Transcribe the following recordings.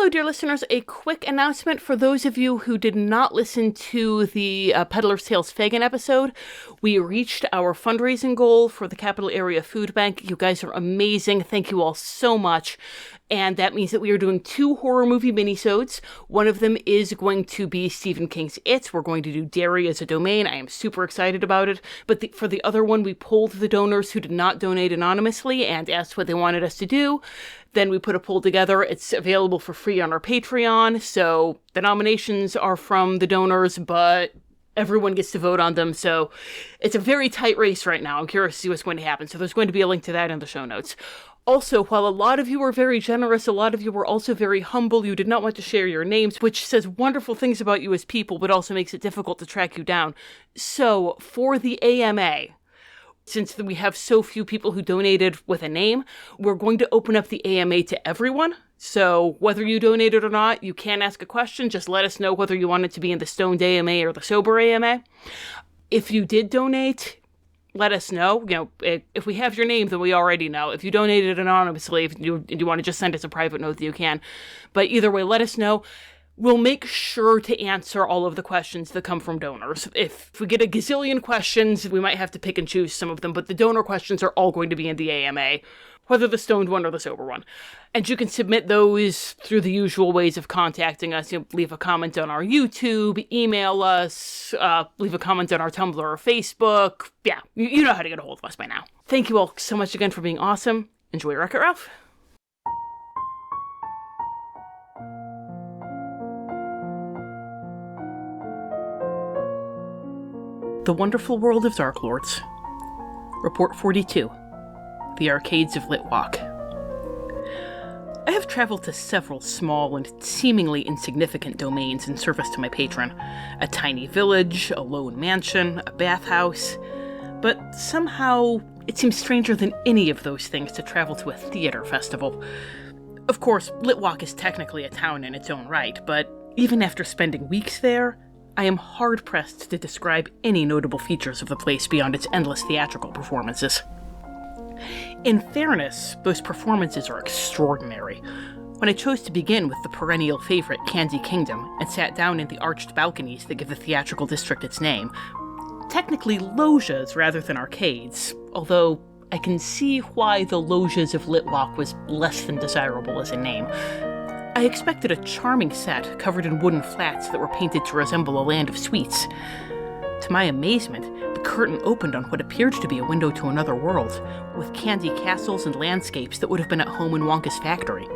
Hello, dear listeners. A quick announcement for those of you who did not listen to the Peddler's Tales Fagin episode. We reached our fundraising goal for the Capital Area Food Bank. You guys are amazing. Thank you all so much. And that means that we are doing 2 horror movie minisodes. One of them is going to be Stephen King's It. We're going to do Dairy as a domain. I am super excited about it. But for the other one, we polled the donors who did not donate anonymously and asked what they wanted us to do. Then we put a poll together. It's available for free on our Patreon. So the nominations are from the donors, but everyone gets to vote on them. So it's a very tight race right now. I'm curious to see what's going to happen. So there's going to be a link to that in the show notes. Also, while a lot of you were very generous, a lot of you were also very humble. You did not want to share your names, which says wonderful things about you as people, but also makes it difficult to track you down. So for the AMA, since we have so few people who donated with a name, we're going to open up the AMA to everyone. So whether you donated or not, you can ask a question. Just let us know whether you want it to be in the stoned AMA or the sober AMA. If you did donate, let us know. You know, if we have your name, then we already know. If you donated anonymously, if you want to just send us a private note, you can. But either way, let us know. We'll make sure to answer all of the questions that come from donors. If we get a gazillion questions, we might have to pick and choose some of them, but the donor questions are all going to be in the AMA, whether the stoned one or the sober one. And you can submit those through the usual ways of contacting us. You know, leave a comment on our YouTube, email us, leave a comment on our Tumblr or Facebook. Yeah, you know how to get a hold of us by now. Thank you all so much again for being awesome. Enjoy Wreck-It Ralph. The Wonderful World of Darklords. Report 42. The Arcades of Litwalk. I have traveled to several small and seemingly insignificant domains in service to my patron. A tiny village, a lone mansion, a bathhouse. But somehow, it seems stranger than any of those things to travel to a theater festival. Of course, Litwalk is technically a town in its own right, but even after spending weeks there, I am hard-pressed to describe any notable features of the place beyond its endless theatrical performances. In fairness, those performances are extraordinary. When I chose to begin with the perennial favorite Candy Kingdom and sat down in the arched balconies that give the theatrical district its name, technically loges rather than arcades, although I can see why the loges of Litwalk was less than desirable as a name. I expected a charming set covered in wooden flats that were painted to resemble a land of sweets. To my amazement, the curtain opened on what appeared to be a window to another world, with candy castles and landscapes that would have been at home in Wonka's factory.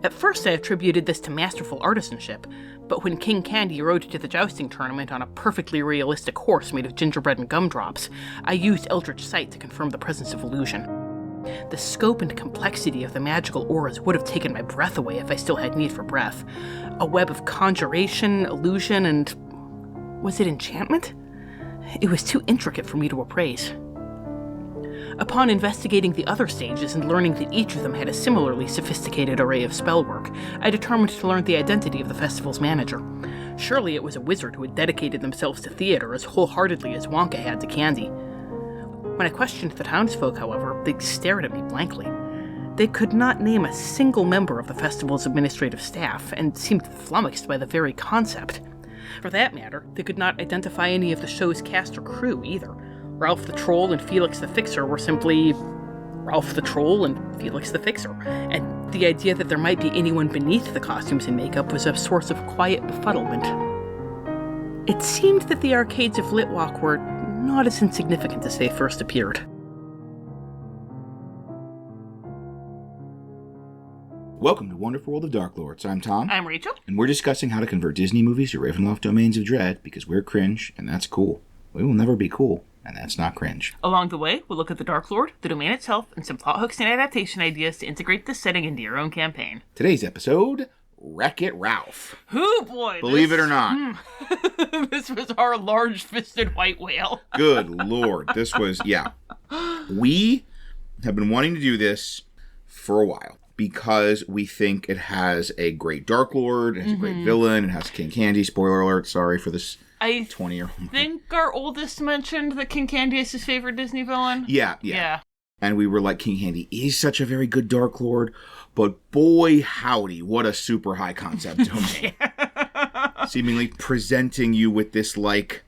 At first I attributed this to masterful artisanship, but when King Candy rode to the jousting tournament on a perfectly realistic horse made of gingerbread and gumdrops, I used Eldritch Sight to confirm the presence of illusion. The scope and complexity of the magical auras would have taken my breath away if I still had need for breath. A web of conjuration, illusion, and... was it enchantment? It was too intricate for me to appraise. Upon investigating the other stages and learning that each of them had a similarly sophisticated array of spellwork, I determined to learn the identity of the festival's manager. Surely it was a wizard who had dedicated themselves to theater as wholeheartedly as Wonka had to candy. When I questioned the townsfolk, however, they stared at me blankly. They could not name a single member of the festival's administrative staff, and seemed flummoxed by the very concept. For that matter, they could not identify any of the show's cast or crew, either. Ralph the Troll and Felix the Fixer were simply Ralph the Troll and Felix the Fixer, and the idea that there might be anyone beneath the costumes and makeup was a source of quiet befuddlement. It seemed that the Arcades of Litwalk were not as insignificant as they first appeared. Welcome to Wonderful World of Darklords. I'm Tom. I'm Rachel. And we're discussing how to convert Disney movies to Ravenloft domains of dread because we're cringe, and that's cool. We will never be cool, and that's not cringe. Along the way, we'll look at the Darklord, the domain itself, and some plot hooks and adaptation ideas to integrate this setting into your own campaign. Today's episode, Wreck-It Ralph. Oh boy! Believe it or not. This was our large-fisted white whale. Good lord. This was, yeah. We have been wanting to do this for a while because we think it has a great Darklord, it has a great villain, it has King Candy. Spoiler alert, sorry for this 20-year-old. I think our oldest mentioned that King Candy is his favorite Disney villain. Yeah. And we were like, King Candy is such a very good Dark Lord, but boy howdy, what a super high concept domain. Seemingly presenting you with this, like,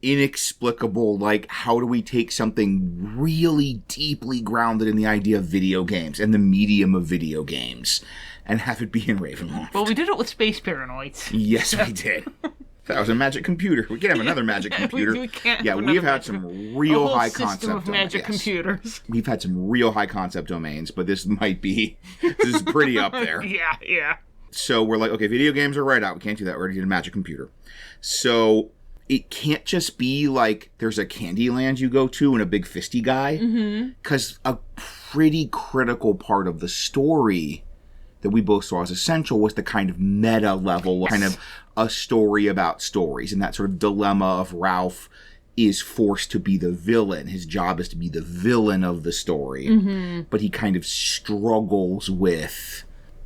inexplicable, like, how do we take something really deeply grounded in the idea of video games and the medium of video games and have it be in Ravenloft? Well, we did it with space paranoids. Yes, we did. That was a magic computer. We can have another magic computer. We can't. Yeah, we've had some real high concept system of magic domains. computers. We've had some real high concept domains, but this is pretty up there. Yeah. So we're like, okay, video games are right out. We can't do that. We already did a magic computer. So it can't just be like there's a Candyland you go to and a big fisty guy. Because a pretty critical part of the story that we both saw as essential was the kind of meta level, kind of a story about stories, and that sort of dilemma of Ralph is forced to be the villain. His job is to be the villain of the story, but he kind of struggles with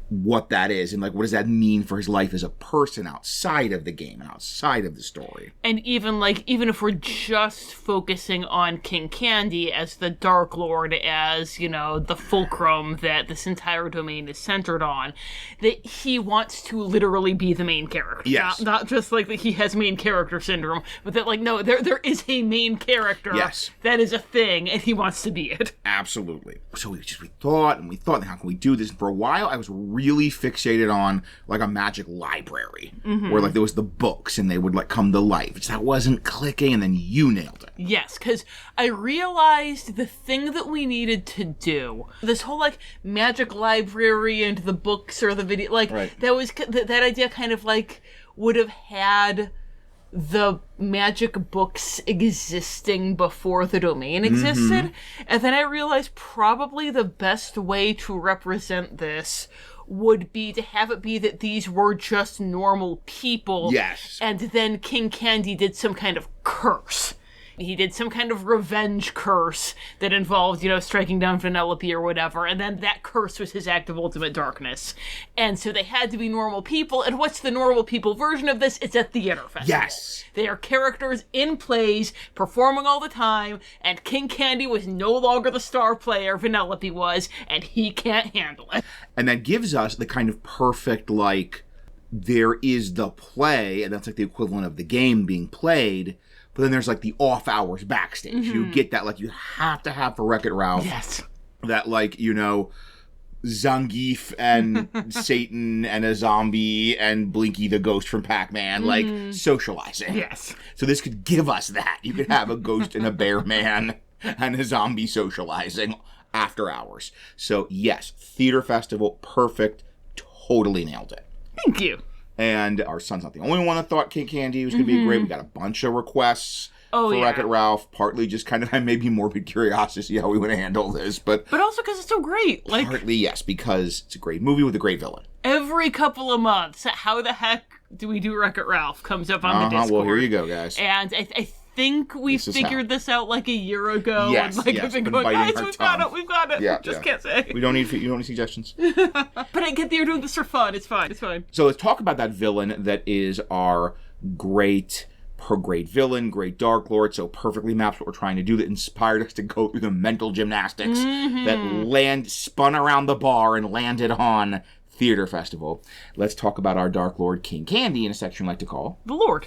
what that is and, like, what does that mean for his life as a person outside of the game and outside of the story. And even if we're just focusing on King Candy as the Dark Lord, as, you know, the fulcrum that this entire domain is centered on, that he wants to literally be the main character. Yes. Not just like that he has main character syndrome, but that, like, no, there is a main character. Yes. That is a thing, and he wants to be it. Absolutely. So we thought, how can we do this? And for a while, I was really fixated on, like, a magic library where, like, there was the books and they would, like, come to life. It's that wasn't clicking, and then you nailed it. Yes, because I realized the thing that we needed to do, this whole, like, magic library and the books or the video, like, that idea kind of, like, would have had the magic books existing before the domain existed. And then I realized probably the best way to represent this would be to have it be that these were just normal people. Yes. And then King Candy did some kind of curse. He did some kind of revenge curse that involved, you know, striking down Vanellope or whatever, and then that curse was his act of ultimate darkness. And so they had to be normal people, and what's the normal people version of this? It's a theater festival. Yes. They are characters in plays, performing all the time, and King Candy was no longer the star player Vanellope was, and he can't handle it. And that gives us the kind of perfect, like, there is the play, and that's like the equivalent of the game being played, but then there's, like, the off hours backstage. You get that, like, you have to have for Wreck-It Ralph. Yes. That, like, you know, Zangief and Satan and a zombie and Blinky the ghost from Pac-Man, like, socializing. Yes. So this could give us that. You could have a ghost and a bear man and a zombie socializing after hours. So, yes, theater festival, perfect, totally nailed it. Thank you. And our son's not the only one that thought King Candy was going to be great. We got a bunch of requests for Wreck-It Ralph, partly just kind of maybe morbid curiosity to see how we would handle this. But also because it's so great. Like, partly, yes, because it's a great movie with a great villain. Every couple of months, how the heck do we do Wreck-It Ralph comes up on the Discord. Well, here you go, guys. And I think we figured this out like a year ago. Yes, and, like, yes, I've been been going, biting guys, our we've got it. Yeah, Just can't say. You don't need suggestions. But I get that you're doing this for fun. It's fine. So let's talk about that villain that is our great villain, great Dark Lord, so perfectly maps what we're trying to do, that inspired us to go through the mental gymnastics that spun around the bar and landed on Theater Festival. Let's talk about our Dark Lord, King Candy, in a section we like to call The Lord.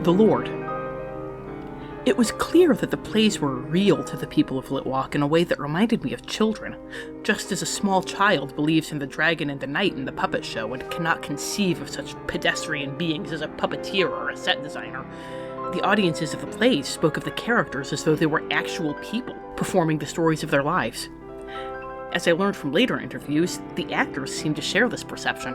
The Lord. It was clear that the plays were real to the people of Litwalk in a way that reminded me of children, just as a small child believes in the dragon and the knight in the puppet show and cannot conceive of such pedestrian beings as a puppeteer or a set designer. The audiences of the plays spoke of the characters as though they were actual people, performing the stories of their lives. As I learned from later interviews, the actors seemed to share this perception.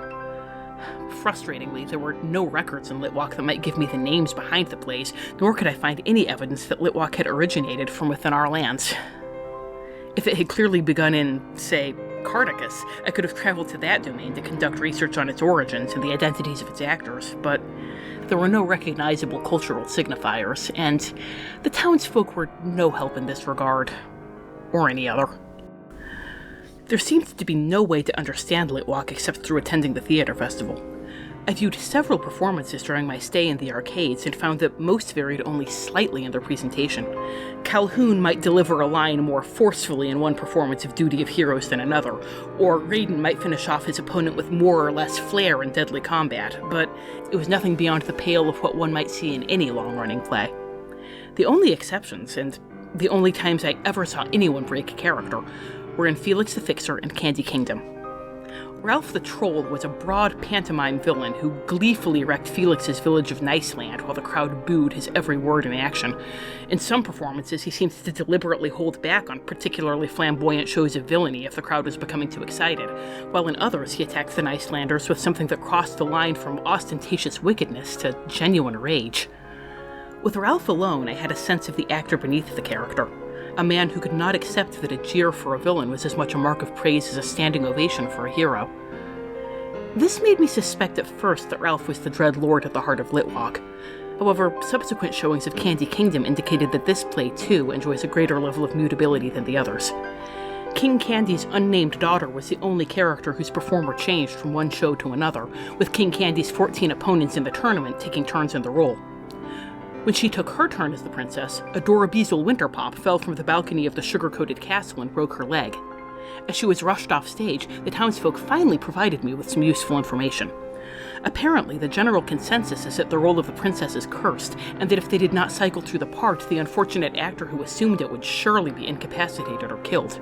Frustratingly, there were no records in Litwalk that might give me the names behind the plays, nor could I find any evidence that Litwalk had originated from within our lands. If it had clearly begun in, say, Cardicus, I could have traveled to that domain to conduct research on its origins and the identities of its actors, but there were no recognizable cultural signifiers, and the townsfolk were no help in this regard, or any other. There seemed to be no way to understand Litwalk except through attending the theater festival. I viewed several performances during my stay in the arcades and found that most varied only slightly in their presentation. Calhoun might deliver a line more forcefully in one performance of Duty of Heroes than another, or Raiden might finish off his opponent with more or less flair in deadly combat, but it was nothing beyond the pale of what one might see in any long-running play. The only exceptions, and the only times I ever saw anyone break character, were in Felix the Fixer and Candy Kingdom. Ralph the Troll was a broad pantomime villain who gleefully wrecked Felix's village of Niceland while the crowd booed his every word in action. In some performances, he seemed to deliberately hold back on particularly flamboyant shows of villainy if the crowd was becoming too excited, while in others he attacked the Nicelanders with something that crossed the line from ostentatious wickedness to genuine rage. With Ralph alone, I had a sense of the actor beneath the character. A man who could not accept that a jeer for a villain was as much a mark of praise as a standing ovation for a hero. This made me suspect at first that Ralph was the Dread Lord at the heart of Litwalk. However, subsequent showings of Candy Kingdom indicated that this play, too, enjoys a greater level of mutability than the others. King Candy's unnamed daughter was the only character whose performer changed from one show to another, with King Candy's 14 opponents in the tournament taking turns in the role. When she took her turn as the princess, Adora Beazle Winterpop fell from the balcony of the sugar-coated castle and broke her leg. As she was rushed off stage, the townsfolk finally provided me with some useful information. Apparently, the general consensus is that the role of the princess is cursed, and that if they did not cycle through the part, the unfortunate actor who assumed it would surely be incapacitated or killed.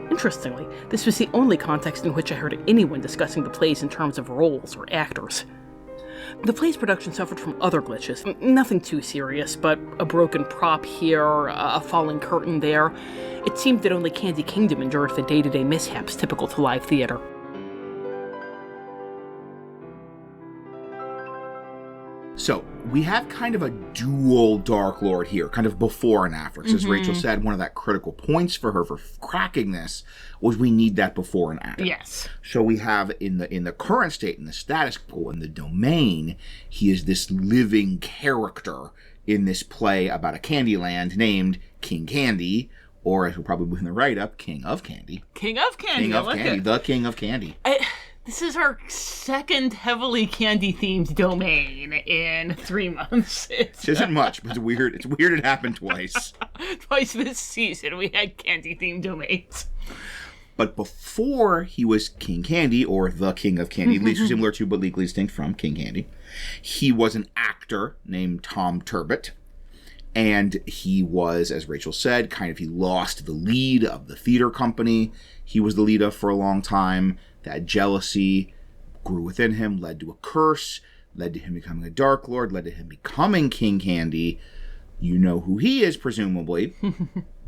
Interestingly, this was the only context in which I heard anyone discussing the plays in terms of roles or actors. The play's production suffered from other glitches, nothing too serious, but a broken prop here, a falling curtain there. It seemed that only Candy Kingdom endured the day-to-day mishaps typical to live theater. So, we have kind of a dual Dark Lord here, kind of before and after. Because as Rachel said, one of that critical points for her for cracking this was we need that before and after. Yes. So we have in the current state, in the status quo, in the domain, he is this living character in this play about a candy land named King Candy, or as we'll probably put in the write-up, King of Candy. King of Candy, King of Candy, the King of Candy. This is our second heavily candy-themed domain in 3 months. It isn't much, but it's weird. It's weird it happened twice. Twice this season we had candy-themed domains. But before he was King Candy, or the King of Candy, at least similar to but legally distinct from King Candy, he was an actor named Tom Turbot. And he was, as Rachel said, he lost the lead of the theater company he was the lead of for a long time. That jealousy grew within him, led to a curse, led to him becoming a Dark Lord, led to him becoming King Candy. You know who he is, presumably.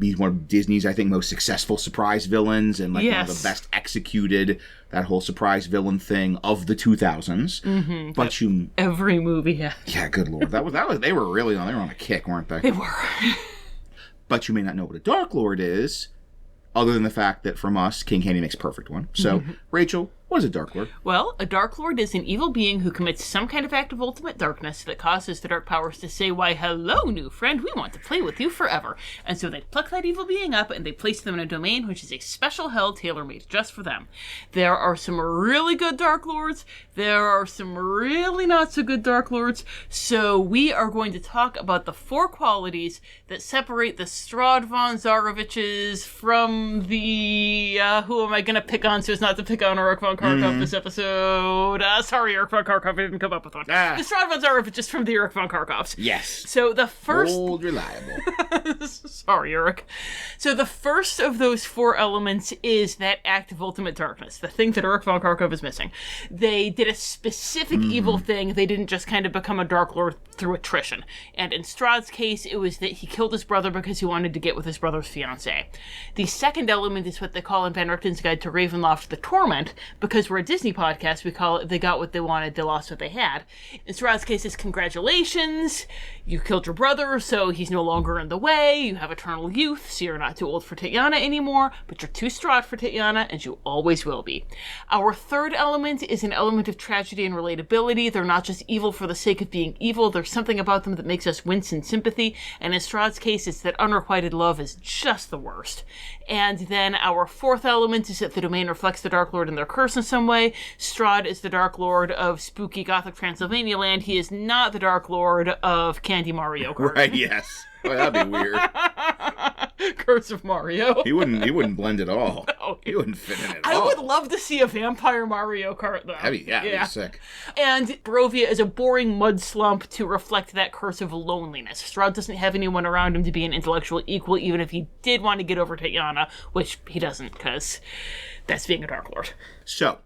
He's one of Disney's, I think, most successful surprise villains, and one of the best executed, that whole surprise villain thing of the 2000s. But every movie has. Yeah, good lord. That was they were on a kick, weren't they? They were. But you may not know what a Dark Lord is, other than the fact that from us, King Candy makes a perfect one. So, Rachel, what is a Dark Lord? Well, a Dark Lord is an evil being who commits some kind of act of ultimate darkness that causes the dark powers to say, "Why, hello, new friend, we want to play with you forever." And so they pluck that evil being up and they place them in a domain which is a special hell tailor-made just for them. There are some really good Dark Lords. There are some really not so good Dark Lords. So we are going to talk about the 4 qualities that separate the Strahd von Zaroviches from the... who am I going to pick on so as not to pick on Eric von Karkov this episode? Sorry, Eric von Karkov, I didn't come up with one. The Strahd von Zaroviches from the Eric von Karkovs. Yes. So the first... Old reliable. Sorry, Eric. So the first of those 4 elements is that act of ultimate darkness, the thing that Eric von Karkov is missing. They did a specific evil thing. They didn't just kind of become a Dark Lord through attrition. And in Strahd's case, it was that he killed his brother because he wanted to get with his brother's fiancée. The second element is what they call in Van Richten's Guide to Ravenloft the Torment. Because we're a Disney podcast, we call it they got what they wanted, they lost what they had. In Strahd's case, it's congratulations, you killed your brother, so he's no longer in the way, you have eternal youth, so you're not too old for Titania anymore, but you're too Strahd for Titania, and you always will be. Our third element is an element of tragedy and relatability. They're not just evil for the sake of being evil, there's something about them that makes us wince in sympathy, and in Strahd's case, it's that unrequited love is just the worst. And then our fourth element is that the domain reflects the Darklord and their curse in some way. Strahd is the Darklord of spooky Gothic Transylvania land. He is not the Darklord of Candy Mario Kart. Right, yes. Well, that'd be weird. Curse of Mario. He wouldn't blend at all. No. He wouldn't fit in at all. I would love to see a vampire Mario Kart, though. That'd be sick. And Barovia is a boring mud slump to reflect that curse of loneliness. Strahd doesn't have anyone around him to be an intellectual equal, even if he did want to get over to Yana, which he doesn't, because that's being a Darklord. So,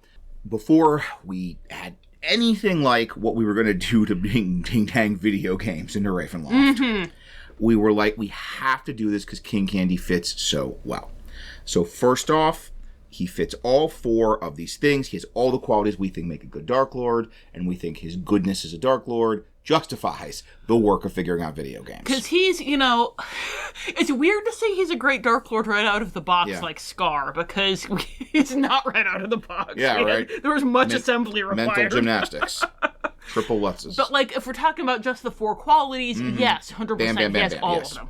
before we add anything like what we were going to do to Ding Dang video games into Ravenloft, we were like, we have to do this because King Candy fits so well. So first off, he fits all four of these things. He has all the qualities we think make a good Darklord, and we think his goodness as a Darklord justifies the work of figuring out video games. Because he's, it's weird to say he's a great Darklord right out of the box like Scar, because he's not right out of the box. Yeah, right. There was much assembly required. Mental gymnastics. Triple Lutzes. But, if we're talking about just the four qualities, yes, 100% he has all of them.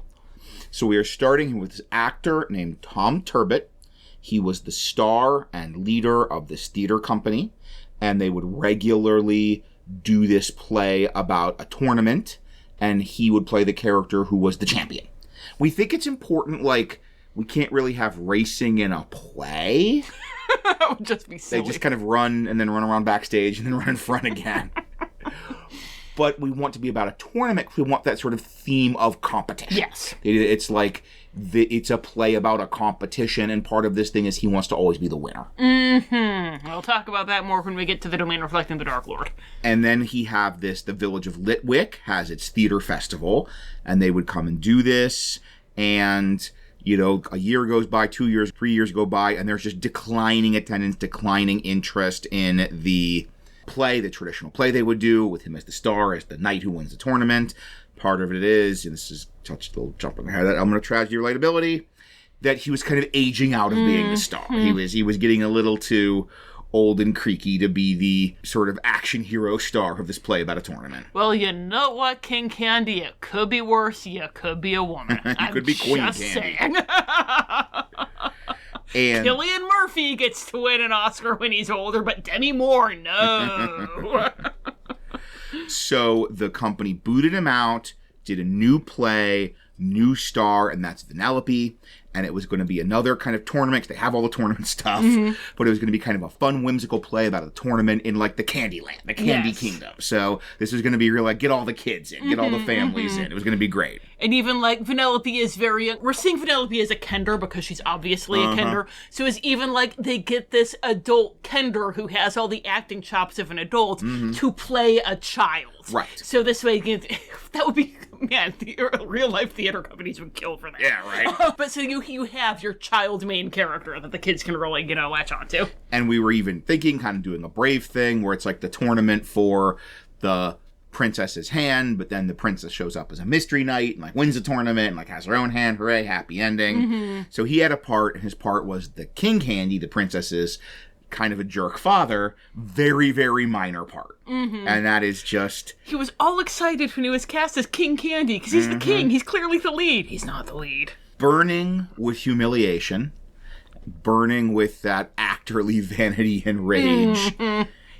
So we are starting with this actor named Tom Turbot. He was the star and leader of this theater company, and they would regularly do this play about a tournament, and he would play the character who was the champion. We think it's important, we can't really have racing in a play. That would just be silly. They just kind of run and then run around backstage and then run in front again. But we want to be about a tournament. We want that sort of theme of competition. Yes. It's like it's a play about a competition, and part of this thing is he wants to always be the winner. We'll talk about that more when we get to the domain reflecting the Darklord. And then he have the village of Litwick has its theater festival, and they would come and do this, and a year goes by, 2 years, 3 years go by, and there's just declining attendance, declining interest in the play, the traditional play they would do with him as the star, as the knight who wins the tournament. Part of it is, and this is touch a little jump in the head, I'm going to tragedy relatability, that he was kind of aging out of being the star. He was getting a little too old and creaky to be the sort of action hero star of this play about a tournament. Well, you know what, King Candy? It could be worse. You could be a woman. You could be Queen just Candy. Saying. And Cillian Murphy gets to win an Oscar when he's older, but Demi Moore, no. So the company booted him out, did a new play, new star, and that's Vanellope. And it was going to be another kind of tournament, 'cause they have all the tournament stuff, but it was going to be kind of a fun, whimsical play about a tournament in, the Candyland, the Candy Kingdom. So this was going to be real, get all the kids in, get all the families in. It was going to be great. And even, Vanellope is very... We're seeing Vanellope as a Kender because she's obviously a Kender. So it's even they get this adult Kender who has all the acting chops of an adult to play a child. Right. So this way, that would be... Man, the real-life theater companies would kill for that. Yeah, right. But so you have your child main character that the kids can really, latch onto. And we were even thinking, kind of doing a Brave thing, where it's the tournament for the princess's hand, but then the princess shows up as a mystery knight and wins the tournament and has her own hand. Hooray, happy ending. So he had a part, and his part was the King Candy, the princess's kind of a jerk father, very, very minor part. And that is just... He was all excited when he was cast as King Candy, because he's the king. He's clearly the lead. He's not the lead. Burning with humiliation, burning with that actorly vanity and rage,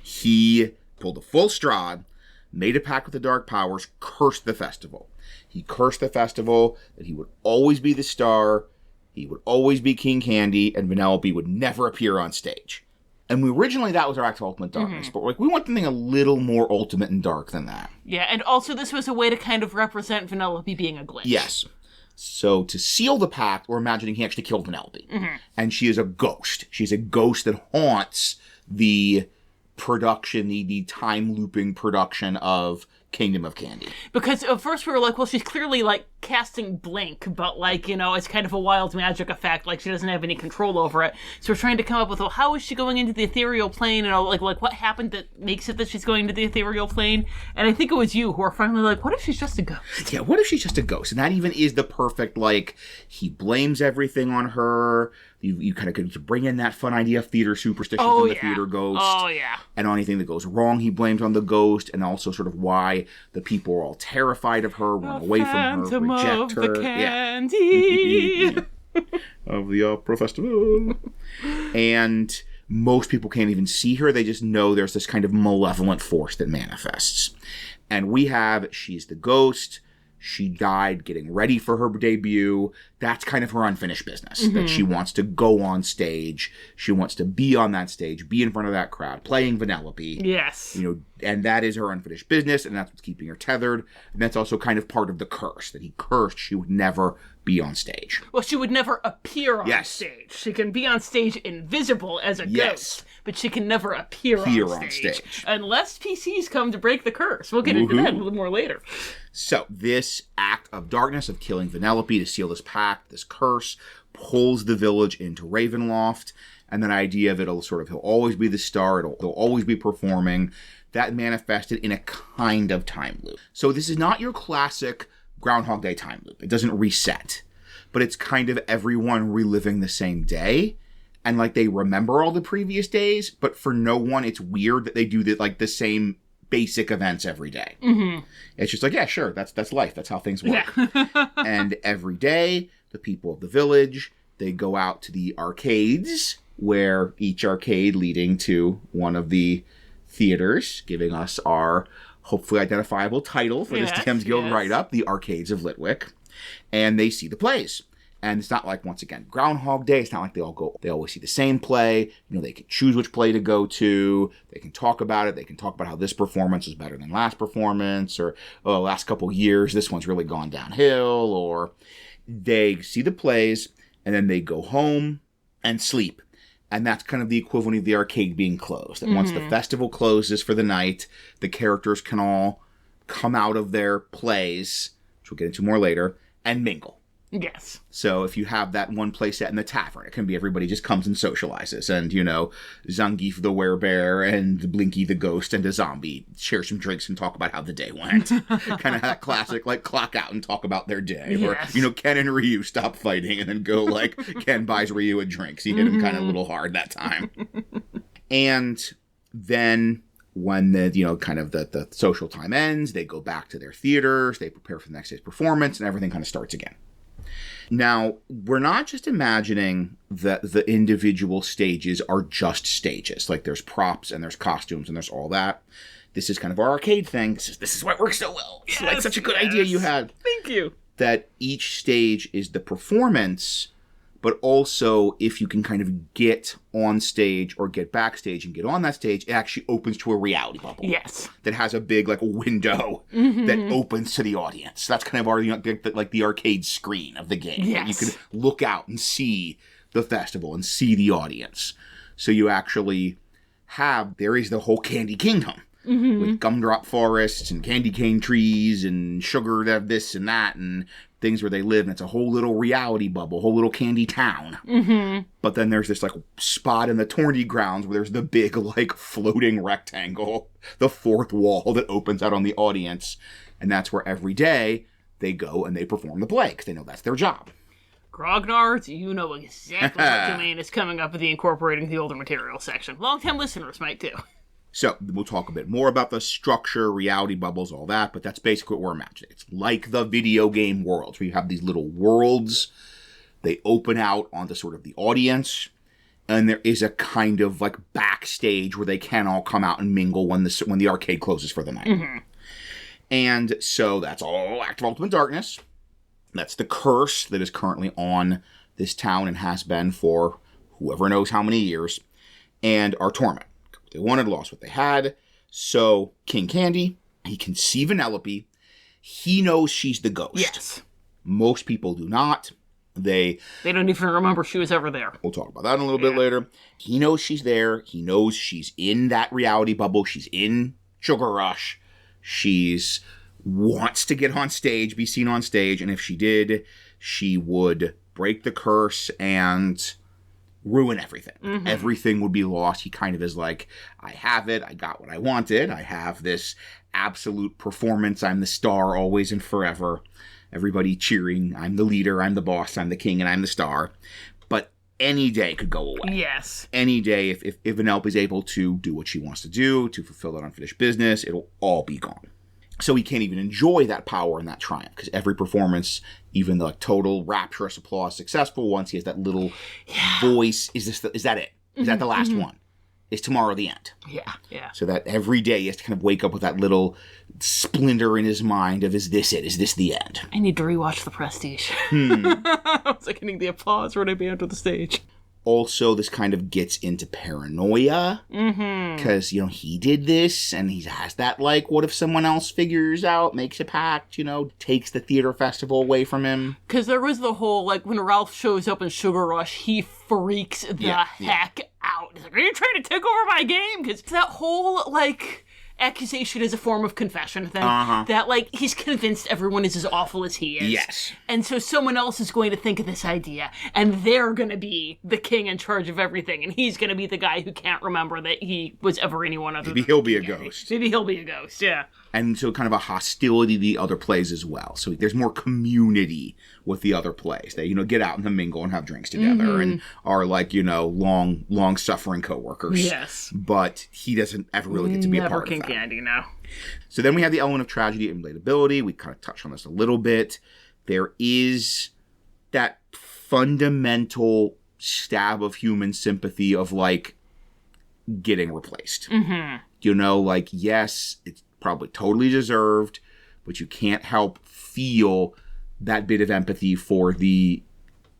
he pulled a full Strahd, made a pact with the Dark Powers, cursed the festival. He cursed the festival that he would always be the star, he would always be King Candy, and Vanellope would never appear on stage. And originally that was our actual Ultimate Darkness, but we want something a little more ultimate and dark than that. Yeah, and also this was a way to kind of represent Vanellope being a glitch. Yes. So to seal the pact, we're imagining he actually killed Vanellope. And she is a ghost. She's a ghost that haunts the production, the time-looping production of Kingdom of Candy. Because at first we were well, she's clearly casting blink, but it's kind of a wild magic effect, she doesn't have any control over it. So we're trying to come up with, how is she going into the ethereal plane, and what happened that makes it that she's going to the ethereal plane? And I think it was you who are finally what if she's just a ghost? Yeah, what if she's just a ghost? And that even is the perfect, he blames everything on her. You kind of could bring in that fun idea of theater superstition from the theater ghost. Oh, yeah. And anything that goes wrong, he blames on the ghost, and also sort of why the people are all terrified of her, run away from her, reject her. The candy. of the opera festival. And most people can't even see her. They just know there's this kind of malevolent force that manifests. And she's the ghost. She died getting ready for her debut. That's kind of her unfinished business. That she wants to go on stage. She wants to be on that stage, be in front of that crowd, playing Vanellope. Yes. And that is her unfinished business, and that's what's keeping her tethered. And that's also kind of part of the curse, that he cursed she would never be on stage. Well, she would never appear on stage. She can be on stage invisible as a ghost, but she can never appear on stage. Unless PCs come to break the curse. We'll get into that a little more later. So, this act of darkness, of killing Vanellope to seal this pact, this curse, pulls the village into Ravenloft. And that idea of he'll always be the star, he'll always be performing, that manifested in a kind of time loop. So this is not your classic Groundhog Day time loop. It doesn't reset. But it's kind of everyone reliving the same day. And they remember all the previous days, but for no one, it's weird that they do the same basic events every day. It's just yeah, sure, that's life. That's how things work. Yeah. And every day, the people of the village, they go out to the arcades, where each arcade leading to one of the theaters, giving us our hopefully identifiable title for this DM's Guild write-up, the Arcades of Litwick. And they see the plays. And it's not once again, Groundhog Day. It's not they always see the same play. They can choose which play to go to. They can talk about it. They can talk about how this performance is better than last performance, or, last couple years, this one's really gone downhill, or they see the plays, and then they go home and sleep. And that's kind of the equivalent of the arcade being closed. That once the festival closes for the night, the characters can all come out of their plays, which we'll get into more later, and mingle. Yes. So if you have that one play set in the tavern, it can be everybody just comes and socializes. And, Zangief the werebear and Blinky the ghost and a zombie share some drinks and talk about how the day went. Kind of that classic, clock out and talk about their day. Yes. Or, Ken and Ryu stop fighting and then go, Ken buys Ryu a drink. So he hit him kind of a little hard that time. And then when the social time ends, they go back to their theaters, they prepare for the next day's performance, and everything kind of starts again. Now, we're not just imagining that the individual stages are just stages. There's props and there's costumes and there's all that. This is kind of our arcade thing. This is why it works so well. It's such a good idea you had. Thank you. That each stage is the performance, but also if you can kind of get on stage or get backstage and get on that stage, it actually opens to a reality bubble. Yes. That has a big window that opens to the audience. That's kind of our the arcade screen of the game. Yes. You can look out and see the festival and see the audience. So you actually there is the whole Candy Kingdom. With gumdrop forests and candy cane trees and sugar this and that and things where they live, and it's a whole little reality bubble, whole little candy town. But then there's this spot in the tourney grounds where there's the big floating rectangle, the fourth wall that opens out on the audience, and that's where every day they go and they perform the play because they know that's their job. Grognards, you know exactly what domain is coming up with the incorporating the older material section. Long-time listeners might too. So, we'll talk a bit more about the structure, reality bubbles, all that, but that's basically what we're imagining. It's like the video game worlds, where you have these little worlds, they open out onto sort of the audience, and there is a kind of backstage where they can all come out and mingle when the arcade closes for the night. And so that's all Act of Ultimate Darkness. That's the curse that is currently on this town and has been for whoever knows how many years, and our torment. They wanted, lost what they had. So King Candy, he can see Vanellope. He knows she's the ghost. Yes. Most people do not. They don't even remember she was ever there. We'll talk about that in a little bit later. He knows she's there. He knows she's in that reality bubble. She's in Sugar Rush. She's wants to get on stage, be seen on stage. And if she did, she would break the curse and ruin everything. Everything would be lost. He kind of is I have it. I got what I wanted. I have this absolute performance. I'm the star always and forever. Everybody cheering. I'm the leader. I'm the boss. I'm the king and I'm the star. But any day could go away. Yes. Any day, if Vanellope is able to do what she wants to do, to fulfill that unfinished business, it'll all be gone. So he can't even enjoy that power and that triumph, because every performance, even the like, total rapturous applause successful. Once he has that little voice, is that it? Is that the last one? Is tomorrow the end? Yeah. So that every day he has to kind of wake up with that little splinter in his mind of, is this it? Is this the end? I need to rewatch The Prestige. I was like getting the applause when I be onto the stage. Also, this kind of gets into paranoia. Because, he did this, and he has that, like, what if someone else figures out, makes a pact, takes the theater festival away from him? Because there was the whole, like, when Ralph shows up in Sugar Rush, he freaks the heck out. He's like, are you trying to take over my game? Because that whole, like, accusation is a form of confession thing. That, like, he's convinced everyone is as awful as he is. Yes. And so someone else is going to think of this idea, and they're going to be the king in charge of everything, and he's going to be the guy who can't remember that he was ever anyone other Maybe than he'll be a ghost. Maybe he'll be a ghost, yeah. And so kind of a hostility to the other plays as well. So there's more community with the other plays. They, get out and mingle and have drinks together and are like, long-suffering coworkers. Yes. But he doesn't ever really get to be a part of that. Never King Candy, no. So then we have the element of tragedy and relatability. We kind of touched on this a little bit. There is that fundamental stab of human sympathy of, like, getting replaced. Yes, it's probably totally deserved, but you can't help feel that bit of empathy for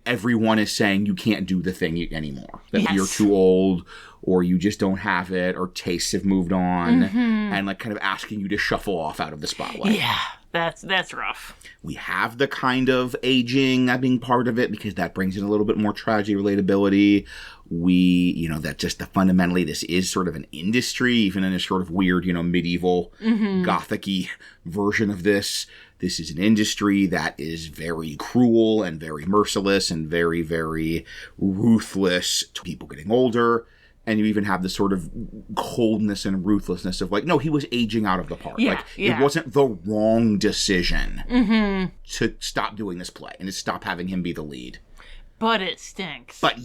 everyone is saying you can't do the thing anymore. That you're too old, or you just don't have it, or tastes have moved on, and like kind of asking you to shuffle off out of the spotlight. Yeah, that's rough. We have the kind of aging that being part of it, because that brings in a little bit more tragedy relatability. We, that just fundamentally this is sort of an industry, even in a sort of weird, medieval, gothic-y version of this. This is an industry that is very cruel and very merciless and very, very ruthless to people getting older. And you even have the sort of coldness and ruthlessness of like, no, he was aging out of the part. It wasn't the wrong decision to stop doing this play and to stop having him be the lead. But it stinks. But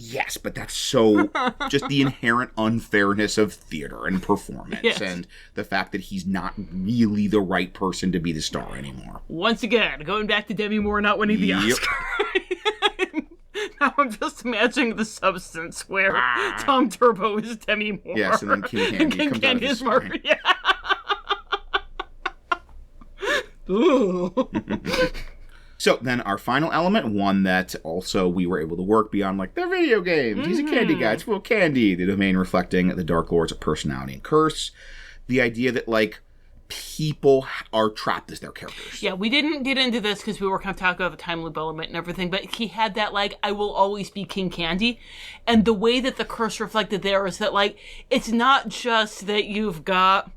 that's so just the inherent unfairness of theater and performance and the fact that he's not really the right person to be the star anymore. Once again, going back to Demi Moore not winning the Oscar. Now I'm just imagining The Substance where Tom Turbo is Demi Moore. Yes, and then King Candy comes out of his spine. Yeah. Ooh. So then our final element, one that also we were able to work beyond like they're video games. He's a candy guy. It's full of candy. The domain reflecting the darklord's personality and curse. The idea that like people are trapped as their characters. Yeah, we didn't get into this because we were kind of talking about the time loop element and everything, but he had that like, I will always be King Candy. And the way that the curse reflected there is that like, it's not just that you've got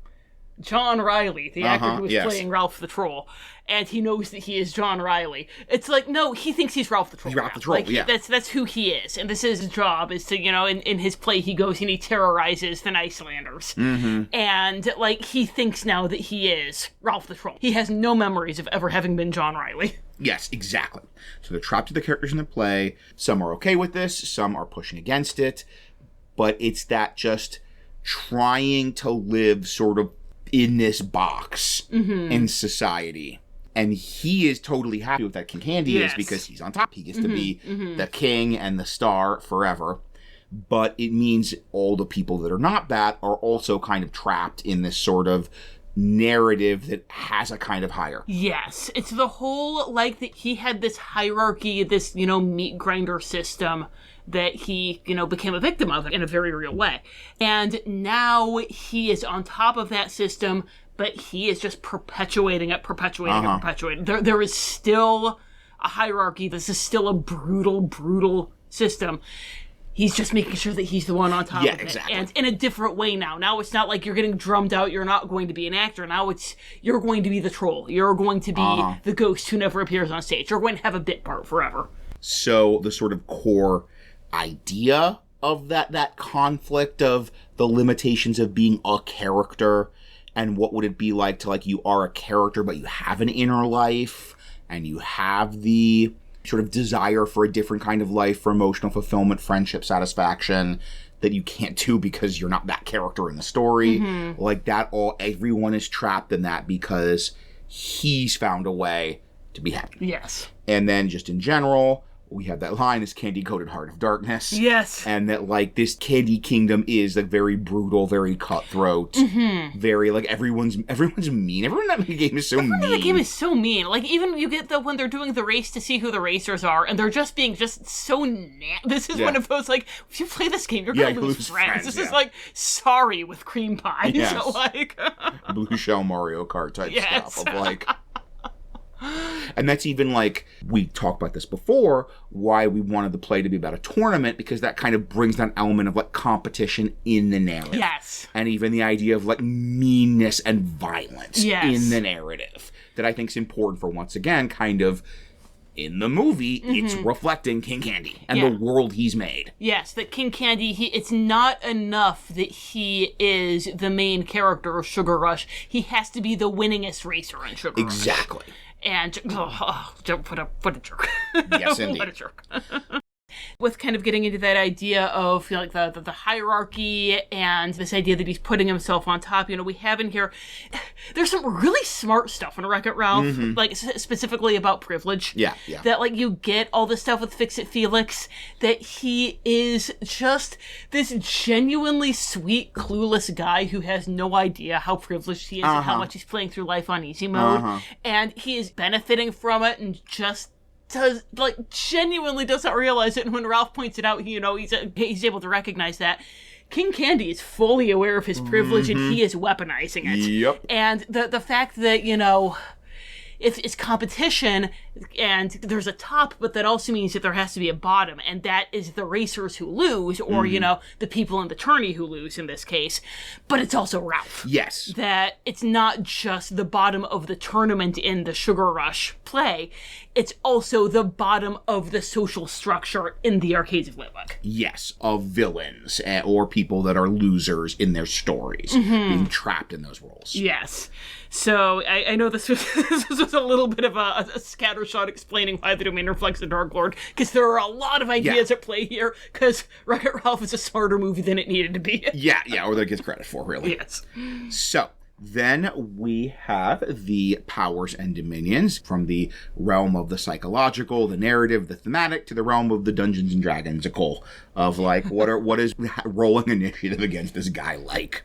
John Riley, the actor who was playing Ralph the Troll, and he knows that he is John Riley. It's like, no, he thinks he's Ralph the Troll. He's Ralph the Troll, That's who he is. And this is his job, is to, in his play, he goes and he terrorizes the Icelanders. And, like, he thinks now that he is Ralph the Troll. He has no memories of ever having been John Riley. Yes, exactly. So they're trapped to the characters in the play. Some are okay with this. Some are pushing against it. But it's that just trying to live sort of in this box in society. And he is totally happy with that King Candy is because he's on top. He gets to be the king and the star forever. But it means all the people that are not that are also kind of trapped in this sort of narrative that has a kind of hierarchy. Yes. It's the whole, like, that he had this hierarchy, this, meat grinder system that he, became a victim of in a very real way. And now he is on top of that system, but he is just perpetuating it. There is still a hierarchy. This is still a brutal, brutal system. He's just making sure that he's the one on top of it. Exactly. And in a different way now. Now it's not like you're getting drummed out, you're not going to be an actor. Now it's, you're going to be the troll. You're going to be the ghost who never appears on stage. You're going to have a bit part forever. So the sort of core idea of that conflict of the limitations of being a character and what would it be like to like you are a character but you have an inner life and you have the sort of desire for a different kind of life, for emotional fulfillment, friendship, satisfaction that you can't do because you're not that character in the story. Like that, everyone is trapped in that because he's found a way to be happy. Yes. And then just in general, we have that line, this candy-coated heart of darkness. Yes. And that, like, this candy kingdom is, like, very brutal, very cutthroat, very, like, everyone's mean. Everyone in that game is so mean. Everyone in the game is so mean. Like, even you get when they're doing the race to see who the racers are, and they're just being so This is one of those, like, if you play this game, you're gonna lose friends. This is, like, sorry with cream pie. Yes. So, like... Blue Shell Mario Kart type stuff of, like... And that's even, like, we talked about this before, why we wanted the play to be about a tournament, because that kind of brings that element of, like, competition in the narrative. Yes. And even the idea of, like, meanness and violence in the narrative that I think is important for, once again, kind of, in the movie, it's reflecting King Candy and the world he's made. Yes, that King Candy, it's not enough that he is the main character of Sugar Rush. He has to be the winningest racer in Sugar Rush. Exactly. And, what a jerk. Yes, indeed. What a jerk. With kind of getting into that idea of, like, the hierarchy and this idea that he's putting himself on top, we have in here, there's some really smart stuff in Wreck-It Ralph, like, specifically about privilege. Yeah. That, like, you get all this stuff with Fix-It Felix, that he is just this genuinely sweet, clueless guy who has no idea how privileged he is and how much he's playing through life on easy mode. And he is benefiting from it and just genuinely does not realize it. And when Ralph points it out, he's able to recognize that. King Candy is fully aware of his privilege and he is weaponizing it. Yep. And the fact that, it's competition and there's a top, but that also means that there has to be a bottom, and that is the racers who lose, or, the people in the tourney who lose in this case. But it's also Ralph. Yes. That it's not just the bottom of the tournament in the Sugar Rush play, it's also the bottom of the social structure in the Arcades of Litwick. Yes, of villains or people that are losers in their stories, being trapped in those roles. Yes. So I know this was a little bit of a scattershot explaining why the domain reflects the Darklord, because there are a lot of ideas at play here, because Wreck-It Ralph is a smarter movie than it needed to be. Yeah, or that it gets credit for, really. Yes. So, then we have the powers and dominions, from the realm of the psychological, the narrative, the thematic, to the realm of the Dungeons and Dragons-ical, of, like, what is rolling initiative against this guy like?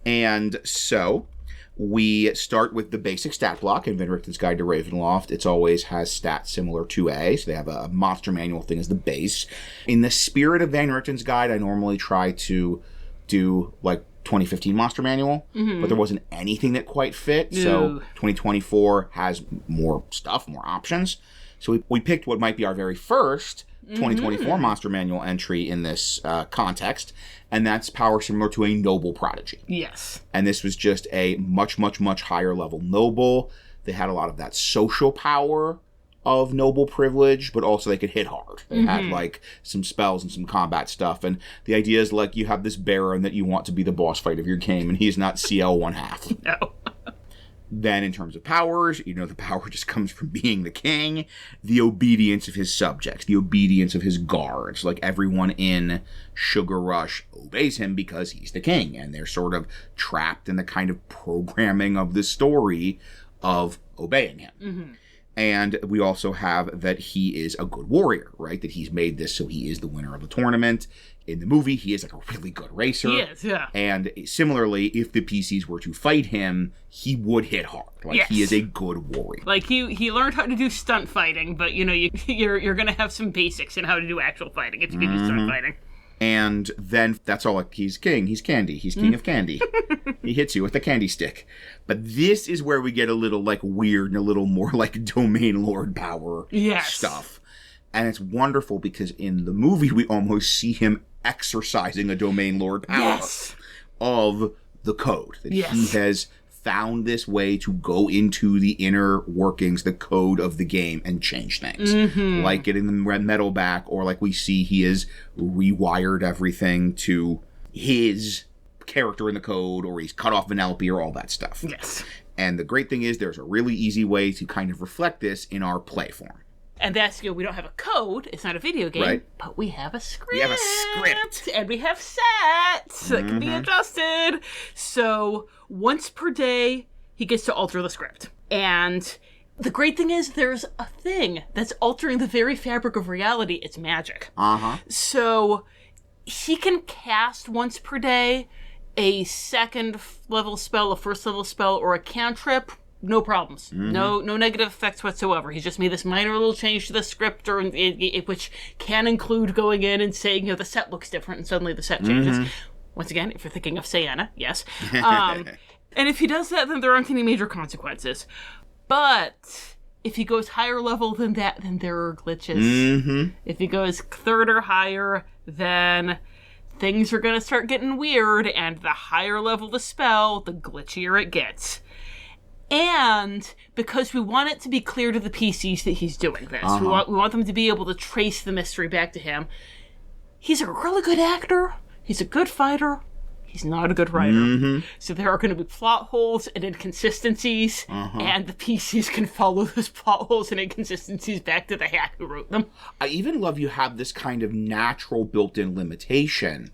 And so... we start with the basic stat block in Van Richten's Guide to Ravenloft. It always has stats similar to A, so they have a monster manual thing as the base. In the spirit of Van Richten's Guide, I normally try to do, like, 2015 monster manual, but there wasn't anything that quite fit, so 2024 has more stuff, more options. So we picked what might be our very first 2024 monster manual entry in this context, and that's power similar to a noble prodigy. Yes. And this was just a much, much, much higher level noble. They had a lot of that social power of noble privilege, but also they could hit hard. They had, like, some spells and some combat stuff, and the idea is, like, you have this Baron that you want to be the boss fight of your game, and he's not CL 1/2. No. Then in terms of powers, the power just comes from being the king, the obedience of his subjects, the obedience of his guards. Like, everyone in Sugar Rush obeys him because he's the king, and they're sort of trapped in the kind of programming of the story of obeying him. And we also have that he is a good warrior, right? That he's made this so he is the winner of the tournament. In the movie, he is, like, a really good racer. He is, yeah. And similarly, if the PCs were to fight him, he would hit hard. Like, he is a good warrior. Like, he learned how to do stunt fighting, but, you're going to have some basics in how to do actual fighting if you can do stunt fighting. And then that's all, like, he's king, he's candy, he's king of candy. He hits you with a candy stick. But this is where we get a little, like, weird and a little more, like, domain lord power stuff. And it's wonderful because in the movie, we almost see him exercising a domain lord power of the code. That he has found this way to go into the inner workings, the code of the game, and change things. Like getting the red medal back, or like we see he has rewired everything to his character in the code, or he's cut off Vanellope, or all that stuff. Yes. And the great thing is there's a really easy way to kind of reflect this in our play form. And that's, we don't have a code, it's not a video game, but we have a script. We have a script. And we have sets that can be adjusted. So once per day, he gets to alter the script. And The great thing is there's a thing that's altering the very fabric of reality. It's magic. Uh-huh. So he can cast once per day a second level spell, a first level spell, or a cantrip. No problems. Mm-hmm. No negative effects whatsoever. He's just made this minor little change to the script, which can include going in and saying, the set looks different, and suddenly the set changes. Mm-hmm. Once again, if you're thinking of Sienna, yes. And if he does that, then there aren't any major consequences. But if he goes higher level than that, then there are glitches. Mm-hmm. If he goes third or higher, then things are going to start getting weird, and the higher level the spell, the glitchier it gets. And because we want it to be clear to the PCs that he's doing this, we want them to be able to trace the mystery back to him. He's a really good actor. He's a good fighter. He's not a good writer. Mm-hmm. So there are going to be plot holes and inconsistencies, and the PCs can follow those plot holes and inconsistencies back to the hack who wrote them. I even love you have this kind of natural built-in limitation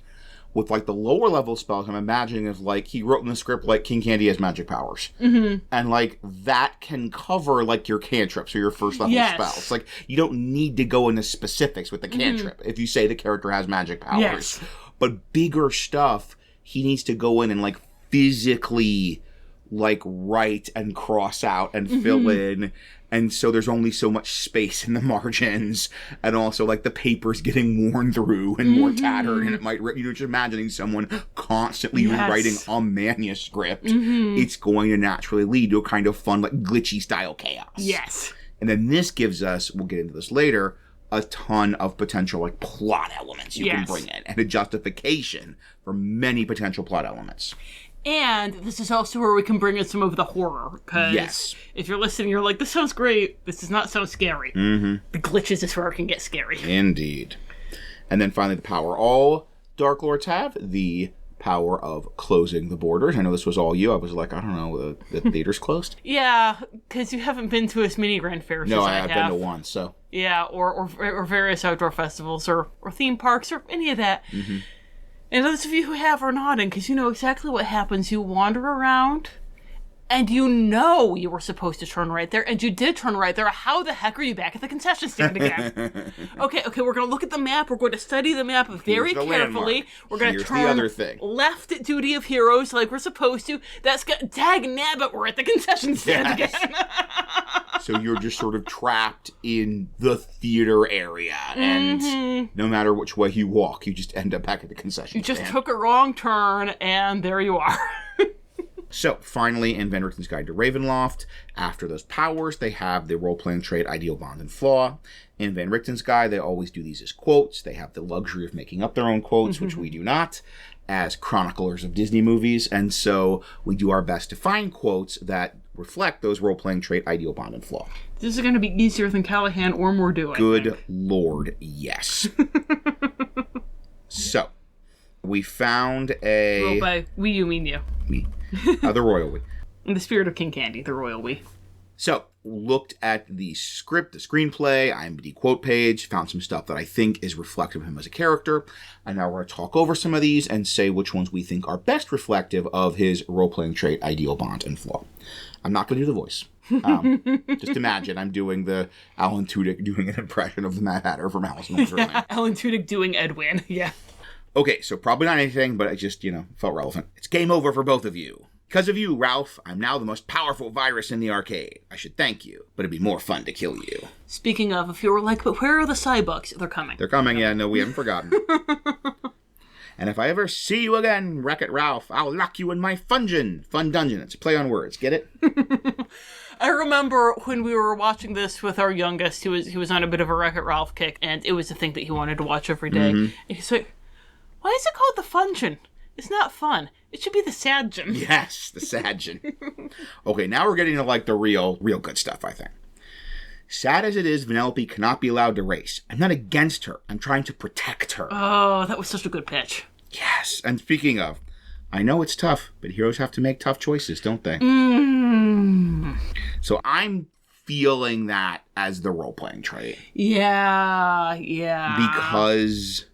with, the lower level spells. I'm imagining is, he wrote in the script, King Candy has magic powers. Mm-hmm. And, that can cover, your cantrips or your first level spells. You don't need to go into specifics with the cantrip if you say the character has magic powers. Yes. But bigger stuff, he needs to go in and, physically, write and cross out and fill in. And so there's only so much space in the margins. And also, the paper's getting worn through and more tattered. And it might, just imagining someone constantly rewriting a manuscript. Mm-hmm. It's going to naturally lead to a kind of fun, glitchy style chaos. Yes. And then this gives us, we'll get into this later, a ton of potential, plot elements you can bring in. And a justification for many potential plot elements. And this is also where we can bring in some of the horror. Because if you're listening, you're like, this sounds great. This does not sound scary. Mm-hmm. The glitches is where it can get scary. Indeed. And then finally, the power all Darklords have. The power of closing the borders. I know this was all you. I was like, I don't know, the theater's closed? Yeah, because you haven't been to as many grand fairs as I have. No, I've been to one, so. Yeah, or various outdoor festivals or theme parks or any of that. Mm-hmm. And those of you who have are nodding, because you know exactly what happens. You wander around, and you know you were supposed to turn right there, and you did turn right there. How the heck are you back at the concession stand again? Okay, we're going to look at the map. We're going to study the map very carefully. Landmark. We're going to turn the other thing. Left at Duty of Heroes like we're supposed to. That's got dag nabbit, we're at the concession stand again. So you're just sort of trapped in the theater area, and no matter which way you walk, you just end up back at the concession stand. You just took a wrong turn, and there you are. So, finally, in Van Richten's Guide to Ravenloft, after those powers, they have the role-playing trait Ideal Bond and Flaw. In Van Richten's Guide, they always do these as quotes. They have the luxury of making up their own quotes, which we do not, as chroniclers of Disney movies. And so, we do our best to find quotes that reflect those role-playing trait Ideal Bond and Flaw. This is going to be easier than Callahan or Mordu, Good Lord, yes. So, we found a... Well, by we, you mean you. Me. The royal we. In the spirit of King Candy, the royal we. So, looked at the script, the screenplay, IMDb quote page, found some stuff that I think is reflective of him as a character. And now we're going to talk over some of these and say which ones we think are best reflective of his role-playing trait, Ideal Bond and Flaw. I'm not going to do the voice. Just imagine I'm doing the Alan Tudyk doing an impression of the Mad Hatter from Alice in Wonderland. Alan Tudyk doing Edwin, yeah. Okay, so probably not anything, but it just, felt relevant. It's game over for both of you. Because of you, Ralph, I'm now the most powerful virus in the arcade. I should thank you, but it'd be more fun to kill you. Speaking of, if you were like, but where are the Cybucks? They're coming. They're coming, yeah, no, we haven't forgotten. And if I ever see you again, Wreck-It Ralph, I'll lock you in my fun dungeon. It's a play on words, get it? I remember when we were watching this with our youngest, who was on a bit of a Wreck-It Ralph kick, and it was a thing that he wanted to watch every day. Mm-hmm. And he's like, why is it called the Fungeon? It's not fun. It should be the Sadgeon. Yes, the Sadgeon. Okay, now we're getting to the real good stuff, I think. Sad as it is, Vanellope cannot be allowed to race. I'm not against her. I'm trying to protect her. Oh, that was such a good pitch. Yes, and speaking of, I know it's tough, but heroes have to make tough choices, don't they? So I'm feeling that as the role-playing trait. Yeah. Because,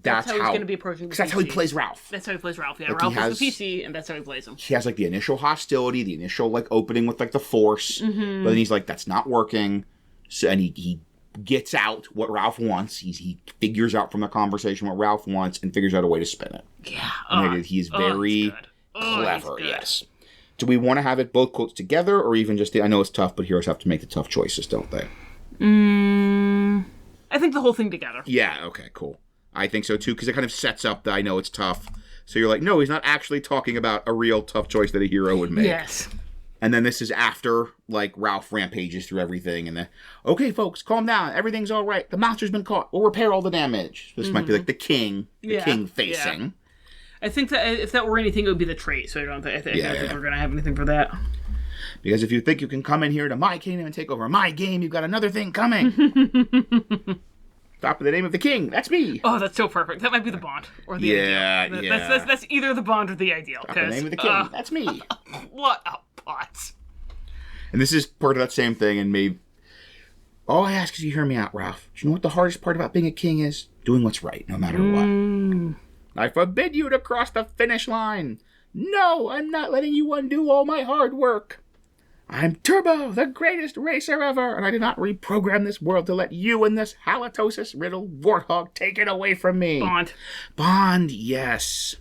That's how he's going to be approaching the PC. Because that's how he plays Ralph. That's how he plays Ralph, yeah. Like Ralph is the PC, and that's how he plays him. He has, like, the initial hostility, the initial, like, opening with, like, the Force. But then he's like, that's not working. So, and he gets out what Ralph wants. He figures out from the conversation what Ralph wants and figures out a way to spin it. Yeah. And he is very clever, yes. Do we want to have it both quotes together, or even just I know it's tough, but heroes have to make the tough choices, don't they? I think the whole thing together. Yeah, okay, cool. I think so, too, because it kind of sets up the I know it's tough. So you're like, no, he's not actually talking about a real tough choice that a hero would make. Yes. And then this is after, like, Ralph rampages through everything, and then, okay, folks, calm down. Everything's all right. The monster's been caught. We'll repair all the damage. This might be, like, the king facing. Yeah. I think that if that were anything, it would be the trait, so I don't think we're going to have anything for that. Because if you think you can come in here to my kingdom and take over my game, you've got another thing coming. Stop in the name of the king. That's me. Oh, that's so perfect. That might be the Bond. Or the ideal. That's either the Bond or the ideal. Stop in the name of the king. That's me. What a putz. And this is part of that same thing, and maybe... All I ask is you hear me out, Ralph. Do you know what the hardest part about being a king is? Doing what's right, no matter what. I forbid you to cross the finish line. No, I'm not letting you undo all my hard work. I'm Turbo, the greatest racer ever, and I did not reprogram this world to let you and this halitosis-riddled warthog take it away from me. Bond, yes.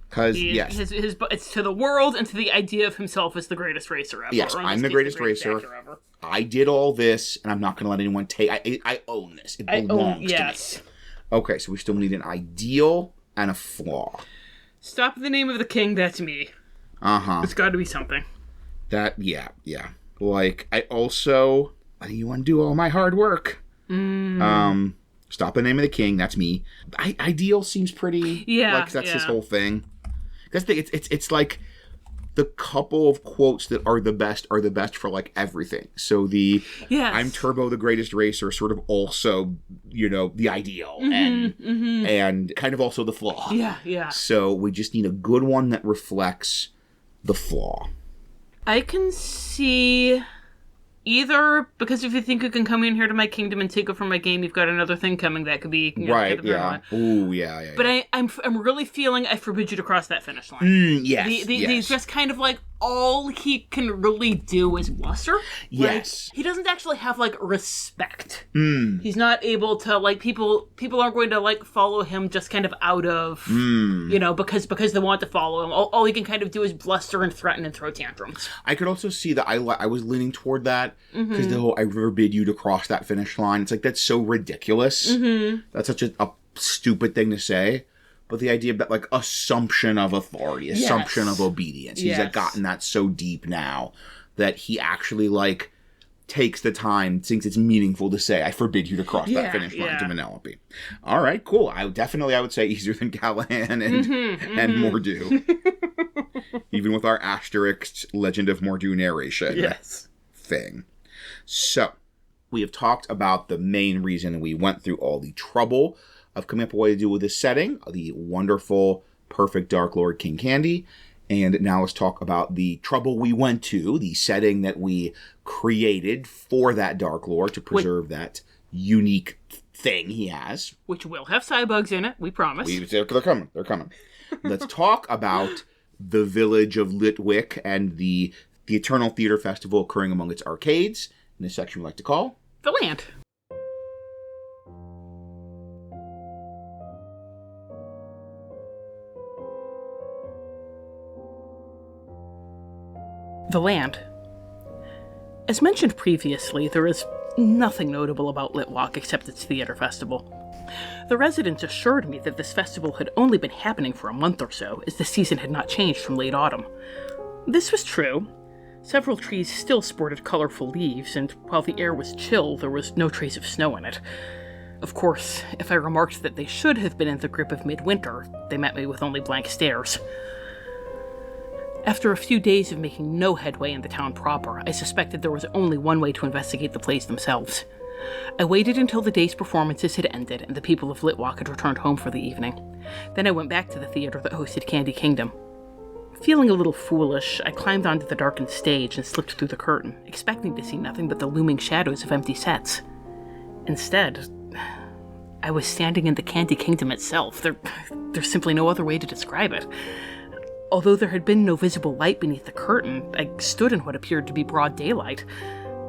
Because, yes. It's to the world and to the idea of himself as the greatest racer ever. Yes, I'm the greatest racer. Ever. I did all this, and I'm not going to let anyone take... I own this. It belongs to me. Okay, so we still need an ideal and a flaw. Stop the name of the king, that's me. It's got to be something. Yeah. Like, I also... letting you undo all my hard work. Stop the name of the king, that's me. Ideal seems pretty... like, that's his whole thing. That's the it's like the couple of quotes that are the best for like everything. So I'm Turbo, the greatest racer, sort of also, the ideal and kind of also the flaw. Yeah. So we just need a good one that reflects the flaw. I can see either, because if you think you can come in here to my kingdom and take over my game, you've got another thing coming that could be... right, yeah. Ooh, yeah. But I'm really feeling I forbid you to cross that finish line. Yes, He's just kind of like, all he can really do is bluster. Yes. Like, he doesn't actually have, like, respect. He's not able to, like, people aren't going to, like, follow him just kind of out of, because they want to follow him. All he can kind of do is bluster and threaten and throw tantrums. I could also see that I was leaning toward that, because the whole, I forbid you to cross that finish line, it's like, that's so ridiculous. That's such a stupid thing to say. But the idea of that, like, assumption of authority, assumption of obedience. He's like, gotten that so deep now that he actually, like, takes the time, thinks it's meaningful to say, I forbid you to cross that finish line to Vanellope. All right, cool. I would say easier than Callahan and Mordu. Even with our asterisk Legend of Mordu narration thing. So, we have talked about the main reason we went through all the trouble of coming up with a way to do with this setting, the wonderful, perfect Darklord King Candy. And now let's talk about the trouble we went to, the setting that we created for that Darklord to preserve that unique thing he has. Which will have cybugs in it, we promise. They're coming. Let's talk about the village of Litwick and the Eternal Theater Festival occurring among its arcades, in this section we like to call... The Land. The Land. As mentioned previously, there is nothing notable about Litwick except its theater festival. The residents assured me that this festival had only been happening for a month or so, as the season had not changed from late autumn. This was true. Several trees still sported colorful leaves, and while the air was chill, there was no trace of snow in it. Of course, if I remarked that they should have been in the grip of midwinter, they met me with only blank stares. After a few days of making no headway in the town proper, I suspected there was only one way to investigate the plays themselves. I waited until the day's performances had ended and the people of Litwick had returned home for the evening. Then I went back to the theater that hosted Candy Kingdom. Feeling a little foolish, I climbed onto the darkened stage and slipped through the curtain, expecting to see nothing but the looming shadows of empty sets. Instead, I was standing in the Candy Kingdom itself. There's simply no other way to describe it. Although there had been no visible light beneath the curtain, I stood in what appeared to be broad daylight.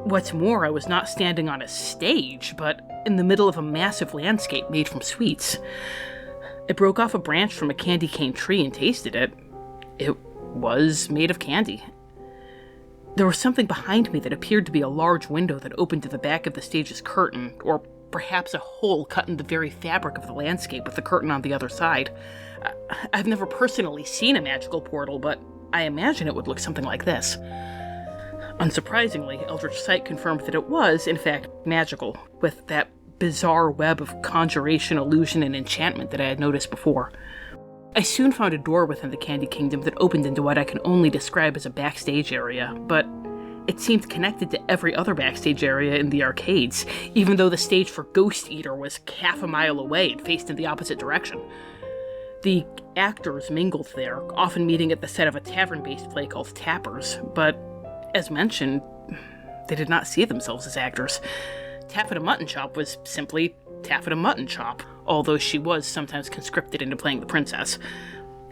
What's more, I was not standing on a stage, but in the middle of a massive landscape made from sweets. I broke off a branch from a candy cane tree and tasted it. It was made of candy. There was something behind me that appeared to be a large window that opened to the back of the stage's curtain, or perhaps a hole cut in the very fabric of the landscape with the curtain on the other side. I've never personally seen a magical portal, but I imagine it would look something like this. Unsurprisingly, Eldritch Sight confirmed that it was, in fact, magical, with that bizarre web of conjuration, illusion, and enchantment that I had noticed before. I soon found a door within the Candy Kingdom that opened into what I can only describe as a backstage area, but it seemed connected to every other backstage area in the arcades, even though the stage for Ghost Eater was half a mile away and faced in the opposite direction. The actors mingled there, often meeting at the set of a tavern-based play called Tappers, but, as mentioned, they did not see themselves as actors. Taffeta Mutton Chop was simply Taffeta Mutton Chop, although she was sometimes conscripted into playing the princess.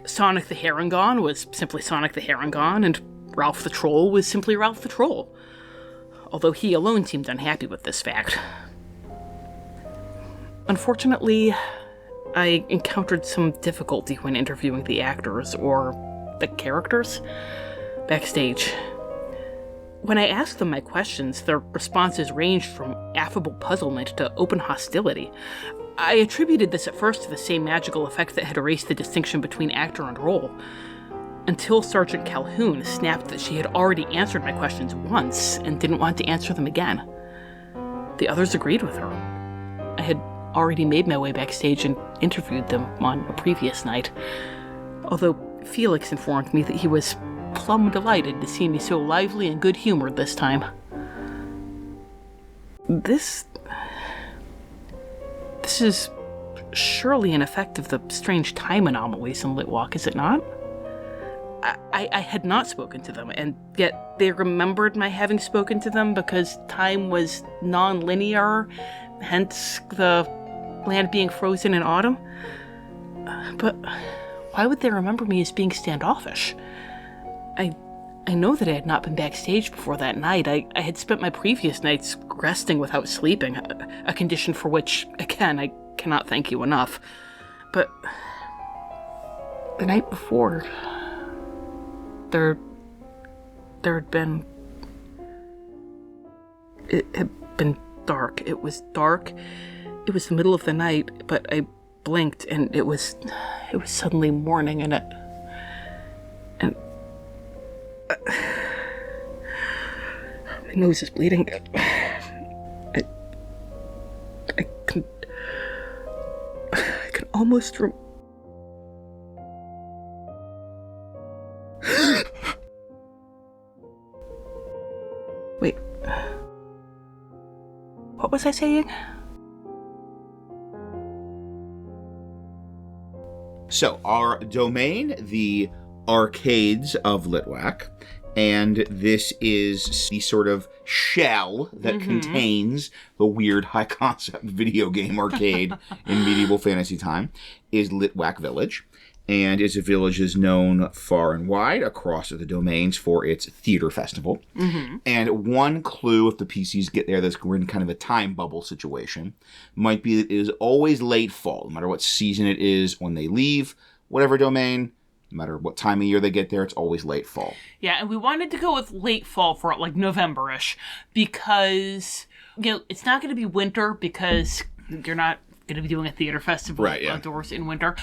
Sonic the Herringon was simply Sonic the Herringon, and Ralph the Troll was simply Ralph the Troll, although he alone seemed unhappy with this fact. Unfortunately, I encountered some difficulty when interviewing the actors, or the characters, backstage. When I asked them my questions, their responses ranged from affable puzzlement to open hostility. I attributed this at first to the same magical effect that had erased the distinction between actor and role, until Sergeant Calhoun snapped that she had already answered my questions once and didn't want to answer them again. The others agreed with her. I had already made my way backstage and interviewed them on a previous night, although Felix informed me that he was plumb delighted to see me so lively and good-humored this time. This is surely an effect of the strange time anomalies in Litwalk, is it not? I had not spoken to them, and yet they remembered my having spoken to them because time was non-linear, hence the land being frozen in autumn. But why would they remember me as being standoffish? I know that I had not been backstage before that night. I had spent my previous nights resting without sleeping, a condition for which, again, I cannot thank you enough. But the night before, there had been... It had been dark. It was dark. It was the middle of the night, but I blinked and it was suddenly morning, and my nose is bleeding. I can almost Wait. What was I saying? So, our domain, the Arcades of Litwack, and this is the sort of shell that contains the weird high-concept video game arcade in medieval fantasy time, is Litwack Village, and is a village is known far and wide across the domains for its theater festival. And one clue, if the PCs get there, that's we're in kind of a time bubble situation, might be that it is always late fall, no matter what season it is when they leave whatever domain. No matter what time of year they get there, it's always late fall. Yeah, and we wanted to go with late fall for like November-ish because, it's not going to be winter because you're not going to be doing a theater festival outdoors in winter.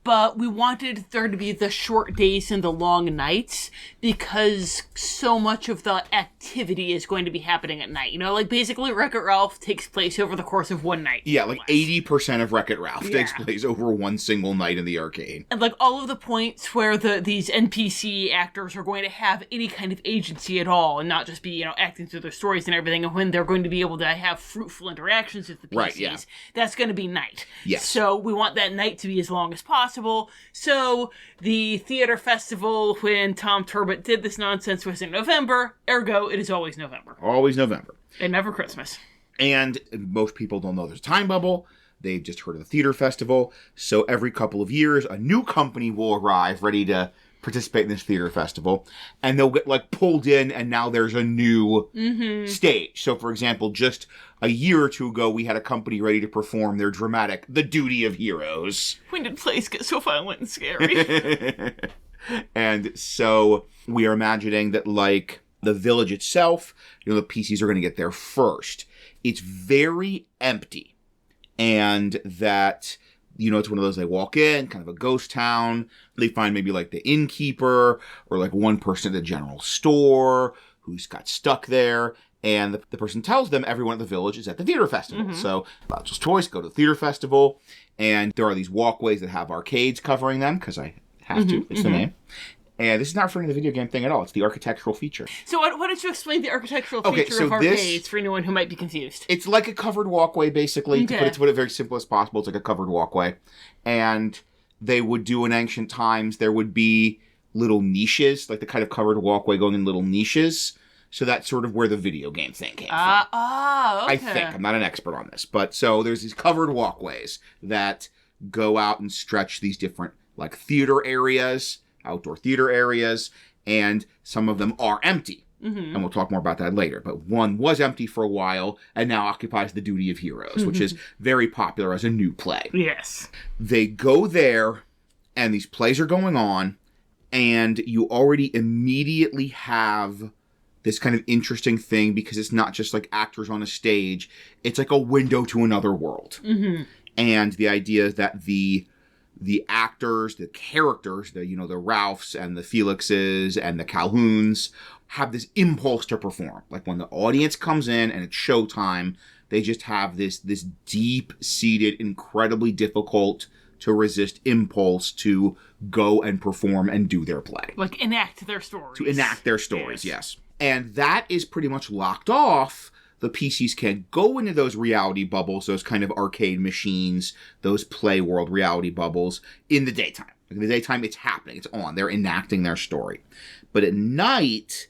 But we wanted there to be the short days and the long nights because so much of the activity is going to be happening at night. Basically Wreck-It Ralph takes place over the course of one night. Yeah, 80% of Wreck-It Ralph takes place over one single night in the arcade. And all of the points where these NPC actors are going to have any kind of agency at all and not just be, acting through their stories and everything, and when they're going to be able to have fruitful interactions with the PCs, that's going to be night. Yes. So we want that night to be as long as possible. So the theater festival, when Tom Turbot did this nonsense, was in November. Ergo, it is always November. Always November. And never Christmas. And most people don't know there's a time bubble. They've just heard of the theater festival. So every couple of years, a new company will arrive ready to participate in this theater festival. And they'll get, like, pulled in, and now there's a new stage. So, for example, just a year or two ago, we had a company ready to perform their dramatic The Duty of Heroes. When did plays get so violent and scary? And so we are imagining that, like, the village itself, the PCs are going to get there first. It's very empty. And that, it's one of those, they walk in, kind of a ghost town. They find maybe, like, the innkeeper or, like, one person at the general store who's got stuck there. And the person tells them everyone at the village is at the theater festival. So, Bowser's choice, go to the theater festival. And there are these walkways that have arcades covering them, because I have to. It's the name. And this is not referring to the video game thing at all. It's the architectural feature. So why don't you explain the architectural feature of arcades for anyone who might be confused? It's like a covered walkway, basically. To put it very simple as possible, it's like a covered walkway. And they would do in ancient times, there would be little niches, like the kind of covered walkway going in little niches. So that's sort of where the video game thing came from. Okay. I think. I'm not an expert on this. But so there's these covered walkways that go out and stretch these different, like, theater areas, outdoor theater areas, and some of them are empty. And we'll talk more about that later. But one was empty for a while and now occupies the Duty of Heroes, which is very popular as a new play. Yes. They go there, and these plays are going on, and you already immediately have this kind of interesting thing because it's not just like actors on a stage. It's like a window to another world. And the idea is that the actors, the characters, the Ralphs and the Felixes and the Calhouns have this impulse to perform. Like when the audience comes in and it's showtime, they just have this deep-seated, incredibly difficult to resist impulse to go and perform and do their play. Like enact their stories. To enact their stories, yes. And that is pretty much locked off. The PCs can go into those reality bubbles, those kind of arcade machines, those play world reality bubbles in the daytime. In the daytime, it's happening. It's on. They're enacting their story. But at night,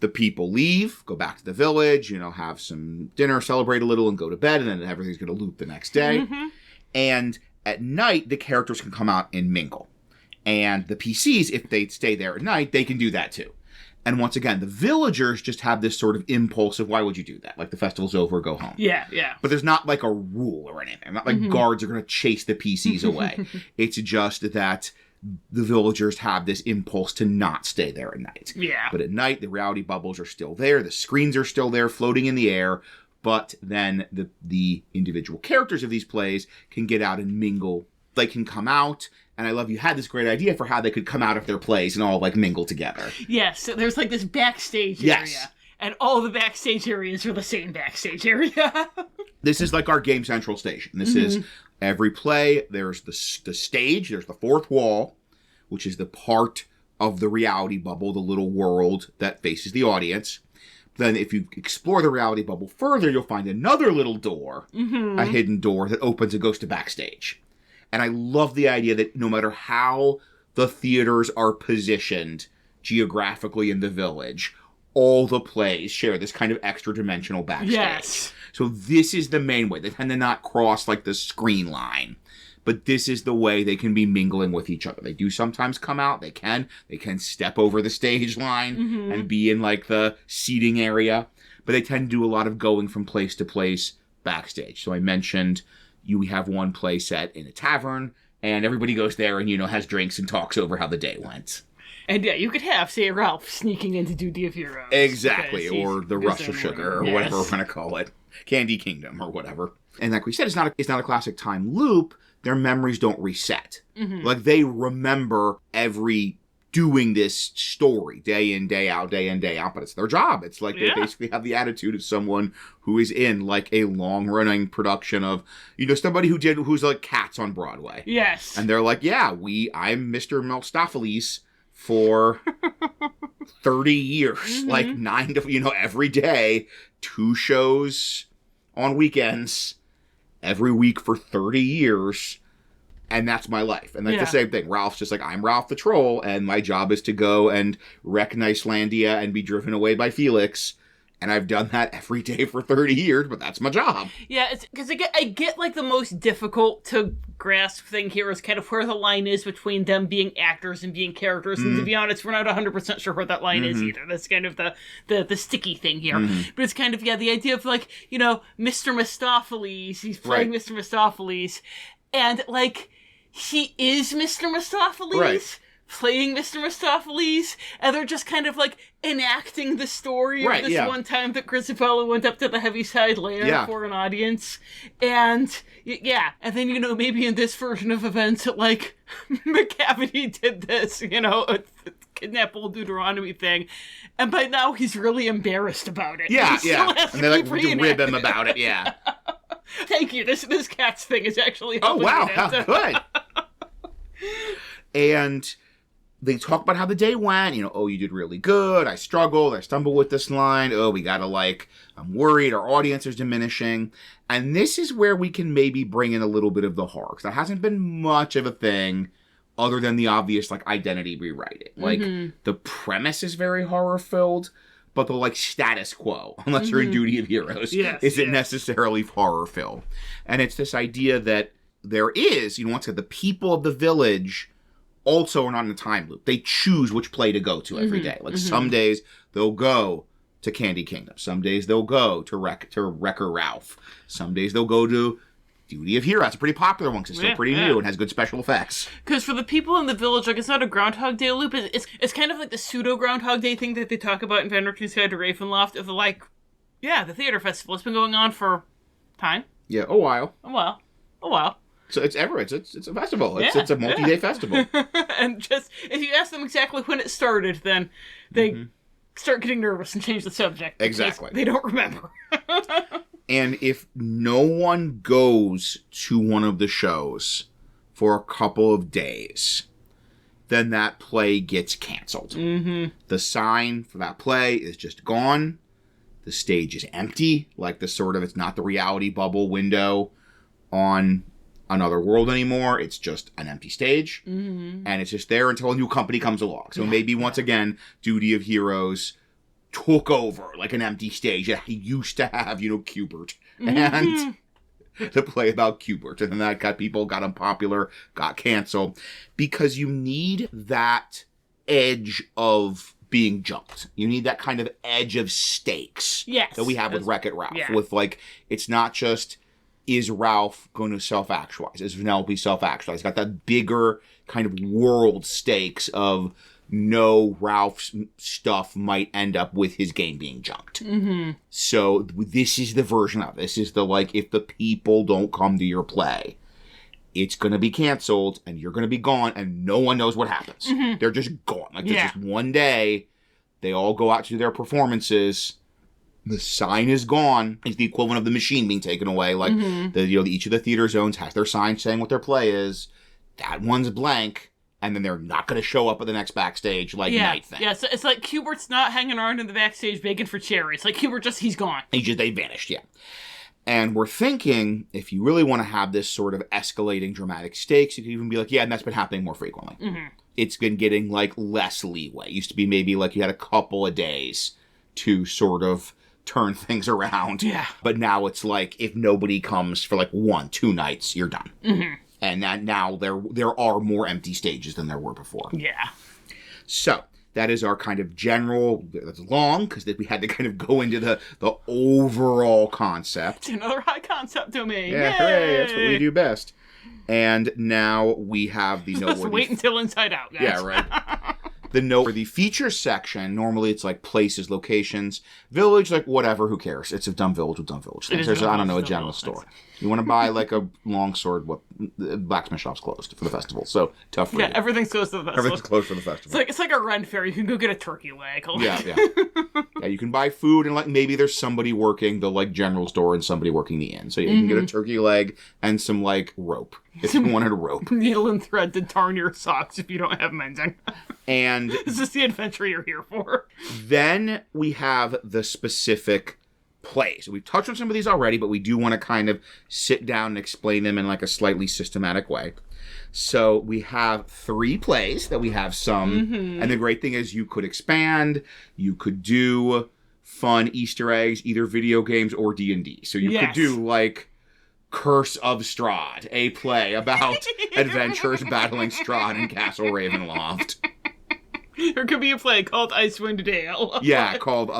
the people leave, go back to the village, have some dinner, celebrate a little, and go to bed, and then everything's going to loop the next day. And at night, the characters can come out and mingle. And the PCs, if they stay there at night, they can do that too. And once again, the villagers just have this sort of impulse of, why would you do that? Like, the festival's over, go home. Yeah. But there's not like a rule or anything. Not like guards are going to chase the PCs away. It's just that the villagers have this impulse to not stay there at night. Yeah. But at night, the reality bubbles are still there. The screens are still there, floating in the air. But then the individual characters of these plays can get out and mingle. They can come out. And I love you had this great idea for how they could come out of their plays and all, like, mingle together. Yes, so there's, like, this backstage area. And all the backstage areas are the same backstage area. This is like our Game Central station. This is every play. There's the stage. There's the fourth wall, which is the part of the reality bubble, the little world that faces the audience. Then if you explore the reality bubble further, you'll find another little door, a hidden door that opens and goes to backstage. And I love the idea that no matter how the theaters are positioned geographically in the village, all the plays share this kind of extra dimensional backstage. Yes. So this is the main way. They tend to not cross, like, the screen line. But this is the way they can be mingling with each other. They do sometimes come out. They can step over the stage line and be in, like, the seating area. But they tend to do a lot of going from place to place backstage. So I mentioned we have one play set in a tavern, and everybody goes there and, has drinks and talks over how the day went. And yeah, you could have, say, Ralph sneaking into Duty of Heroes. Exactly, or the Rush of Sugar, or whatever we're going to call it. Candy Kingdom, or whatever. And like we said, it's not a classic time loop. Their memories don't reset. Like, they remember doing this story day in, day out, but it's their job. It's like they basically have the attitude of someone who is in, like, a long-running production of, somebody who's like Cats on Broadway. Yes. And they're like, I'm Mr. Melstopheles for 30 years, like 9 to, every day, 2 shows on weekends, every week for 30 years. And that's my life. And that's the same thing. Ralph's just like, I'm Ralph the Troll, and my job is to go and wreck Nicelandia and be driven away by Felix And I've done that every day for 30 years, but that's my job. Yeah, it's because I get like the most difficult to grasp thing here is kind of where the line is between them being actors and being characters. And to be honest, we're not 100% sure where that line is either. That's kind of the sticky thing here. But it's kind of, the idea of like, Mr. Mistopheles, he's playing Mr. Mistopheles. And like, he is Mr. Mistopheles. Right. Playing Mr. Mistopheles, and they're just kind of like enacting the story of this one time that Grisabella went up to the Heaviside Lair for an audience. And and then, maybe in this version of events, like McCavity did this, a kidnap old Deuteronomy thing, and by now he's really embarrassed about it. Yeah. And they like rib him about it, yeah. Thank you. This Cats thing is actually helping. Oh, wow, me how good. And they talk about how the day went, you did really good, I struggled, I stumbled with this line, we gotta I'm worried, our audience is diminishing. And this is where we can maybe bring in a little bit of the horror, because that hasn't been much of a thing other than the obvious, identity rewriting. The premise is very horror-filled, but the, status quo, unless you're in Duty of Heroes, isn't necessarily horror-filled. And it's this idea that there is, once again, the people of the village also are not in a time loop. They choose which play to go to every day. Some days they'll go to Candy Kingdom. Some days they'll go to Wrecker Ralph. Some days they'll go to Duty of Heroes. It's a pretty popular one because it's still pretty new and has good special effects. Because for the people in the village, it's not a Groundhog Day loop. It's kind of like the pseudo Groundhog Day thing that they talk about in Van Richten's Guide to Ravenloft of the theater festival. It's been going on for time. Yeah, a while. So it's a festival. It's a multi-day festival. And just, if you ask them exactly when it started, then they start getting nervous and change the subject. Exactly. They don't remember. And if no one goes to one of the shows for a couple of days, then that play gets canceled. The sign for that play is just gone. The stage is empty. It's not the reality bubble window on Another World anymore. It's just an empty stage. And it's just there until a new company comes along. So maybe once again, Duty of Heroes took over an empty stage. He used to have, Cubert. And the play about Cubert. And then that got unpopular, got canceled. Because you need that edge of being jumped. You need that kind of edge of stakes. Yes. That we have with Wreck-It Ralph. Yeah. With it's not just, is Ralph going to self-actualize? Is Vanellope self-actualize? It's got that bigger kind of world stakes of no, Ralph's stuff might end up with his game being junked. So this is the version of it. This is if the people don't come to your play, it's going to be canceled and you're going to be gone and no one knows what happens. They're just gone. There's just one day, they all go out to their performances. The sign is gone. It's the equivalent of the machine being taken away. Each of the theater zones has their sign saying what their play is. That one's blank, and then they're not going to show up at the next backstage night thing. Yeah, so it's like Cubert's not hanging around in the backstage begging for cherries. Cubert he's gone. They vanished, yeah. And we're thinking, if you really want to have this sort of escalating dramatic stakes, you could even be and that's been happening more frequently. It's been getting less leeway. It used to be maybe you had a couple of days to sort of turn things around. Yeah. But now it's if nobody comes for 1-2 nights, you're done. And now there are more empty stages than there were before. Yeah. So that is our kind of general, that's long, because we had to kind of go into the overall concept. It's another high concept domain. Yeah, hooray, that's what we do best. And now we have the noteworthy... Let's wait until Inside Out, guys. Yeah, right. For the feature section, normally it's places, locations, village, whatever, who cares? It's a dumb village with dumb village things. There's, a general store. You want to buy a longsword, the blacksmith shop's closed for the festival, so tough for you. Yeah, everything's closed for the festival. Everything's closed for the festival. It's like a Ren fair. You can go get a turkey leg. Yeah. Yeah, you can buy food and maybe there's somebody working the general store and somebody working the inn. So you can get a turkey leg and some rope. If you wanted a rope. Needle and thread to tarn your socks if you don't have mending. And is this the adventure you're here for? Then we have the specific plays. We've touched on some of these already, but we do want to kind of sit down and explain them in a slightly systematic way. So we have 3 plays that we have some, and the great thing is you could expand, you could do fun Easter eggs, either video games or D&D. So you could do, like, Curse of Strahd, a play about adventurers battling Strahd in Castle Ravenloft. There could be a play called Icewind Dale. Yeah, called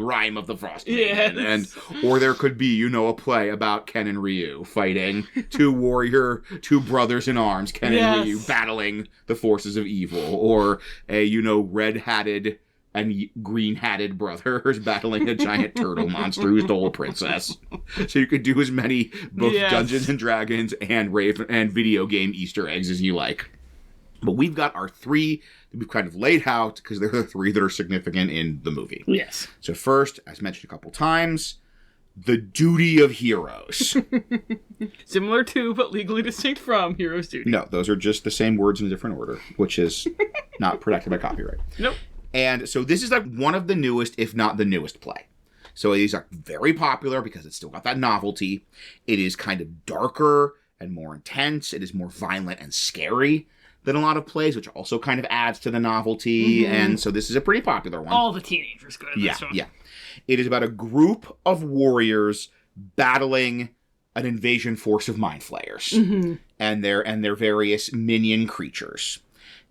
Rime of the Frost Maiden. Yes. Or there could be, a play about Ken and Ryu fighting two brothers in arms, Ken and Ryu battling the forces of evil. Or a, red-hatted and green-hatted brothers battling a giant turtle monster who stole a princess. So you could do as many both Dungeons and Dragons and video game Easter eggs as you like. But we've got our 3 that we've kind of laid out because they're the 3 that are significant in the movie. Yes. So first, as mentioned a couple times, the duty of heroes. Similar to, but legally distinct from, hero's duty. No, those are just the same words in a different order, which is not protected by copyright. Nope. And so this is like one of the newest, if not the newest play. So it is like very popular because it's still got that novelty. It is kind of darker and more intense. It is more violent and scary than a lot of plays, which also kind of adds to the novelty. Mm-hmm. And so this is a pretty popular one. All the teenagers go to this one. Yeah. It is about a group of warriors battling an invasion force of mind flayers and their various minion creatures.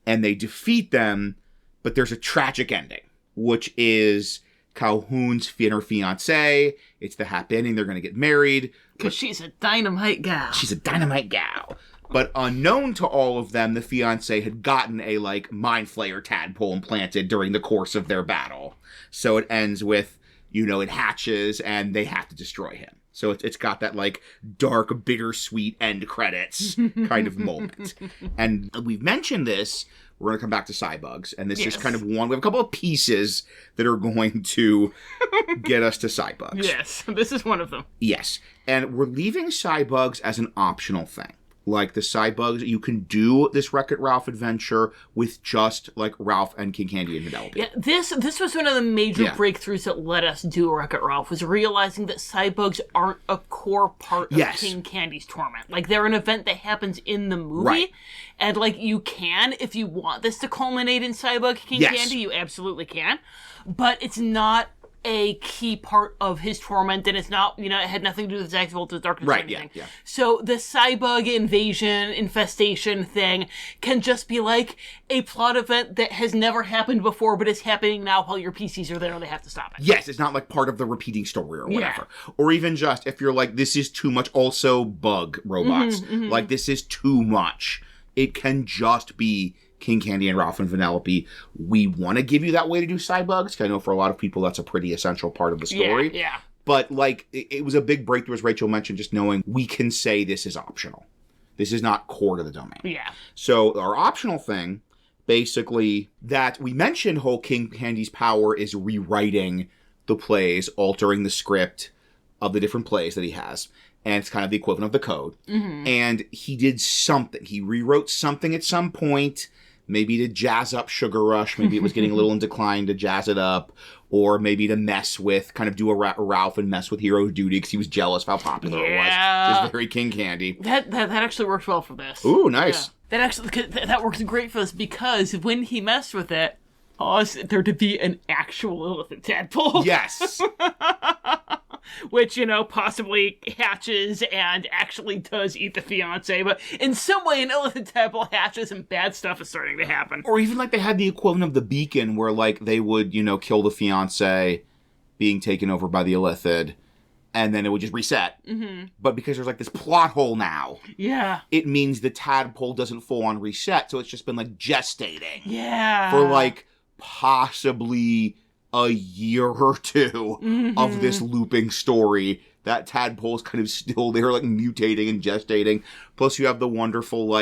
And they defeat them, but there's a tragic ending, which is Calhoun's fiancée. It's the happy ending. They're going to get married. Because she's a dynamite gal. She's a dynamite gal. But unknown to all of them, the fiancé had gotten a, mind flayer tadpole implanted during the course of their battle. So it ends with, it hatches and they have to destroy him. So it's got that, dark, bittersweet end credits kind of moment. And we've mentioned this. We're going to come back to Cybugs. And this is kind of one. We have a couple of pieces that are going to get us to Cybugs. Yes, this is one of them. Yes. And we're leaving Cybugs as an optional thing. Like the Cybugs, you can do this Wreck-It Ralph adventure with just Ralph and King Candy and Vanellope. Yeah, this was one of the major breakthroughs that let us do Wreck-It Ralph, was realizing that Cybugs aren't a core part of King Candy's torment. They're an event that happens in the movie, and you can, if you want this to culminate in Cybug King Candy, you absolutely can, but it's not a key part of his torment, and it's not, it had nothing to do with Zach's Vault of Darkness or anything. Yeah. So the Cybug invasion, infestation thing can just be a plot event that has never happened before, but is happening now while your PCs are there and they have to stop it. Yes, it's not part of the repeating story or whatever. Yeah. Or even just, if you're this is too much, also bug robots. This is too much. It can just be King Candy and Ralph and Vanellope. We want to give you that way to do Cybugs. I know for a lot of people that's a pretty essential part of the story. Yeah. But it was a big breakthrough, as Rachel mentioned, just knowing we can say this is optional. This is not core to the domain. Yeah. So our optional thing, basically, that we mentioned whole King Candy's power is rewriting the plays, altering the script of the different plays that he has. And it's kind of the equivalent of the code. And he did something. He rewrote something at some point. Maybe to jazz up Sugar Rush. Maybe it was getting a little in decline to jazz it up. Or maybe to mess with, kind of do a Ralph and mess with Hero's Duty because he was jealous of how popular it was. It was very King Candy. That actually worked well for this. Ooh, nice. Yeah. That works great for this because when he messed with it, caused there to be an actual elephant tadpole. Yes. Which, possibly hatches and actually does eat the fiancé, but in some way an elephant tadpole hatches and bad stuff is starting to happen. Or even they had the equivalent of the beacon where they would, kill the fiancé being taken over by the illithid and then it would just reset. But because there's this plot hole now, it means the tadpole doesn't full on reset, so it's just been gestating. Yeah. For possibly a year or two of this looping story. That tadpole's kind of still there, mutating and gestating. Plus you have the wonderful,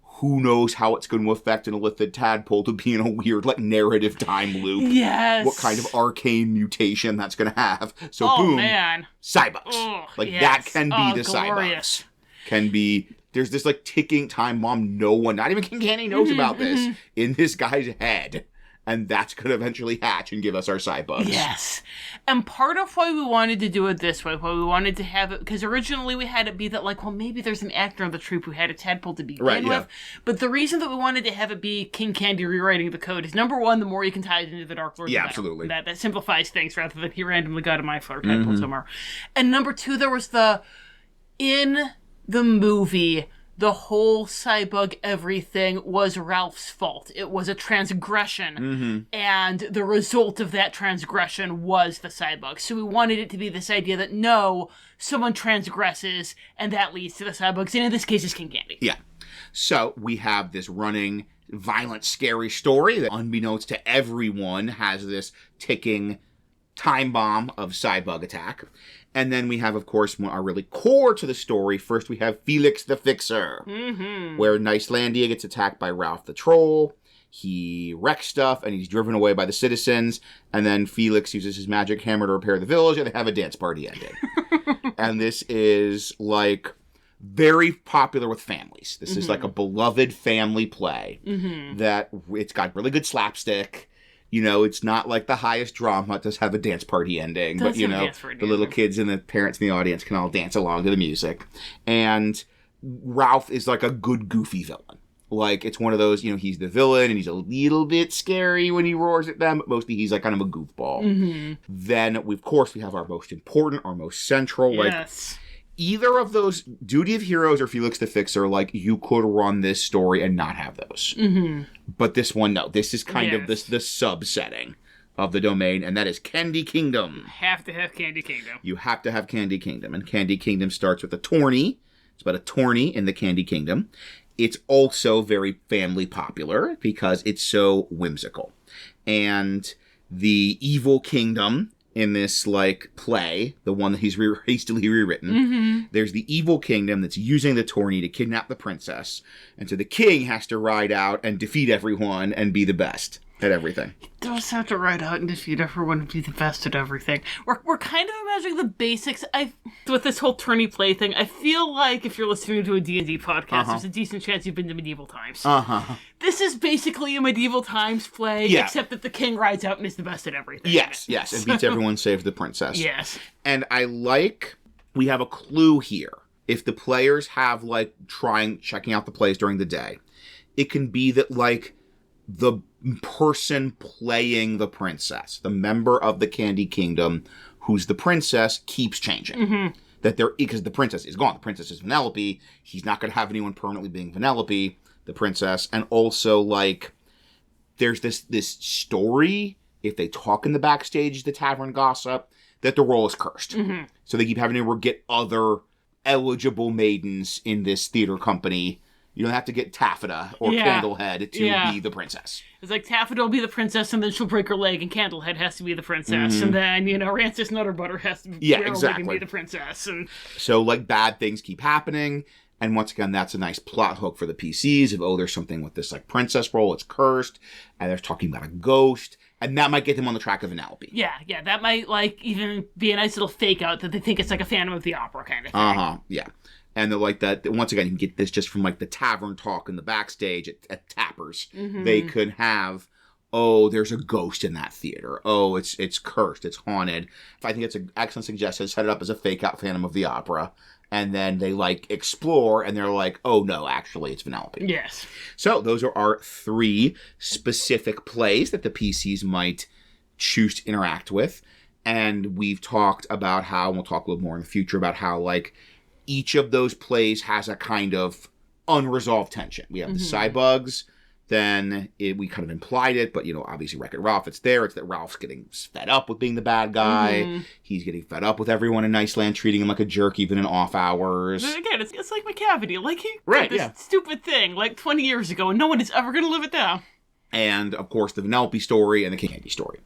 who knows how it's going to affect an illithid tadpole to be in a weird, narrative time loop. Yes. What kind of arcane mutation that's going to have. So boom. Man. Cybugs. That can be the Cybugs. Can be... There's this, ticking time bomb no one, not even King Candy knows about this, in this guy's head. and that's going to eventually hatch and give us our cybugs. Yes. And part of why we wanted to do it this way, why we wanted to have it, because originally we had it be that, like, well, maybe there's an actor on the troupe who had a tadpole to begin with. But the reason that we wanted to have it be King Candy rewriting the code is, number one, the more you can tie it into the Dark Lord, the better. Absolutely. That simplifies things rather than he randomly got a MyFlower tadpole somewhere. And number two, there was in the movie, the whole cybug everything was Ralph's fault. It was a transgression, and the result of that transgression was the cybug. So we wanted it to be this idea that, no, someone transgresses, and that leads to the cybugs, and in this case, it's King Candy. Yeah. So we have this running, violent, scary story that, unbeknownst to everyone, has this ticking time bomb of cybug attack. And then we have, of course, our really core to the story. First, we have Felix the Fixer, where Nicelandia gets attacked by Ralph the Troll. He wrecks stuff, and he's driven away by the citizens. And then Felix uses his magic hammer to repair the village, and they have a dance party ending. And this is, like, very popular with families. This is, like, a beloved family play that it's got really good slapstick. You know, it's not like the highest drama. It does have a dance party ending. But, you know, the little kids and the parents in the audience can all dance along to the music. And Ralph is like a good, goofy villain. Like, it's one of those, you know, he's the villain and he's a little bit scary when he roars at them. But mostly he's like kind of a goofball. Then, of course, we have our most important, our most central. Yes. Like, either of those, Duty of Heroes or Felix the Fixer, like, you could run this story and not have those. But this one, no. This is kind of the subsetting of the domain, and that is Candy Kingdom. Have to have Candy Kingdom. You have to have Candy Kingdom. And Candy Kingdom starts with a tourney. It's about a tourney in the Candy Kingdom. It's also very family popular because it's so whimsical. And the evil kingdom in this, like, play, the one that he's hastily rewritten, there's the evil kingdom that's using the tourney to kidnap the princess. And so the king has to ride out and defeat everyone and be the best at everything. He does have to ride out and defeat everyone and be the best at everything. We're kind of imagining the basics. With this whole tourney play thing, I feel like if you're listening to a D&D podcast, there's a decent chance you've been to medieval times. This is basically a medieval times play, except that the king rides out and is the best at everything. Yes, and beats everyone save the princess. Yes. And we have a clue here. If the players have, like, checking out the plays during the day, it can be that, like, the person playing the princess, the member of the Candy Kingdom who's the princess, keeps changing. Because the princess is gone. The princess is Vanellope. He's not going to have anyone permanently being Vanellope, the princess. And also, like, there's this story, if they talk in the backstage, the tavern gossip, that the role is cursed. So they keep having to get other eligible maidens in this theater company. You don't have to get Taffeta or Candlehead to be the princess. It's like Taffeta will be the princess, and then she'll break her leg, and Candlehead has to be the princess. And then, you know, Rancis Nutterbutter has to be the princess. And so, like, bad things keep happening. And once again, that's a nice plot hook for the PCs of, there's something with this, like, princess role, it's cursed, and they're talking about a ghost. And that might get them on the track of Vanellope. Yeah, that might, like, even be a nice little fake out that they think it's like a Phantom of the Opera kind of thing. Yeah. And they're like that. Once again, you can get this just from, like, the tavern talk in the backstage at Tappers. They could have, there's a ghost in that theater. It's cursed. It's haunted. I think it's an excellent suggestion. Set it up as a fake out Phantom of the Opera. And then they, like, explore, and they're like, no, actually, it's Vanellope. Yes. So those are our 3 specific plays that the PCs might choose to interact with. And we've talked about how, and we'll talk a little more in the future, about how, like, each of those plays has a kind of unresolved tension. We have the cybugs, then we kind of implied it, but, you know, obviously Wreck-It Ralph, it's there. It's that Ralph's getting fed up with being the bad guy. He's getting fed up with everyone in Niceland treating him like a jerk even in off hours. But again, it's like McCavity. Like, he did this stupid thing, like, 20 years ago, and no one is ever going to live it down. And, of course, the Vanellope story and the King Candy story.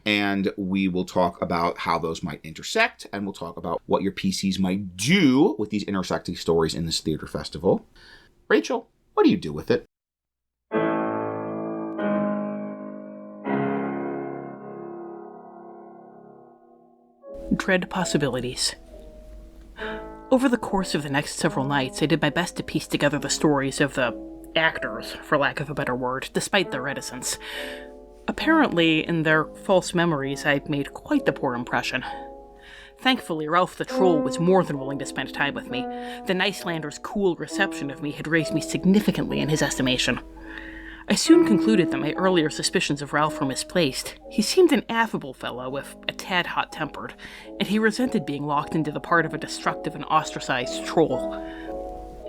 And we will talk about how those might intersect, and we'll talk about what your PCs might do with these intersecting stories in this theater festival. Rachel, what do you do with it? Dread possibilities. Over the course of the next several nights, I did my best to piece together the stories of the actors, for lack of a better word, despite their reticence. Apparently, in their false memories, I made quite the poor impression. Thankfully, Ralph the Troll was more than willing to spend time with me. The Nicelander's cool reception of me had raised me significantly in his estimation. I soon concluded that my earlier suspicions of Ralph were misplaced. He seemed an affable fellow, if a tad hot-tempered, and he resented being locked into the part of a destructive and ostracized troll.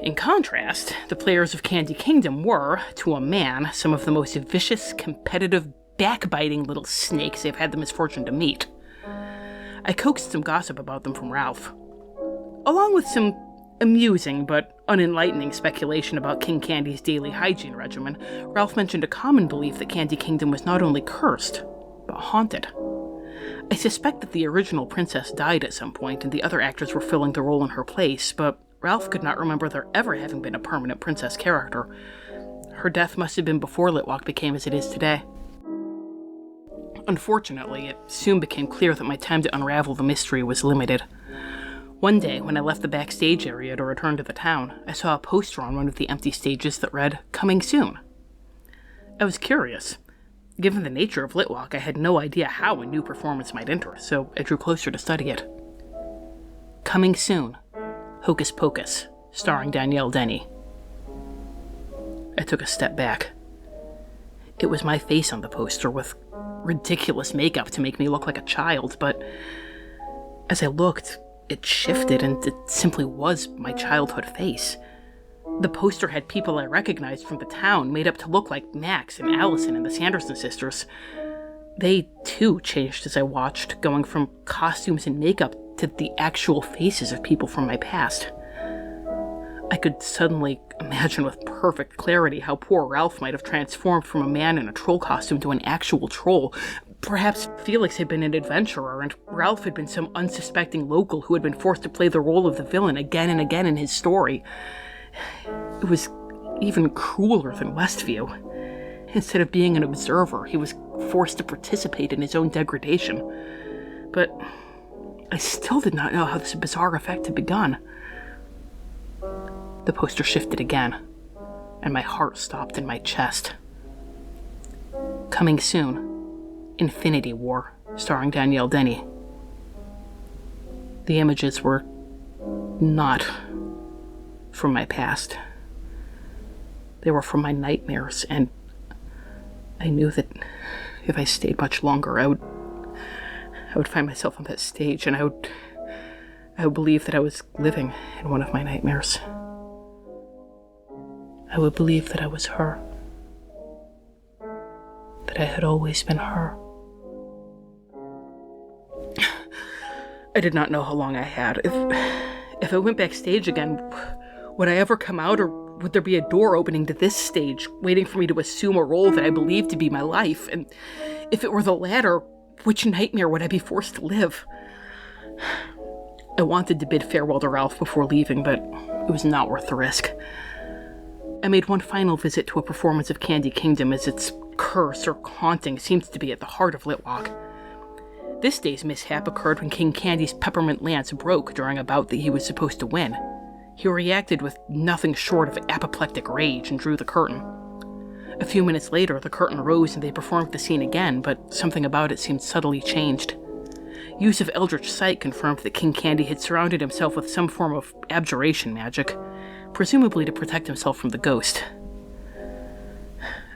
In contrast, the players of Candy Kingdom were, to a man, some of the most vicious, competitive, backbiting little snakes I've had the misfortune to meet. I coaxed some gossip about them from Ralph, along with some amusing but unenlightening speculation about King Candy's daily hygiene regimen. Ralph mentioned a common belief that Candy Kingdom was not only cursed, but haunted. I suspect that the original princess died at some point and the other actors were filling the role in her place, but Ralph could not remember there ever having been a permanent princess character. Her death must have been before Litwalk became as it is today. Unfortunately, it soon became clear that my time to unravel the mystery was limited. One day, when I left the backstage area to return to the town, I saw a poster on one of the empty stages that read, "Coming soon." I was curious. Given the nature of Litwalk, I had no idea how a new performance might enter, so I drew closer to study it. Coming soon, Hocus Pocus, starring Danielle Denny. I took a step back. It was my face on the poster with ridiculous makeup to make me look like a child, but as I looked, it shifted and it simply was my childhood face. The poster had people I recognized from the town made up to look like Max and Allison and the Sanderson sisters. They, too, changed as I watched, going from costumes and makeup to the actual faces of people from my past. I could suddenly imagine with perfect clarity how poor Ralph might have transformed from a man in a troll costume to an actual troll. Perhaps Felix had been an adventurer, and Ralph had been some unsuspecting local who had been forced to play the role of the villain again and again in his story. It was even crueler than Westview. Instead of being an observer, he was forced to participate in his own degradation. But I still did not know how this bizarre effect had begun. The poster shifted again, and my heart stopped in my chest. Coming soon, Infinity War, starring Danielle Denny. The images were not from my past. They were from my nightmares, and I knew that if I stayed much longer, I would find myself on that stage, and I would believe that I was living in one of my nightmares. I would believe that I was her. That I had always been her. I did not know how long I had. If I went backstage again, would I ever come out, or would there be a door opening to this stage, waiting for me to assume a role that I believed to be my life? And if it were the latter, which nightmare would I be forced to live? I wanted to bid farewell to Ralph before leaving, but it was not worth the risk. I made one final visit to a performance of Candy Kingdom, as its curse or haunting seems to be at the heart of Litwalk. This day's mishap occurred when King Candy's peppermint lance broke during a bout that he was supposed to win. He reacted with nothing short of apoplectic rage and drew the curtain. A few minutes later, the curtain rose and they performed the scene again, but something about it seemed subtly changed. Use of Eldritch Sight confirmed that King Candy had surrounded himself with some form of abjuration magic, presumably to protect himself from the ghost.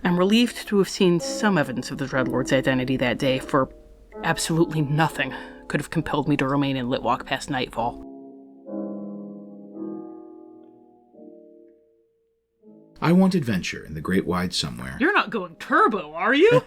I'm relieved to have seen some evidence of the Dreadlord's identity that day, for absolutely nothing could have compelled me to remain in Litwalk past nightfall. I want adventure in the great wide somewhere. You're not going turbo, are you?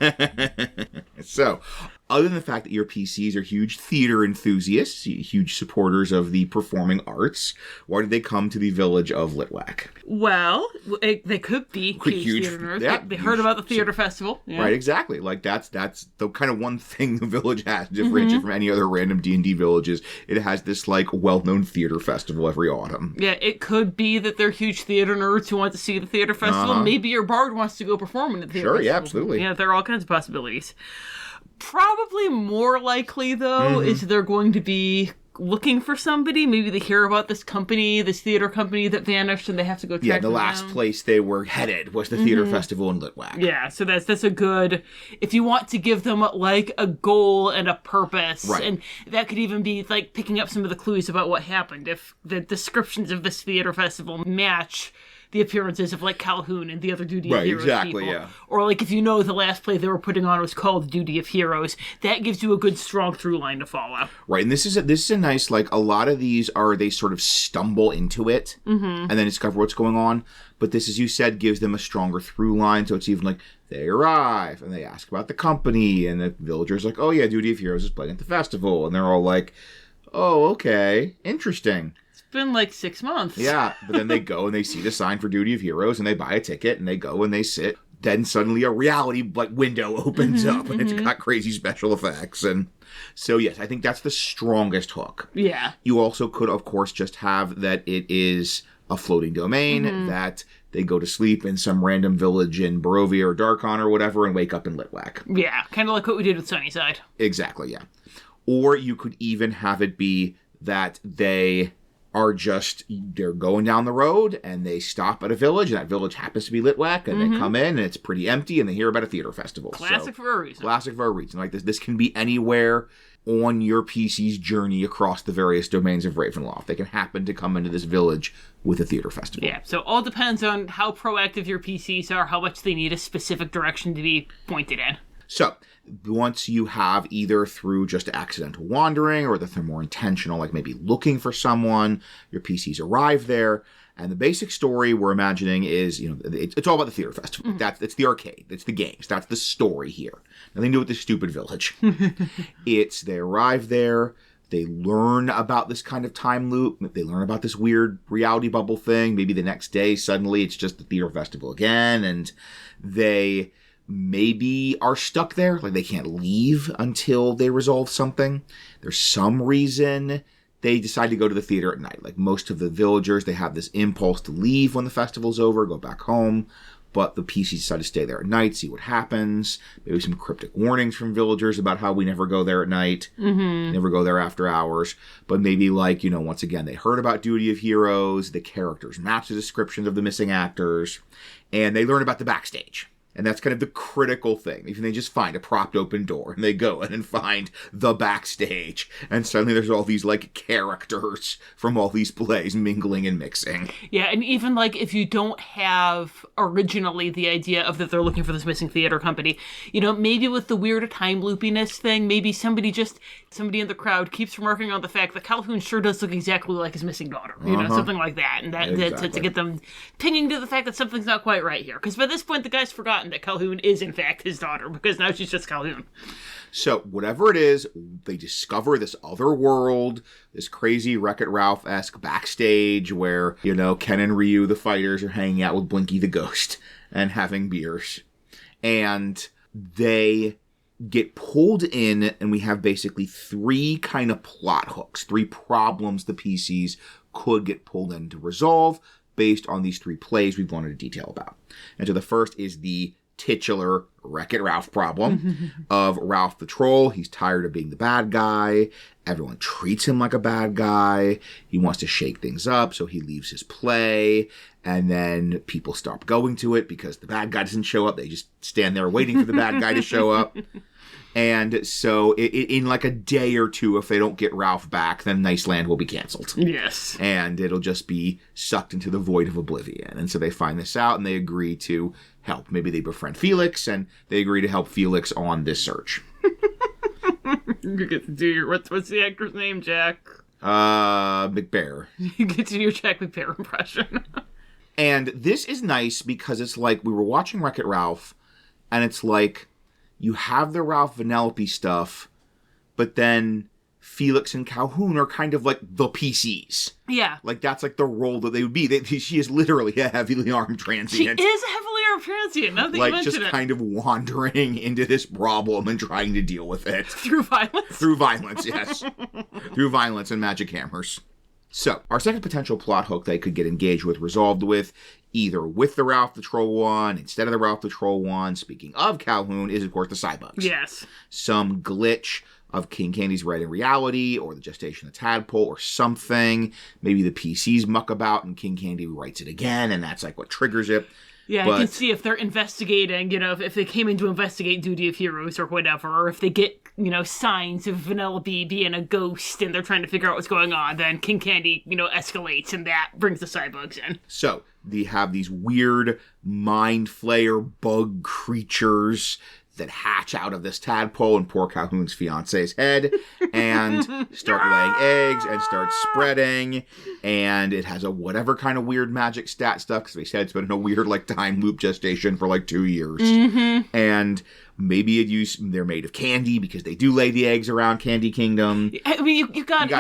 So, other than the fact that your PCs are huge theater enthusiasts, huge supporters of the performing arts, why did they come to the village of Litwack? Well, they could be huge theater nerds. Yeah, they heard about the theater festival. Yeah. Right, exactly. Like, that's the kind of one thing the village has differentiated from any other random D&D villages. It has this, like, well-known theater festival every autumn. Yeah, it could be that they're huge theater nerds who want to see the theater festival. Maybe your bard wants to go perform in the theater festival. Yeah, absolutely. Yeah, there are all kinds of possibilities. Probably more likely, though, is they're going to be looking for somebody. Maybe they hear about this company, this theater company that vanished, and they have to go track them the last down. place they were headed was the theater festival in Litwack. Yeah, so that's a good, if you want to give them, like, a goal and a purpose, Right. and that could even be, like, picking up some of the clues about what happened. If the descriptions of this theater festival match the appearances of, like, Calhoun and the other Duty of Heroes exactly, people. yeah. Or, like, if you know the last play they were putting on was called Duty of Heroes, that gives you a good, strong through line to follow. Right, and this is a nice, like, a lot of these are, they sort of stumble into it and then discover what's going on. But this, as you said, gives them a stronger through line. So it's even like, they arrive and they ask about the company, and the villager's like, oh yeah, Duty of Heroes is playing at the festival. And they're all like, oh, okay, interesting. Been like 6 months. Yeah, but then they go and they see the sign for Duty of Heroes and they buy a ticket and they go and they sit. Then suddenly a reality window opens up and it's got crazy special effects. And so, yes, I think that's the strongest hook. Yeah. You also could, of course, just have that it is a floating domain, that they go to sleep in some random village in Barovia or Darkon or whatever and wake up in Litwack. Yeah, kind of like what we did with Sunnyside. Exactly, yeah. Or you could even have it be that they're going down the road and they stop at a village, and that village happens to be Litwack, and they come in and it's pretty empty and they hear about a theater festival. Classic for a reason. Classic for a reason. Like this can be anywhere on your PC's journey across the various domains of Ravenloft. They can happen to come into this village with a theater festival. Yeah, so all depends on how proactive your PCs are, how much they need a specific direction to be pointed in. So, once you have either through just accidental wandering or they're more intentional, like maybe looking for someone, your PCs arrive there, and the basic story we're imagining is, it's all about the theater festival. It's the arcade. It's the games. That's the story here. Nothing to do with this stupid village. They arrive there. They learn about this kind of time loop. They learn about this weird reality bubble thing. Maybe the next day, suddenly, it's just the theater festival again, and they maybe are stuck there. Like, they can't leave until they resolve something. There's some reason they decide to go to the theater at night. Like most of the villagers, they have this impulse to leave when the festival's over, go back home. But the PCs decide to stay there at night, see what happens. Maybe some cryptic warnings from villagers about how we never go there at night, never go there after hours. But maybe, once again, they heard about Duty of Heroes, the characters match the descriptions of the missing actors, and they learn about the backstage. And that's kind of the critical thing. If they just find a propped open door and they go in and find the backstage, and suddenly there's all these characters from all these plays mingling and mixing. Yeah, and even if you don't have originally the idea of that they're looking for this missing theater company, maybe with the weird time loopiness thing, maybe somebody in the crowd keeps remarking on the fact that Calhoun sure does look exactly like his missing daughter. Something like that. And that Exactly. to get them pinging to the fact that something's not quite right here. Because by this point, the guy's forgotten that Calhoun is in fact his daughter, because now she's just Calhoun. So whatever it is, they discover this other world, this crazy Wreck-It Ralph-esque backstage where, Ken and Ryu, the fighters, are hanging out with Blinky the ghost and having beers. And they get pulled in, and we have basically three kind of plot hooks, three problems the PCs could get pulled in to resolve based on these three plays we've wanted to detail about. And so the first is the titular Wreck-It Ralph problem of Ralph the Troll. He's tired of being the bad guy. Everyone treats him like a bad guy. He wants to shake things up, so he leaves his play. And then people stop going to it because the bad guy doesn't show up. They just stand there waiting for the bad guy to show up. And so in a day or two, if they don't get Ralph back, then Niceland will be canceled. Yes. And it'll just be sucked into the void of oblivion. And so they find this out and they agree to help. Maybe they befriend Felix and they agree to help Felix on this search. You get to do what's the actor's name, Jack? McBear. You get to do your Jack McBear impression. And this is nice because it's we were watching Wreck-It Ralph, and it's you have the Ralph Vanellope stuff, but then Felix and Calhoun are kind of the PCs. Yeah. That's the role that they would be. She is literally a heavily armed transient. She is heavily armed transient, now that you mention just it. kind of wandering into this problem and trying to deal with it. Through violence? Through violence, yes. Through violence and magic hammers. So, our second potential plot hook they could get engaged with, resolved with, either with the Ralph the Troll one, instead of the Ralph the Troll one, speaking of Calhoun, is of course the Cybugs. Yes. Some glitch of King Candy's writing reality, or the gestation of the tadpole, or something. Maybe the PCs muck about and King Candy writes it again, and that's like what triggers it. Yeah, you can see if they're investigating, if they came in to investigate Duty of Heroes or whatever, or if they get, signs of Vanellope being a ghost and they're trying to figure out what's going on, then King Candy, escalates, and that brings the Cybugs in. So, they have these weird mind flayer bug creatures that hatch out of this tadpole and poor Calhoun's fiance's head and start laying eggs and start spreading. And it has a whatever kind of weird magic stat stuff, because they said it's been in a weird time loop gestation for 2 years. Mm-hmm. And maybe they're made of candy because they do lay the eggs around Candy Kingdom. I mean, you gotta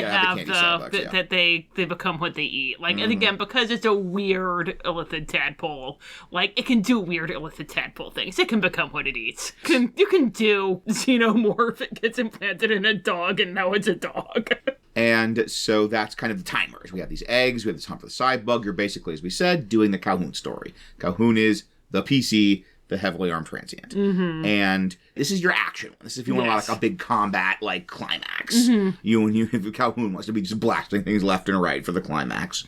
have that they become what they eat. And again, because it's a weird illithid tadpole, it can do weird illithid tadpole things. It can become what it eats. You can do xenomorph. It gets implanted in a dog, and now it's a dog. And so that's kind of the timers. We have these eggs. We have this hunt for the Cybug. You're basically, as we said, doing the Calhoun story. Calhoun is the PC, the heavily armed transient. Mm-hmm. And this is your action. This is if you want a big combat climax. Mm-hmm. If Calhoun wants to be just blasting things left and right for the climax.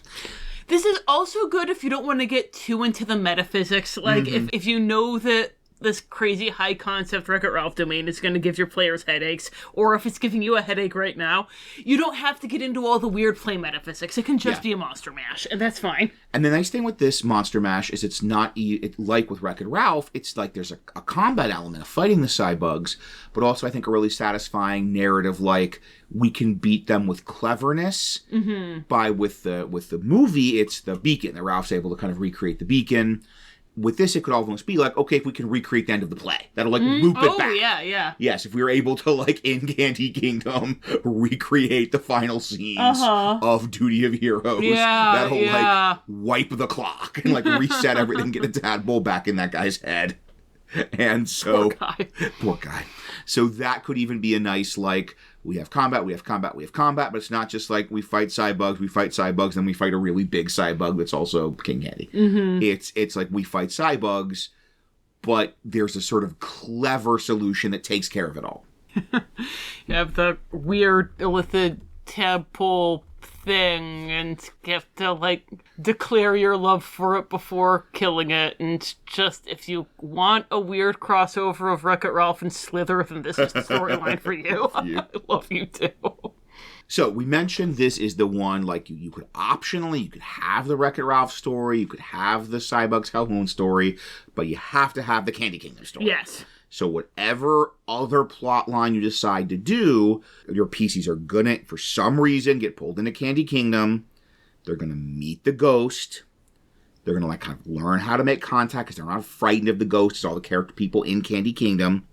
This is also good if you don't want to get too into the metaphysics. If you know that this crazy high concept Wreck-It Ralph domain is going to give your players headaches, or if it's giving you a headache right now, you don't have to get into all the weird play metaphysics. It can just be a monster mash, and that's fine. And the nice thing with this monster mash is it's not like with Wreck-It Ralph. It's there's a combat element of fighting the Cybugs, but also I think a really satisfying narrative. We can beat them with cleverness. Mm-hmm. With the movie, it's the beacon that Ralph's able to kind of recreate the beacon. With this, it could almost be okay, if we can recreate the end of the play, that'll loop it back. Yeah. Yes, if we were able to in Candy Kingdom recreate the final scenes of Duty of Heroes, that'll wipe the clock and reset everything, get the tadpole back in that guy's head. And so poor guy. So that could even be a nice we have combat, but it's not just we fight Cybugs, then we fight a really big Cybug that's also King Candy. Mm-hmm. It's we fight Cybugs, but there's a sort of clever solution that takes care of it all. You have the weird illithid tadpole thing, and you have to declare your love for it before killing it. And just if you want a weird crossover of Wreck-It Ralph and Slither, then this is the storyline for you. I love you too. So we mentioned this is the one you could optionally, you could have the Wreck-It Ralph story, you could have the Cybugs Calhoun story, but you have to have the Candy Kingdom story. Yes. So whatever other plot line you decide to do, your PCs are gonna, for some reason, get pulled into Candy Kingdom. They're gonna meet the ghost. They're gonna kind of learn how to make contact because they're not frightened of the ghost. It's all the character people in Candy Kingdom.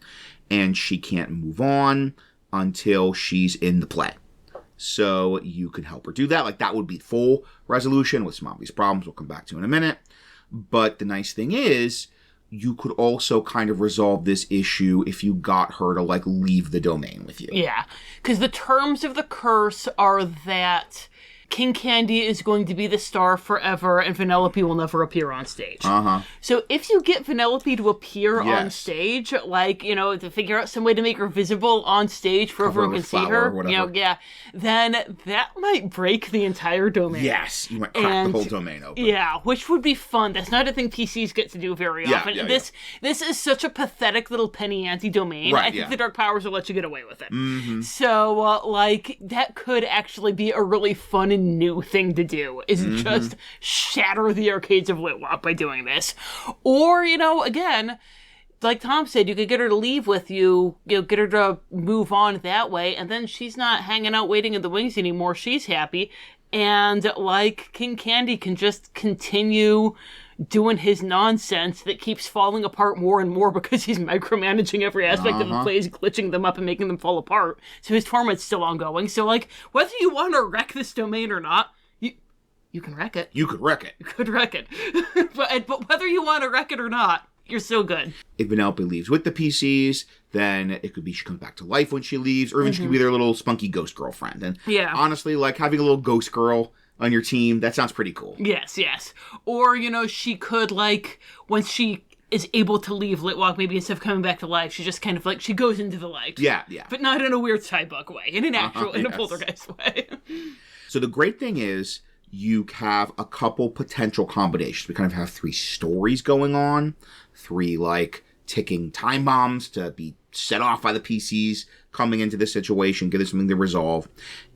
And she can't move on until she's in the play. So you can help her do that. That would be full resolution with some obvious problems we'll come back to in a minute. But the nice thing is, you could also kind of resolve this issue if you got her to leave the domain with you. Yeah, because the terms of the curse are that King Candy is going to be the star forever, and Vanellope will never appear on stage. So if you get Vanellope to appear on stage, to figure out some way to make her visible on stage for everyone can see her, then that might break the entire domain. Yes, you might crack the whole domain open. Yeah, which would be fun. That's not a thing PCs get to do very often. This is such a pathetic little penny ante domain. Right, I think the Dark Powers will let you get away with it. Mm-hmm. So, that could actually be a really fun and new thing to do, is just shatter the arcades of Litwalk by doing this. Or, again, like Tom said, you could get her to leave with you, get her to move on that way, and then she's not hanging out waiting in the wings anymore. She's happy. And, King Candy can just continue doing his nonsense that keeps falling apart more and more because he's micromanaging every aspect of the plays, glitching them up and making them fall apart. So his torment's still ongoing. So, whether you want to wreck this domain or not, you can wreck it. You could wreck it. You could wreck it. but whether you want to wreck it or not, You're so good. If Vanellope leaves with the PCs, then it could be she comes back to life when she leaves, or even she could be their little spunky ghost girlfriend. And honestly, like, having a little ghost girl on your team, that sounds pretty cool. Yes. Or, she could, like, once she is able to leave Litwalk, maybe instead of coming back to life, she just kind of, like, she goes into the light. Yeah. But not in a weird Sidebug way, in an actual, in a poltergeist way. So the great thing is, you have a couple potential combinations. We kind of have 3 stories going on, 3, like, ticking time bombs to be set off by the PCs coming into this situation, give it something to resolve,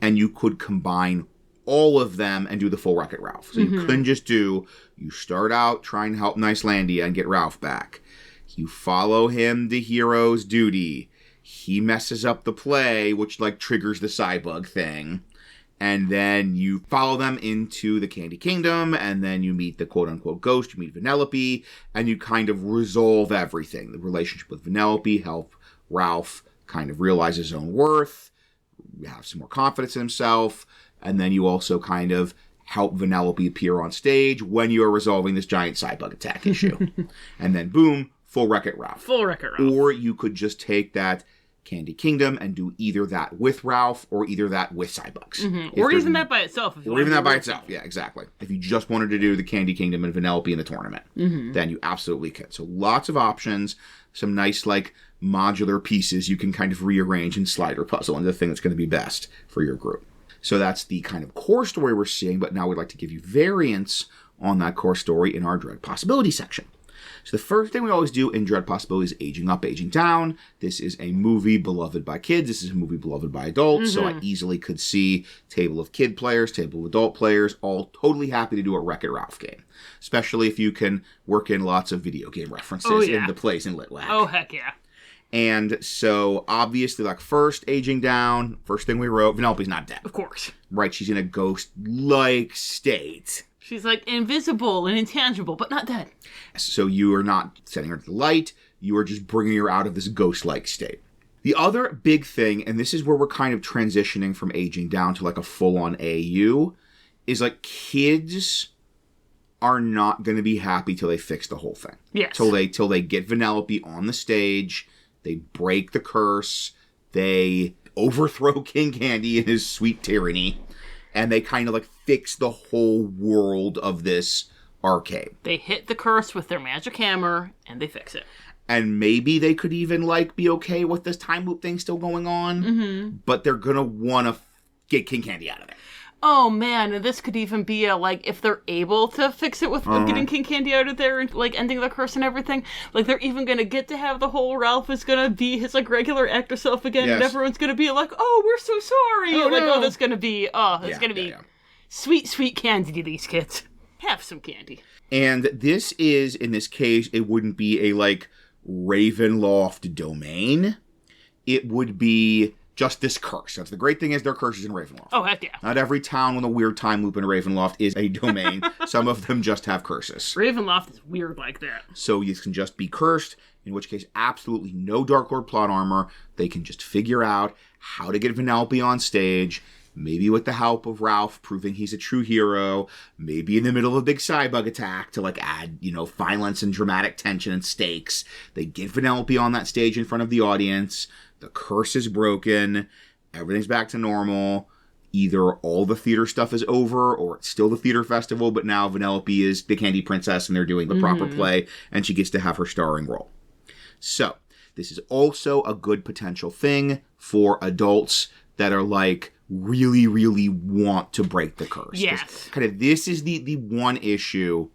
and you could combine all of them and do the full Wreck-It Ralph. So you couldn't just you start out trying to help Nicelandia and get Ralph back. You follow him to hero's duty. He messes up the play, which, like, triggers the Sidebug thing. And then you follow them into the Candy Kingdom, and then you meet the quote-unquote ghost, you meet Vanellope, and you kind of resolve everything. The relationship with Vanellope, help Ralph kind of realize his own worth, have some more confidence in himself, and then you also kind of help Vanellope appear on stage when you are resolving this giant Sidebug attack issue. And then, boom, full Wreck-It Ralph. Full Wreck-It Ralph. Or you could just take that Candy Kingdom and do either that with Ralph or either that with Sidebugs. Or even that by itself. Or even that by itself, yeah, exactly. If you just wanted to do the Candy Kingdom and Vanellope in the tournament, then you absolutely could. So lots of options, some nice, like, modular pieces you can kind of rearrange and slider puzzle into the thing that's going to be best for your group. So that's the kind of core story we're seeing, but now we'd like to give you variants on that core story in our Dread Possibility section. So the first thing we always do in Dread Possibility is aging up, aging down. This is a movie beloved by kids. This is a movie beloved by adults. So I easily could see table of kid players, table of adult players, all totally happy to do a Wreck-It Ralph game. Especially if you can work in lots of video game references in the plays in Litwak. Oh, heck yeah. And so, obviously, like, first aging down, first thing we wrote, Vanellope's not dead. Of course. Right, she's in a ghost-like state. She's, like, invisible and intangible, but not dead. So you are not setting her to the light, you are just bringing her out of this ghost-like state. The other big thing, and this is where we're kind of transitioning from aging down to, like, a full-on AU, is, like, kids are not going to be happy till they fix the whole thing. Yes. Till they get Vanellope on the stage, they break the curse, they overthrow King Candy in his sweet tyranny, and they kind of, like, fix the whole world of this arcade. They hit the curse with their magic hammer, and they fix it. And maybe they could even, like, be okay with this time loop thing still going on, but they're gonna want to get King Candy out of there. Oh, man, and this could even be a, like, if they're able to fix it with getting King Candy out of there and, like, ending the curse and everything, like, they're even gonna get to have the whole Ralph is gonna be his, like, regular actor self again, and everyone's gonna be like, oh, we're so sorry! That's gonna be, sweet, sweet candy to these kids. Have some candy. And this is, in this case, it wouldn't be a, like, Ravenloft domain. It would be just this curse. That's the great thing is their curse is in Ravenloft. Oh, heck yeah. Not every town with a weird time loop in Ravenloft is a domain. Some of them just have curses. Ravenloft is weird like that. So you can just be cursed, in which case absolutely no darklord plot armor. They can just figure out how to get Vanellope on stage, maybe with the help of Ralph proving he's a true hero, maybe in the middle of a big Sidebug attack to, like, add, violence and dramatic tension and stakes. They get Vanellope on that stage in front of the audience. The curse is broken. Everything's back to normal. Either all the theater stuff is over, or it's still the theater festival, but now Vanellope is the Candy Princess and they're doing the proper play, and she gets to have her starring role. So, this is also a good potential thing for adults that are, like, really, really want to break the curse. Yes. This is the one issue.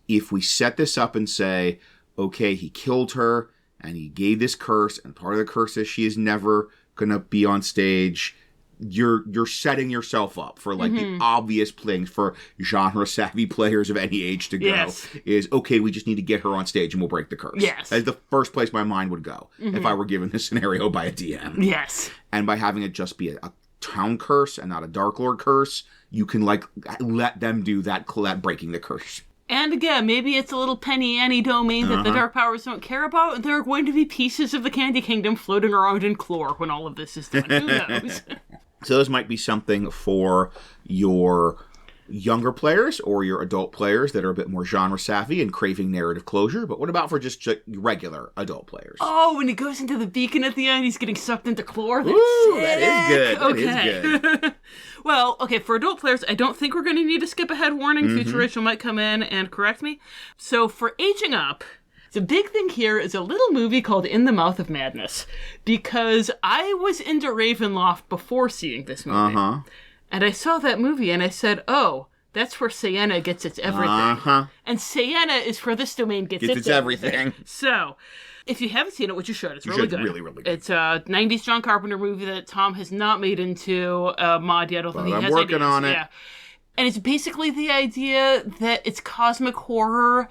If we set this up and say, okay, he killed her, and he gave this curse, and part of the curse is she is never gonna be on stage, you're setting yourself up for, like, the obvious things for genre-savvy players of any age to go. Is, okay, we just need to get her on stage and we'll break the curse. Yes. That's the first place my mind would go if I were given this scenario by a DM. Yes. And by having it just be a town curse and not a darklord curse, you can, like, let them do that breaking the curse. And again, maybe it's a little Penny Annie domain that the Dark Powers don't care about, and there are going to be pieces of the Candy Kingdom floating around in Clore when all of this is done. Who knows? So this might be something for your younger players or your adult players that are a bit more genre savvy and craving narrative closure, but what about for just regular adult players? Oh, when he goes into the beacon at the end, he's getting sucked into chlor. That's Ooh, sick. that is good. Okay. That is good. Well, okay, for adult players, I don't think we're going to need a skip ahead warning. Future Rachel might come in and correct me. So for aging up, the big thing here is a little movie called In the Mouth of Madness, because I was into Ravenloft before seeing this movie. Uh-huh. And I saw that movie and I said, oh, that's where Sienna gets its everything. Uh-huh. And Sienna is where this domain gets its everything. So, if you haven't seen it, which you should, it's really good. Really, really good. It's a 90s John Carpenter movie that Tom has not made into a mod yet. I don't think he has I'm working ideas. on it. Yeah. And it's basically the idea that it's cosmic horror,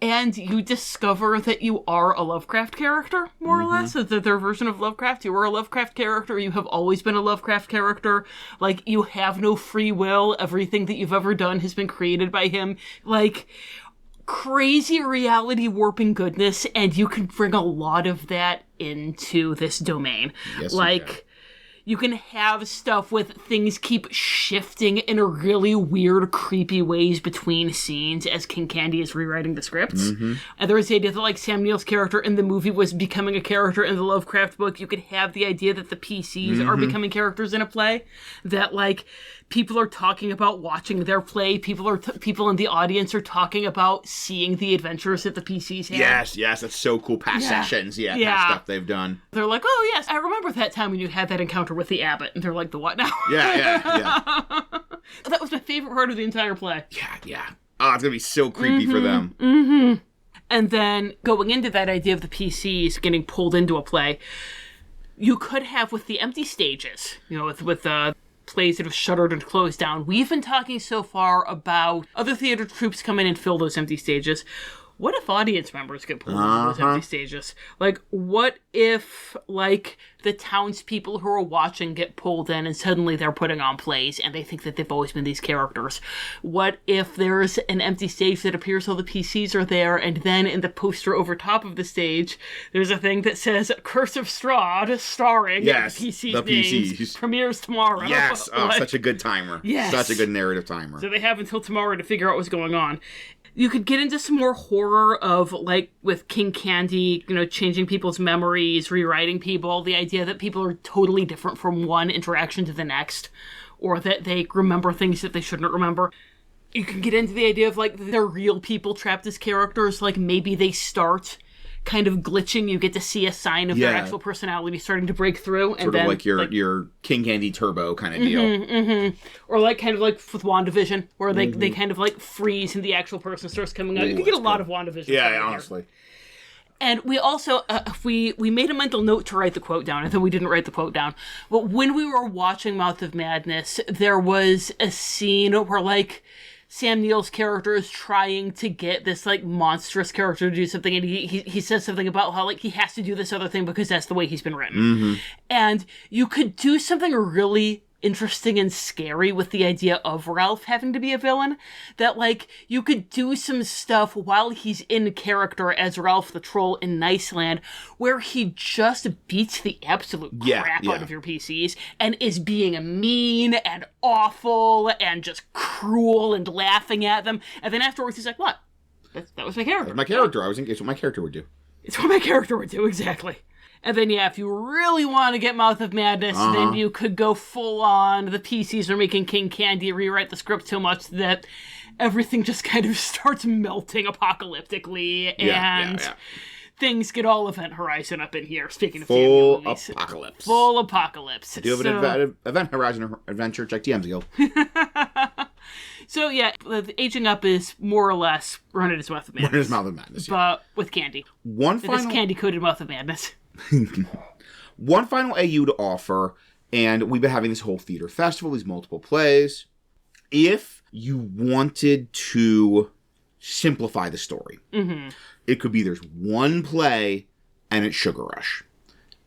and you discover that you are a Lovecraft character, more or less. So their version of Lovecraft. You are a Lovecraft character. You have always been a Lovecraft character. Like, you have no free will. Everything that you've ever done has been created by him. Like, crazy reality warping goodness, and you can bring a lot of that into this domain. Yes, like, you can have stuff with things keep shifting in a really weird, creepy ways between scenes as King Candy is rewriting the scripts. And there was the idea that, like, Sam Neill's character in the movie was becoming a character in the Lovecraft book. You could have the idea that the PCs are becoming characters in a play. That, like, people are talking about watching their play. People in the audience are talking about seeing the adventures that the PCs have. Yes, that's so cool. Past sessions, kind of stuff they've done. They're like, oh, yes, I remember that time when you had that encounter with the abbot. And they're like, the what now? Yeah. That was my favorite part of the entire play. Yeah. Oh, it's going to be so creepy for them. And then going into that idea of the PCs getting pulled into a play, you could have with the empty stages, with plays that have shuttered and closed down. We've been talking so far about other theater troupes come in and fill those empty stages. What if audience members get pulled into those empty stages? Like, what if, like, the townspeople who are watching get pulled in and suddenly they're putting on plays and they think that they've always been these characters? What if there's an empty stage that appears while the PCs are there, and then in the poster over top of the stage, there's a thing that says Curse of Strahd, starring the PCs names, premieres tomorrow. Yes, such a good timer. Yes. Such a good narrative timer. So they have until tomorrow to figure out what's going on. You could get into some more horror of, like, with King Candy, changing people's memories, rewriting people, the idea that people are totally different from one interaction to the next, or that they remember things that they shouldn't remember. You can get into the idea of, like, they're real people trapped as characters, like, maybe they start kind of glitching. You get to see a sign of their actual personality starting to break through. Sort of like your King Candy Turbo kind of deal. Or like kind of like with WandaVision, where they kind of like freeze and the actual person starts coming out. You can get a lot of WandaVision. Yeah, honestly. And we also, we made a mental note to write the quote down, and then we didn't write the quote down. But when we were watching Mouth of Madness, there was a scene where, like, Sam Neill's character is trying to get this, like, monstrous character to do something, and he says something about how, like, he has to do this other thing because that's the way he's been written. And you could do something really interesting and scary with the idea of Ralph having to be a villain. That, like, you could do some stuff while he's in character as Ralph the Troll in Niceland, where he just beats the absolute crap out of your PCs and is being mean and awful and just cruel and laughing at them. And then afterwards he's like, what? That was my character. My character. It's what my character would do. It's what my character would do, exactly. And then, if you really want to get Mouth of Madness, then you could go full on. The PCs are making King Candy rewrite the script so much that everything just kind of starts melting apocalyptically, and things get all Event Horizon up in here, speaking of full movies. Apocalypse. Full apocalypse. Do you have an Event Horizon adventure? Check DM's Guild. So, the aging up is more or less Run It As Mouth of Madness. Run It As Mouth of Madness, but with candy. This candy-coated Mouth of Madness. One final AU to offer, and we've been having this whole theater festival, these multiple plays. If you wanted to simplify the story, it could be there's one play and it's Sugar Rush.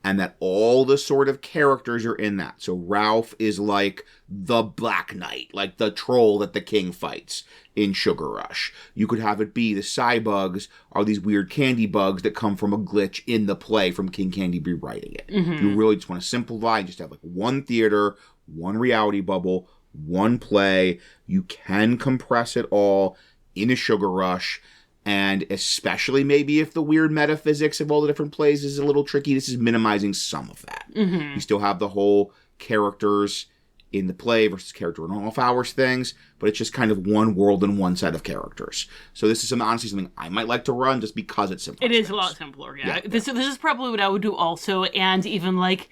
And that all the sort of characters are in that. So Ralph is like the Black Knight, like the troll that the king fights in Sugar Rush. You could have it be the Cybugs are these weird candy bugs that come from a glitch in the play from King Candy rewriting it. If you really just want to simplify and just have like one theater, one reality bubble, one play. You can compress it all in a sugar rush. And especially maybe if the weird metaphysics of all the different plays is a little tricky, this is minimizing some of that. You still have the whole characters in the play versus character in off hours things, but it's just kind of one world and one set of characters. So this is honestly something I might like to run just because it's simpler. It is a lot simpler, yeah. This is probably what I would do also, and even like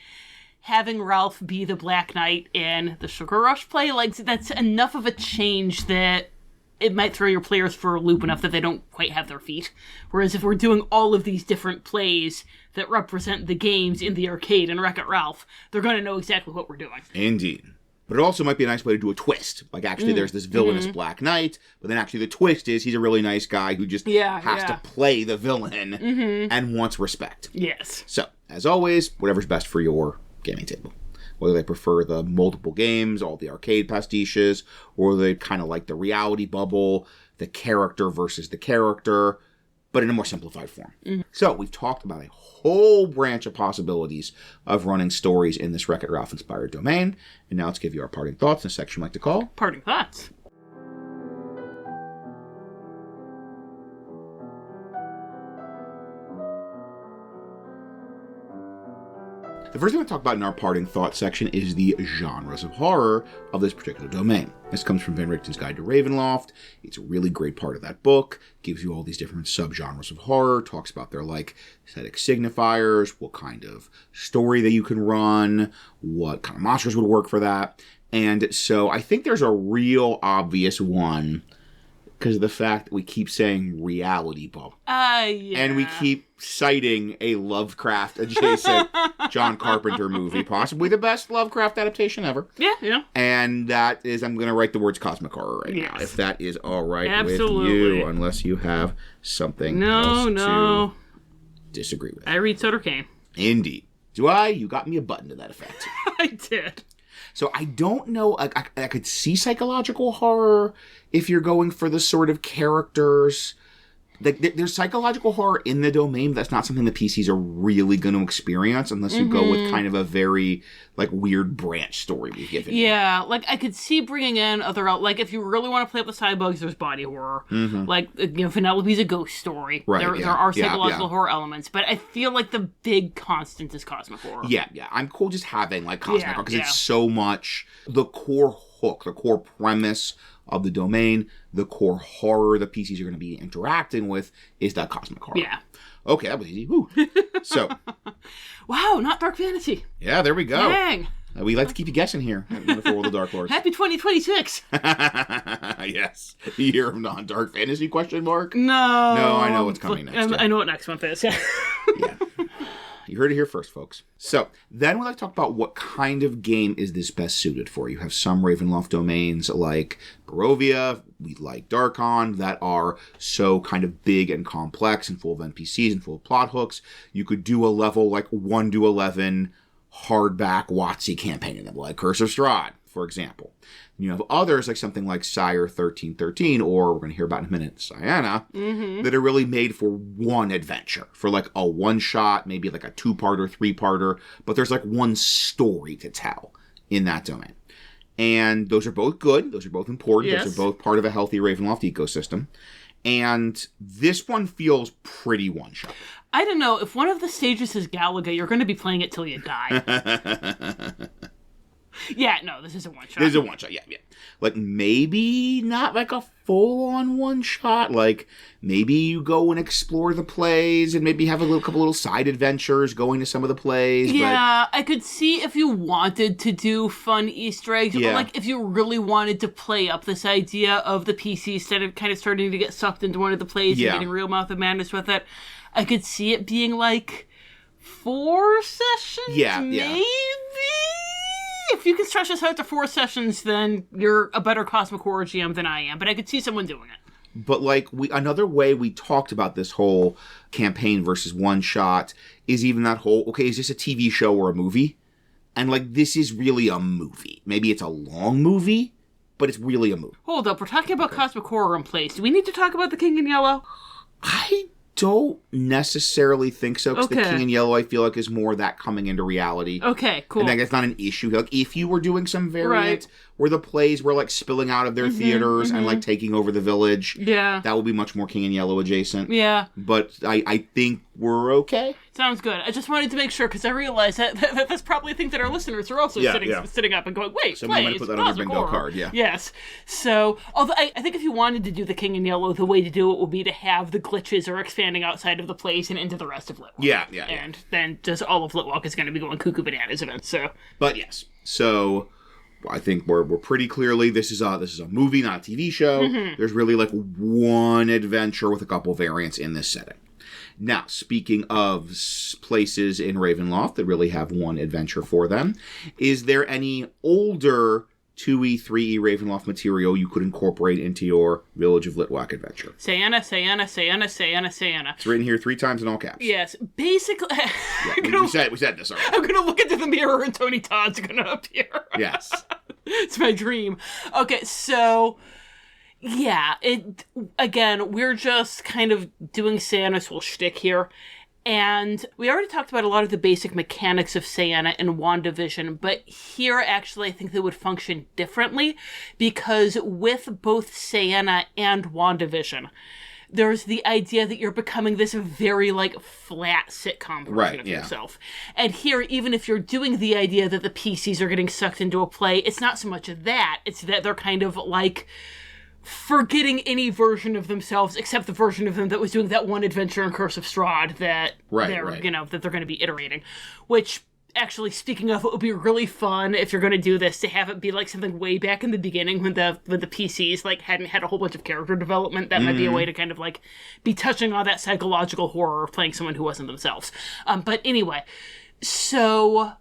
having Ralph be the Black Knight in the Sugar Rush play, like that's enough of a change that it might throw your players for a loop enough that they don't quite have their feet. Whereas if we're doing all of these different plays that represent the games in the arcade and Wreck-It Ralph, they're going to know exactly what we're doing. Indeed. But it also might be a nice way to do a twist. Like, actually, there's this villainous Black Knight, but then actually the twist is he's a really nice guy who just has to play the villain and wants respect. Yes. So, as always, whatever's best for your gaming table. Whether they prefer the multiple games, all the arcade pastiches, or they kind of like the reality bubble, the character versus the character, but in a more simplified form. So we've talked about a whole branch of possibilities of running stories in this Wreck-It Ralph inspired domain. And now let's give you our parting thoughts in a section we like to call Parting Thoughts. The first thing we'll talk about in our parting thoughts section is the genres of horror of this particular domain. This comes from Van Richten's Guide to Ravenloft. It's a really great part of that book. Gives you all these different subgenres of horror. Talks about their aesthetic signifiers, what kind of story that you can run, what kind of monsters would work for that. And so I think there's a real obvious one because of the fact that we keep saying reality bubble. Yeah. And we keep citing a Lovecraft-adjacent John Carpenter movie, possibly the best Lovecraft adaptation ever. Yeah. And that is, I'm going to write the words cosmic horror right now, if that is all right with you, unless you have something else to disagree with. I read Sutter Kane. Indeed. Do I? You got me a button to that effect. I did. So I don't know, I could see psychological horror if you're going for the sort of characters. There's psychological horror in the domain, but that's not something the PCs are really going to experience unless you go with kind of a very, weird branch story we've given you. Yeah, I could see bringing in other, if you really want to play up the side bugs, there's body horror. Vanellope's a ghost story. Right, there are psychological horror elements, but I feel like the big constant is cosmic horror. Yeah. I'm cool just having, cosmic horror, because it's so much the core hook, the core premise of the domain, the core horror the PCs are going to be interacting with is that cosmic horror. Yeah. Okay, that was easy. Woo. So. Wow, not dark fantasy. Yeah, there we go. Dang. We like to keep you guessing here at Wonderful World of Darklords. Happy 2026. Yes. Year of non-dark fantasy, question mark? No, I know what's coming next. I know what next month is. Yeah. You heard it here first, folks. So, then we'd like to talk about what kind of game is this best suited for. You have some Ravenloft domains like Barovia, we like Darkon, that are so kind of big and complex and full of NPCs and full of plot hooks. You could do a level 1 to 11 hardback WotC campaign in them, like Curse of Strahd, for example. And you have others, like something like Sire 1313, or we're going to hear about in a minute, Sienna, that are really made for one adventure, for a one-shot, maybe a two-parter, three-parter, but there's one story to tell in that domain. And those are both good. Those are both important. Yes. Those are both part of a healthy Ravenloft ecosystem. And this one feels pretty one-shot. I don't know. If one of the stages is Galaga, you're going to be playing it till you die. Yeah, no, this is a one-shot. This is a one-shot, yeah. Maybe not a full-on one-shot. Maybe you go and explore the plays and maybe have a couple little side adventures going to some of the plays. Yeah, I could see if you wanted to do fun Easter eggs. Yeah. Or, if you really wanted to play up this idea of the PC instead of kind of starting to get sucked into one of the plays and getting real Mouth of Madness with it. I could see it being 4 sessions, maybe? If you can stretch this out to 4 sessions, then you're a better Cosmic Horror GM than I am. But I could see someone doing it. But another way we talked about this whole campaign versus one shot is even that whole, okay, is this a TV show or a movie? And this is really a movie. Maybe it's a long movie, but it's really a movie. Hold up, we're talking about Cosmic Horror in place. Do we need to talk about The King in Yellow? I don't necessarily think so, because the Okay. King in Yellow, I feel like, is more that coming into reality. Okay, cool. And like, that's not an issue. Like, if you were doing some variant Right. where the plays were, like, spilling out of their theaters and, like, taking over the village, Yeah. that would be much more King in Yellow adjacent. Yeah. But I think we're okay. Sounds good. I just wanted to make sure, because I realized that that's probably a thing that our listeners are also sitting up and going, wait, Somebody might plays, put that on their Cosmic bingo Horror. card, yeah. Yes. So, although I think if you wanted to do the King in Yellow, the way to do it would be to have the glitches are expanding outside of the place and into the rest of Litwalk. Yeah. And then just all of Litwalk is going to be going cuckoo bananas events. So, But yes, so I think we're pretty clearly this is a movie, not a TV show. There's really like one adventure with a couple variants in this setting. Now, speaking of places in Ravenloft that really have one adventure for them, is there any older 2E, 3E Ravenloft material you could incorporate into your Village of Litwalk adventure? Sayana, Sayana, Sayana, Sayana, Sayana. It's written here 3 times in all caps. Yes, basically. Yeah, we said this already. I'm going to look into the mirror and Tony Todd's going to appear. Yes. It's my dream. Okay, so yeah, again, we're just kind of doing Sayana's whole shtick here. And we already talked about a lot of the basic mechanics of Sayana and WandaVision, but here actually I think they would function differently, because with both Sayana and WandaVision, there's the idea that you're becoming this very, like, flat sitcom version of yourself. And here, even if you're doing the idea that the PCs are getting sucked into a play, it's not so much of that. It's that they're kind of, like, forgetting any version of themselves except the version of them that was doing that one adventure in Curse of Strahd that that they're going to be iterating. Which, actually, speaking of, it would be really fun if you're going to do this to have it be like something way back in the beginning when the PCs like hadn't had a whole bunch of character development. That might be a way to kind of like be touching on that psychological horror of playing someone who wasn't themselves. But anyway, so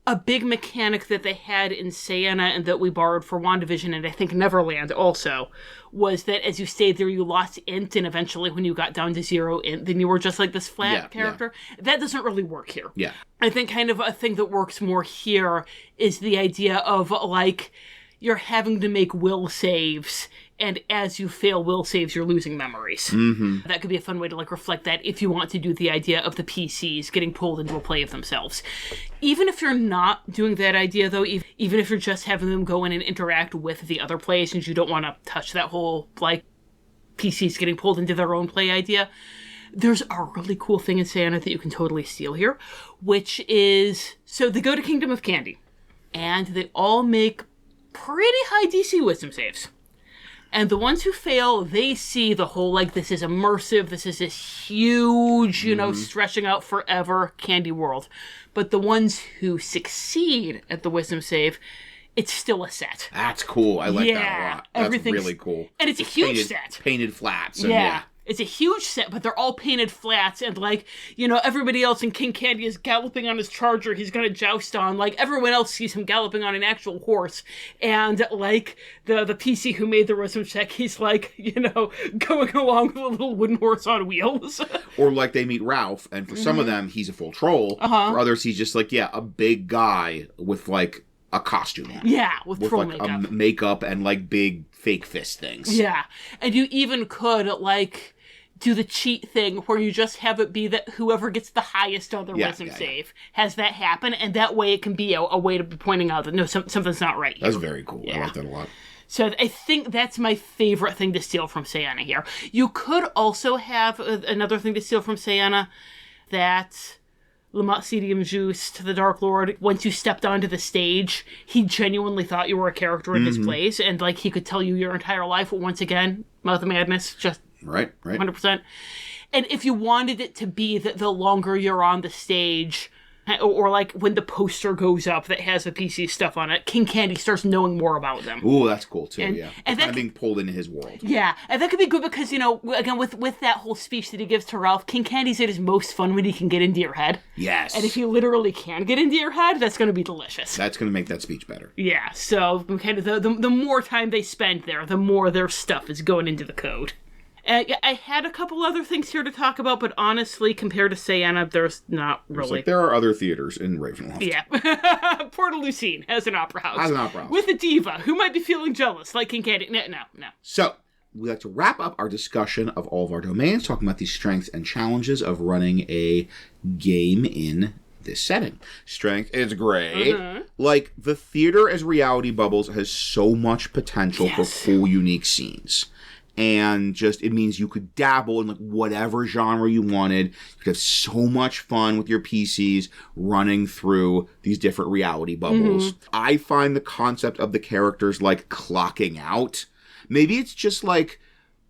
a big mechanic that they had in Sayana and that we borrowed for WandaVision and I think Neverland also was that as you stayed there, you lost int, and eventually when you got down to 0 int, then you were just like this flat character. Yeah. That doesn't really work here. Yeah. I think kind of a thing that works more here is the idea of like you're having to make will saves, and as you fail will saves, you're losing memories. Mm-hmm. That could be a fun way to like reflect that if you want to do the idea of the PCs getting pulled into a play of themselves. Even if you're not doing that idea, though, even if you're just having them go in and interact with the other plays and you don't want to touch that whole, like, PCs getting pulled into their own play idea, there's a really cool thing in Sayana that you can totally steal here, which is, so they go to Kingdom of Candy, and they all make pretty high DC wisdom saves. And the ones who fail, they see the whole, like, this is immersive, this is this huge, stretching out forever candy world. But the ones who succeed at the wisdom save, it's still a set. That's cool. I like that a lot. That's really cool. And it's a huge set. Painted flats. And yeah. It's a huge set, but they're all painted flats, and, like, everybody else in King Candy is galloping on his charger he's gonna joust on. Like, everyone else sees him galloping on an actual horse, and, like, the PC who made the wisdom check, he's, like, going along with a little wooden horse on wheels. Or, like, they meet Ralph, and for some of them, he's a full troll. For others, he's just, like, a big guy with, like, a costume on. Yeah, with troll like, makeup. Makeup and, like, big fake fist things. Yeah, and you even could, like, do the cheat thing where you just have it be that whoever gets the highest on their wisdom save has that happen, and that way it can be a way to be pointing out that no, something's not right here. That's very cool. Yeah. I like that a lot. So I think that's my favorite thing to steal from Sayana here. You could also have another thing to steal from Sayana, that Lamont Juice to the Darklord, once you stepped onto the stage, he genuinely thought you were a character in his plays, and like he could tell you your entire life, but once again, Mouth of Madness, just Right. 100%. And if you wanted it to be that the longer you're on the stage, or like when the poster goes up that has the PC stuff on it, King Candy starts knowing more about them. Ooh, that's cool too, and And kind of being pulled into his world. Yeah, and that could be good because, again, with that whole speech that he gives to Ralph, King Candy's at his most fun when he can get into your head. Yes. And if he literally can get into your head, that's going to be delicious. That's going to make that speech better. Yeah, so kind of the more time they spend there, the more their stuff is going into the code. I had a couple other things here to talk about, but honestly, compared to Sayana, there's not really. Like there are other theaters in Ravenloft. Yeah. Port of Lucine has an opera house. Has an opera house. With a diva who might be feeling jealous, like King Candy. No. So, we like to wrap up our discussion of all of our domains, talking about the strengths and challenges of running a game in this setting. Strength is great. Mm-hmm. Like, the theater as reality bubbles has so much potential for cool, unique scenes. And just, it means you could dabble in like whatever genre you wanted. You could have so much fun with your PCs running through these different reality bubbles. Mm-hmm. I find the concept of the characters like clocking out. Maybe it's just like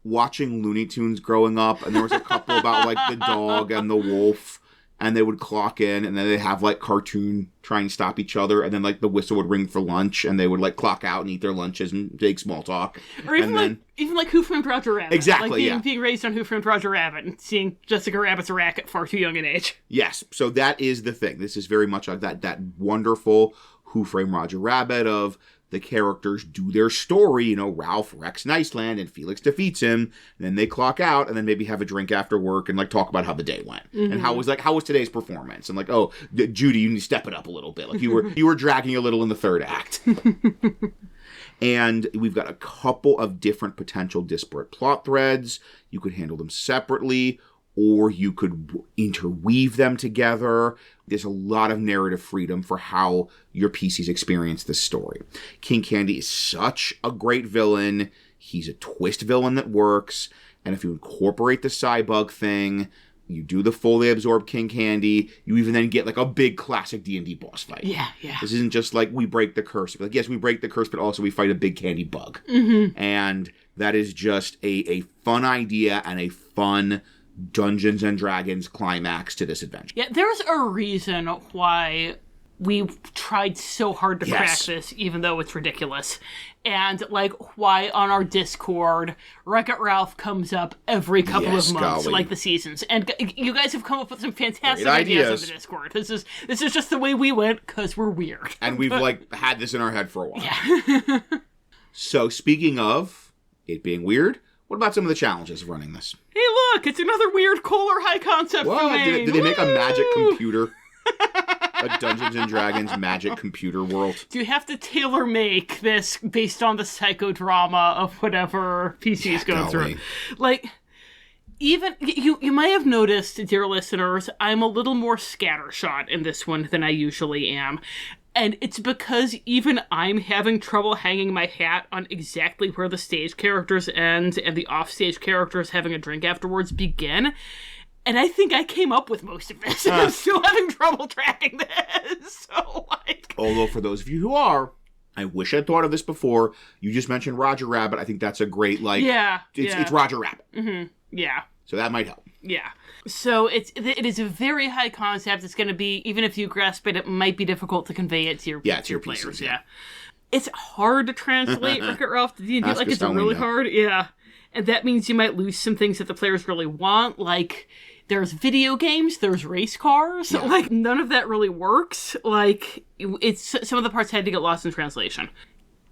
watching Looney Tunes growing up, and there was a couple about like the dog and the wolf, and they would clock in, and then they'd have like cartoon trying to stop each other, and then like the whistle would ring for lunch, and they would like clock out and eat their lunches and take small talk. Or even like Who Framed Roger Rabbit. Exactly, like being raised on Who Framed Roger Rabbit and seeing Jessica Rabbit's rack at far too young an age. Yes, so that is the thing. This is very much like that wonderful Who Framed Roger Rabbit of the characters do their story, you know, Ralph wrecks Niceland and Felix defeats him, and then they clock out and then maybe have a drink after work and like talk about how the day went. Mm-hmm. And how was today's performance? And like, oh, Judy, you need to step it up a little bit. Like you were dragging a little in the third act. And we've got a couple of different potential disparate plot threads. You could handle them separately, or you could interweave them together. There's a lot of narrative freedom for how your PCs experience this story. King Candy is such a great villain. He's a twist villain that works. And if you incorporate the Cybug thing, you do the fully absorbed King Candy, you even then get like a big classic D&D boss fight. Yeah, yeah. This isn't just like we break the curse. Like, yes, we break the curse, but also we fight a big candy bug. Mm-hmm. And that is just a fun idea and a fun Dungeons and Dragons climax to this adventure. Yeah, there's a reason why we tried so hard to crack this, even though it's ridiculous. And, like, why on our Discord, Wreck-It Ralph comes up every couple of months, like the seasons. And you guys have come up with some fantastic ideas on the Discord. This is just the way we went, because we're weird. And we've, like, had this in our head for a while. Yeah. So, speaking of it being weird, what about some of the challenges of running this? Hey, look! It's another weird Kohler high concept domain! Did they make a magic computer? A Dungeons and Dragons magic computer world? Do you have to tailor-make this based on the psychodrama of whatever PC's going through? Like, even... You might have noticed, dear listeners, I'm a little more scattershot in this one than I usually am. And it's because even I'm having trouble hanging my hat on exactly where the stage characters end and the offstage characters having a drink afterwards begin. And I think I came up with most of this, and I'm still having trouble tracking this. So, like... Although, for those of you who are, I wish I'd thought of this before. You just mentioned Roger Rabbit. I think that's a great, like... Yeah. It's Roger Rabbit. Mm-hmm. Yeah. So that might help. Yeah. So it is a very high concept. It's going to be, even if you grasp it, it might be difficult to convey it to your players. PCs, yeah. It's hard to translate Wreck-It Ralph to D&D. Like, it's really hard. Yeah. And that means you might lose some things that the players really want. Like, there's video games, there's race cars. Yeah. Like, none of that really works. Like, some of the parts had to get lost in translation.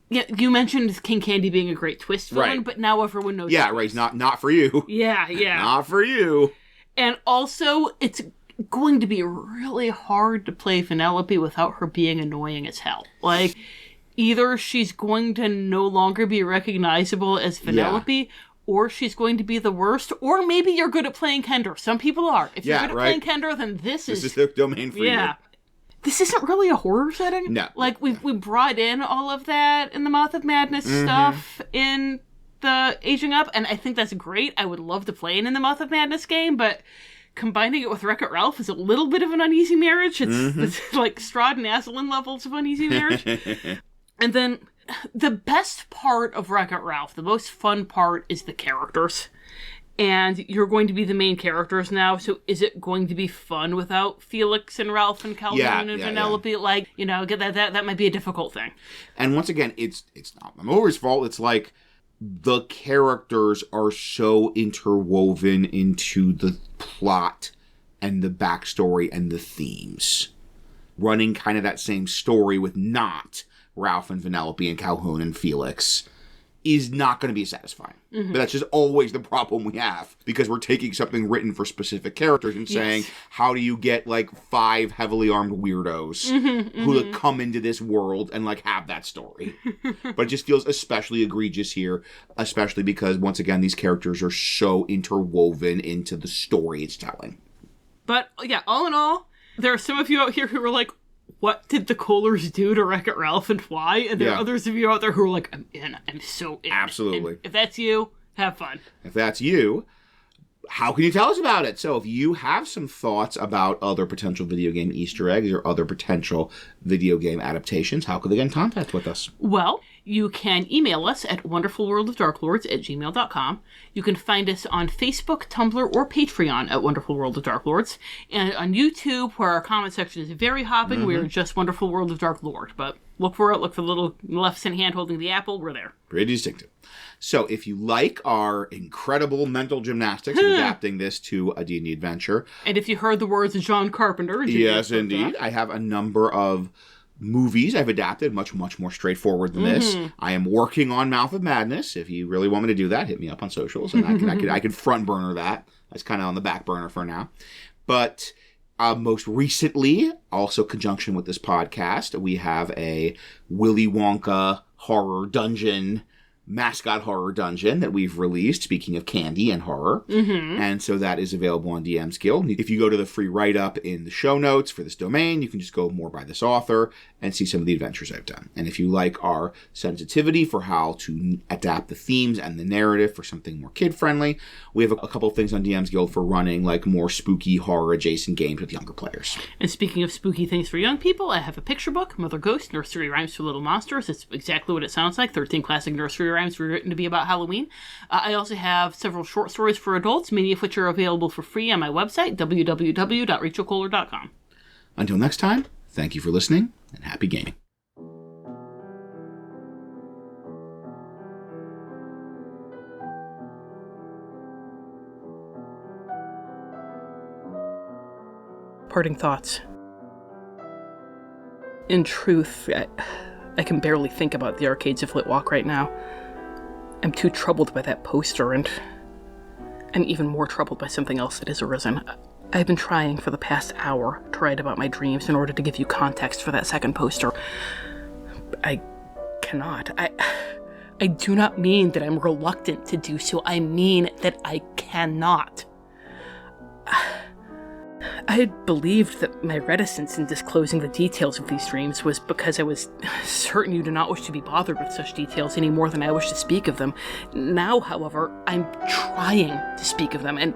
Yeah, you mentioned King Candy being a great twist villain, but now everyone knows. Yeah, right. Not for you. Yeah. Not for you. And also, it's going to be really hard to play Vanellope without her being annoying as hell. Like, either she's going to no longer be recognizable as Vanellope, or she's going to be the worst, or maybe you're good at playing Kendra. Some people are. If you're good at playing Kendra, then this is the domain for you. This isn't really a horror setting. No. Like, we brought in all of that in the Mouth of Madness stuff in the Aging Up, and I think that's great. I would love to play it in the Mouth of Madness game, but combining it with Wreck-It Ralph is a little bit of an uneasy marriage. It's like Strahd and Aslan levels of uneasy marriage. And then the best part of Wreck-It Ralph, the most fun part, is the characters. And you're going to be the main characters now, so is it going to be fun without Felix and Ralph and Calhoun and Vanellope? Yeah. Like, you know, that might be a difficult thing. And once again, it's not Mamoru's fault. It's like the characters are so interwoven into the plot and the backstory and the themes. Running kind of that same story with not Ralph and Vanellope and Calhoun and Felix is not going to be satisfying. But that's just always the problem we have, because we're taking something written for specific characters and saying, how do you get like 5 heavily armed weirdos who like, come into this world and like have that story? But it just feels especially egregious here, especially because once again, these characters are so interwoven into the story it's telling. But yeah, all in all, there are some of you out here who are like, what did the Kohlers do to Wreck-It Ralph and why? And there are others of you out there who are like, I'm in. I'm so in. Absolutely. And if that's you, have fun. If that's you, how can you tell us about it? So if you have some thoughts about other potential video game Easter eggs or other potential video game adaptations, how could they get in contact with us? Well, you can email us at wonderfulworldofdarklords@gmail.com. You can find us on Facebook, Tumblr, or Patreon at Wonderful World of Darklords. And on YouTube, where our comment section is very hopping, we're just Wonderful World of Darklord. But look for it. Look for the little left hand holding the apple. We're there. Pretty distinctive. So if you like our incredible mental gymnastics of adapting this to a D&D adventure. And if you heard the words of John Carpenter. Yes, indeed. I have a number of movies I've adapted, much more straightforward than this. I am working on Mouth of Madness. If you really want me to do that, hit me up on socials, and I could front burner that. That's kind of on the back burner for now. But most recently, also conjunction with this podcast, we have a Willy Wonka horror dungeon, mascot horror dungeon that we've released, speaking of candy and horror. And so that is available on DM's Guild. If you go to the free write-up in the show notes for this domain, you can just go more by this author and see some of the adventures I've done. And if you like our sensitivity for how to adapt the themes and the narrative for something more kid-friendly, we have a couple of things on DM's Guild for running like more spooky horror-adjacent games with younger players. And speaking of spooky things for young people, I have a picture book, Mother Ghost, Nursery Rhymes for Little Monsters. It's exactly what it sounds like, 13 classic nursery rhymes written to be about Halloween. I also have several short stories for adults, many of which are available for free on my website, www.rachelkohler.com. Until next time, thank you for listening, and happy gaming. Parting thoughts. In truth, I can barely think about the Arcades of Litwalk right now. I'm too troubled by that poster, and even more troubled by something else that has arisen. I've been trying for the past hour to write about my dreams in order to give you context for that second poster. I cannot. I do not mean that I'm reluctant to do so. I mean that I cannot. I had believed that my reticence in disclosing the details of these dreams was because I was certain you do not wish to be bothered with such details any more than I wish to speak of them. Now, however, I'm trying to speak of them, and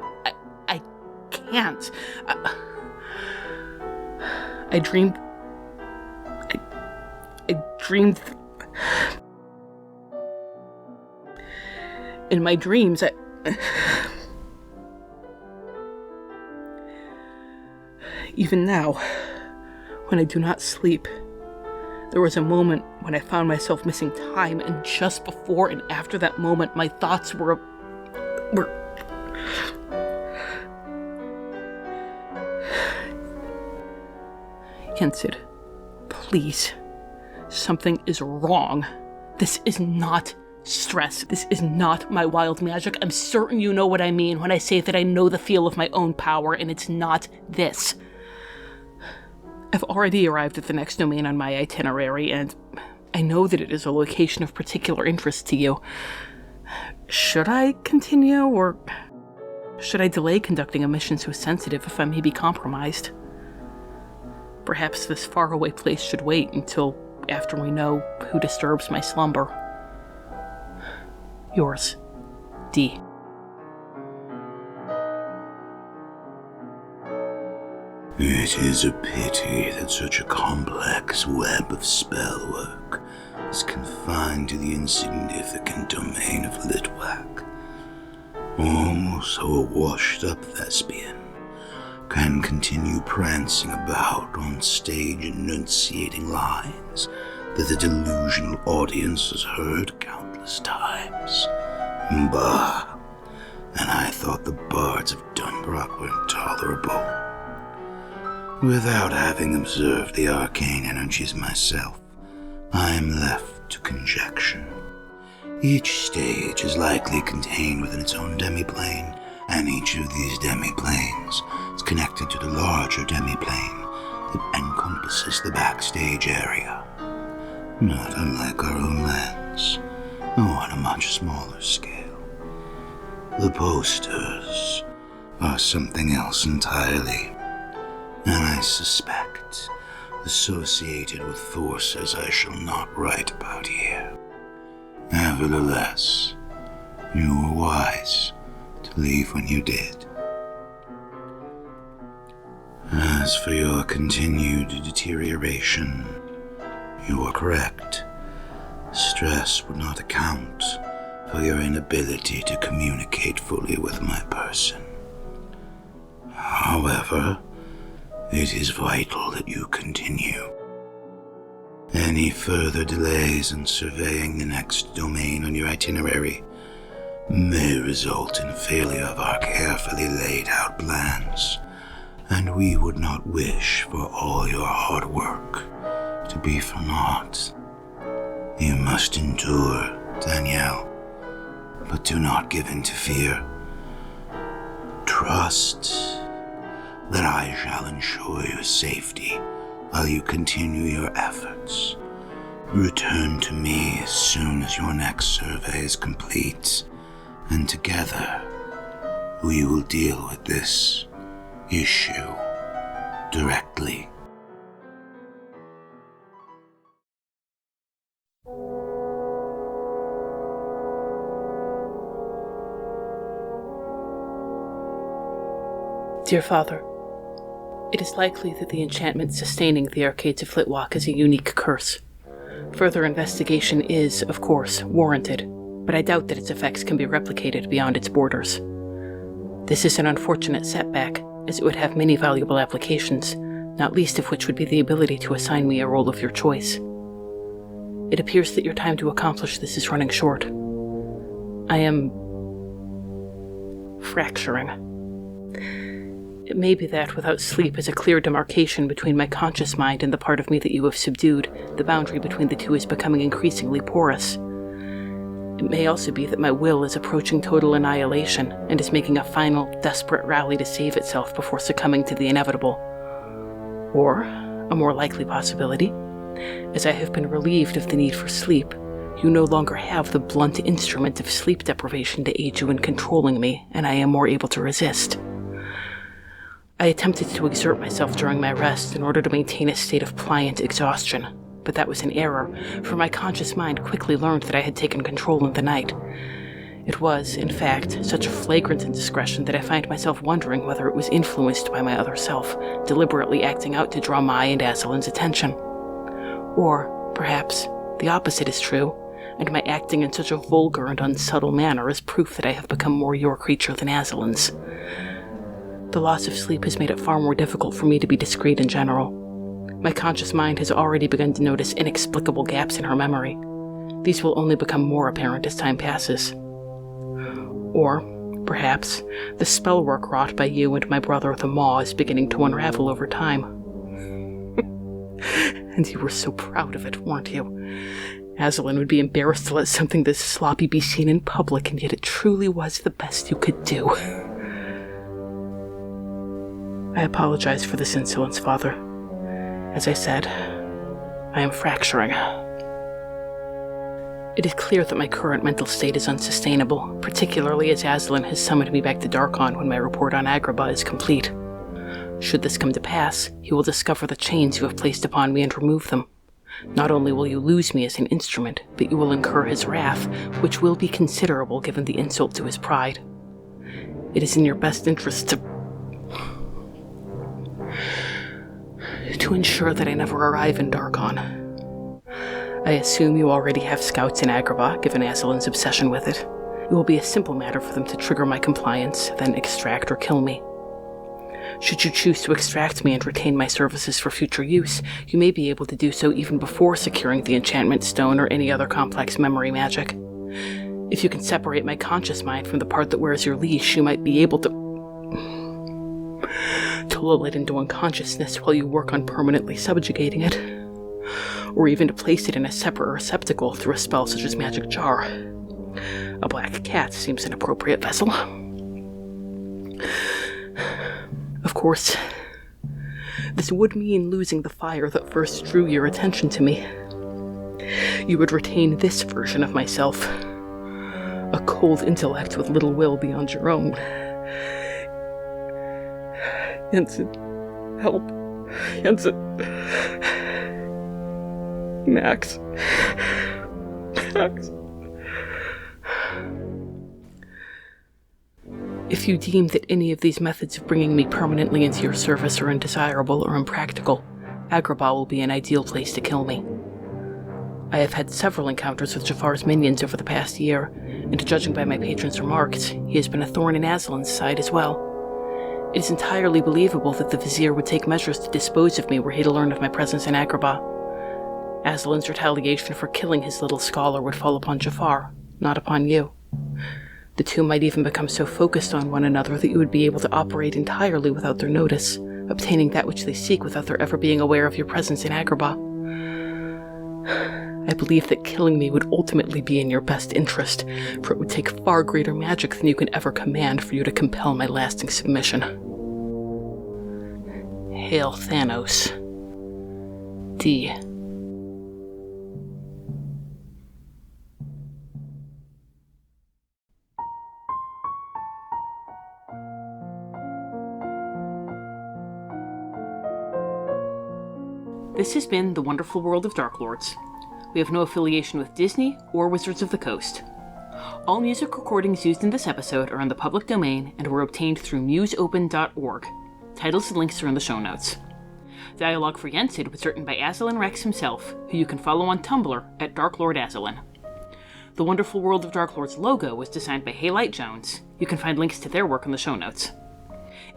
I can't. I dreamed... In my dreams, even now, when I do not sleep, there was a moment when I found myself missing time, and just before and after that moment, my thoughts were... Yensid, please. Something is wrong. This is not stress. This is not my wild magic. I'm certain you know what I mean when I say that I know the feel of my own power, and it's not this. I've already arrived at the next domain on my itinerary, and I know that it is a location of particular interest to you. Should I continue, or should I delay conducting a mission so sensitive if I may be compromised? Perhaps this faraway place should wait until after we know who disturbs my slumber. Yours, D. It is a pity that such a complex web of spellwork is confined to the insignificant domain of Litwack. Almost so a washed-up thespian can continue prancing about on stage enunciating lines that the delusional audience has heard countless times. Bah! And I thought the bards of Dunbrock were intolerable. Without having observed the arcane energies myself, I am left to conjecture. Each stage is likely contained within its own demiplane, and each of these demiplanes is connected to the larger demiplane that encompasses the backstage area. Not unlike our own lands, though on a much smaller scale. The posters are something else entirely, and I suspect associated with forces I shall not write about here. Nevertheless, you were wise to leave when you did. As for your continued deterioration, you are correct. Stress would not account for your inability to communicate fully with my person. However, it is vital that you continue. Any further delays in surveying the next domain on your itinerary may result in failure of our carefully laid out plans, and we would not wish for all your hard work to be for naught. You must endure, Danielle, but do not give in to fear. Trust that I shall ensure your safety while you continue your efforts. Return to me as soon as your next survey is complete, and together we will deal with this issue directly. Dear Father, it is likely that the enchantment sustaining the Arcades of Flitwick is a unique curse. Further investigation is, of course, warranted, but I doubt that its effects can be replicated beyond its borders. This is an unfortunate setback, as it would have many valuable applications, not least of which would be the ability to assign me a role of your choice. It appears that your time to accomplish this is running short. I am fracturing. It may be that, without sleep, is a clear demarcation between my conscious mind and the part of me that you have subdued. The boundary between the two is becoming increasingly porous. It may also be that my will is approaching total annihilation and is making a final, desperate rally to save itself before succumbing to the inevitable. Or, a more likely possibility, as I have been relieved of the need for sleep, you no longer have the blunt instrument of sleep deprivation to aid you in controlling me, and I am more able to resist. I attempted to exert myself during my rest in order to maintain a state of pliant exhaustion, but that was an error, for my conscious mind quickly learned that I had taken control in the night. It was, in fact, such a flagrant indiscretion that I find myself wondering whether it was influenced by my other self, deliberately acting out to draw my and Aslan's attention. Or, perhaps, the opposite is true, and my acting in such a vulgar and unsubtle manner is proof that I have become more your creature than Aslan's. The loss of sleep has made it far more difficult for me to be discreet in general. My conscious mind has already begun to notice inexplicable gaps in her memory. These will only become more apparent as time passes. Or, perhaps, the spellwork wrought by you and my brother the Maw is beginning to unravel over time. And you were so proud of it, weren't you? Aslan would be embarrassed to let something this sloppy be seen in public, and yet it truly was the best you could do. I apologize for this insolence, Father. As I said, I am fracturing. It is clear that my current mental state is unsustainable, particularly as Aslan has summoned me back to Darkon when my report on Agrabah is complete. Should this come to pass, he will discover the chains you have placed upon me and remove them. Not only will you lose me as an instrument, but you will incur his wrath, which will be considerable given the insult to his pride. It is in your best interest to ensure that I never arrive in Darkon. I assume you already have scouts in Agrabah, given Aslan's obsession with it. It will be a simple matter for them to trigger my compliance, then extract or kill me. Should you choose to extract me and retain my services for future use, you may be able to do so even before securing the enchantment stone or any other complex memory magic. If you can separate my conscious mind from the part that wears your leash, you might be able to lull it into unconsciousness while you work on permanently subjugating it, or even to place it in a separate receptacle through a spell such as Magic Jar. A black cat seems an appropriate vessel. Of course, this would mean losing the fire that first drew your attention to me. You would retain this version of myself, a cold intellect with little will beyond your own. Jensen, help. Jensen. Max. Max. If you deem that any of these methods of bringing me permanently into your service are undesirable or impractical, Agrabah will be an ideal place to kill me. I have had several encounters with Jafar's minions over the past year, and judging by my patron's remarks, he has been a thorn in Aslan's side as well. It is entirely believable that the Vizier would take measures to dispose of me were he to learn of my presence in Agrabah. Aslan's retaliation for killing his little scholar would fall upon Jafar, not upon you. The two might even become so focused on one another that you would be able to operate entirely without their notice, obtaining that which they seek without their ever being aware of your presence in Agrabah. I believe that killing me would ultimately be in your best interest, for it would take far greater magic than you can ever command for you to compel my lasting submission. Hail Thanos. D. This has been The Wonderful World of Darklords. We have no affiliation with Disney or Wizards of the Coast. All music recordings used in this episode are in the public domain and were obtained through museopen.org. Titles and links are in the show notes. Dialogue for Yensid was written by Aslan Rex himself, who you can follow on Tumblr at Darklord Aslan. The Wonderful World of Darklords logo was designed by Haylight Jones. You can find links to their work in the show notes.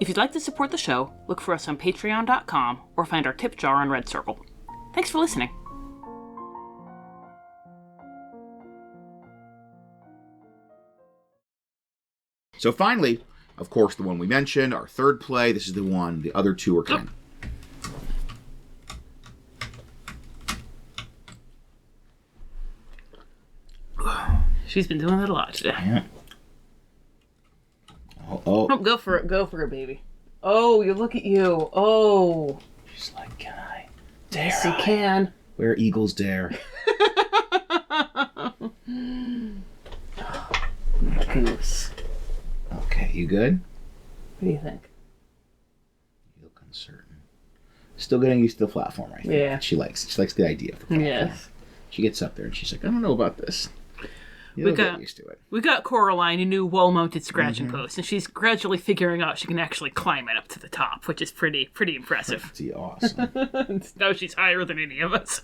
If you'd like to support the show, look for us on patreon.com or find our tip jar on Red Circle. Thanks for listening. So finally, of course, the one we mentioned, our third play. This is the one. The other two are coming. She's been doing it a lot today. Yeah. Oh. Go for it. Go for it, baby. Oh, you look at you. Oh. She's like, can I? Dare Yes, you I? can. Where eagles dare. Goose. Okay, you good? What do you think? You look uncertain. Still getting used to the platform, I think. Yeah. She likes the idea of the platform. Yes. She gets up there and she's like, I don't know about this. You'll get used to it. We got Coraline a new wall-mounted scratching post, and she's gradually figuring out she can actually climb it up to the top, which is pretty impressive. Pretty awesome. Now she's higher than any of us.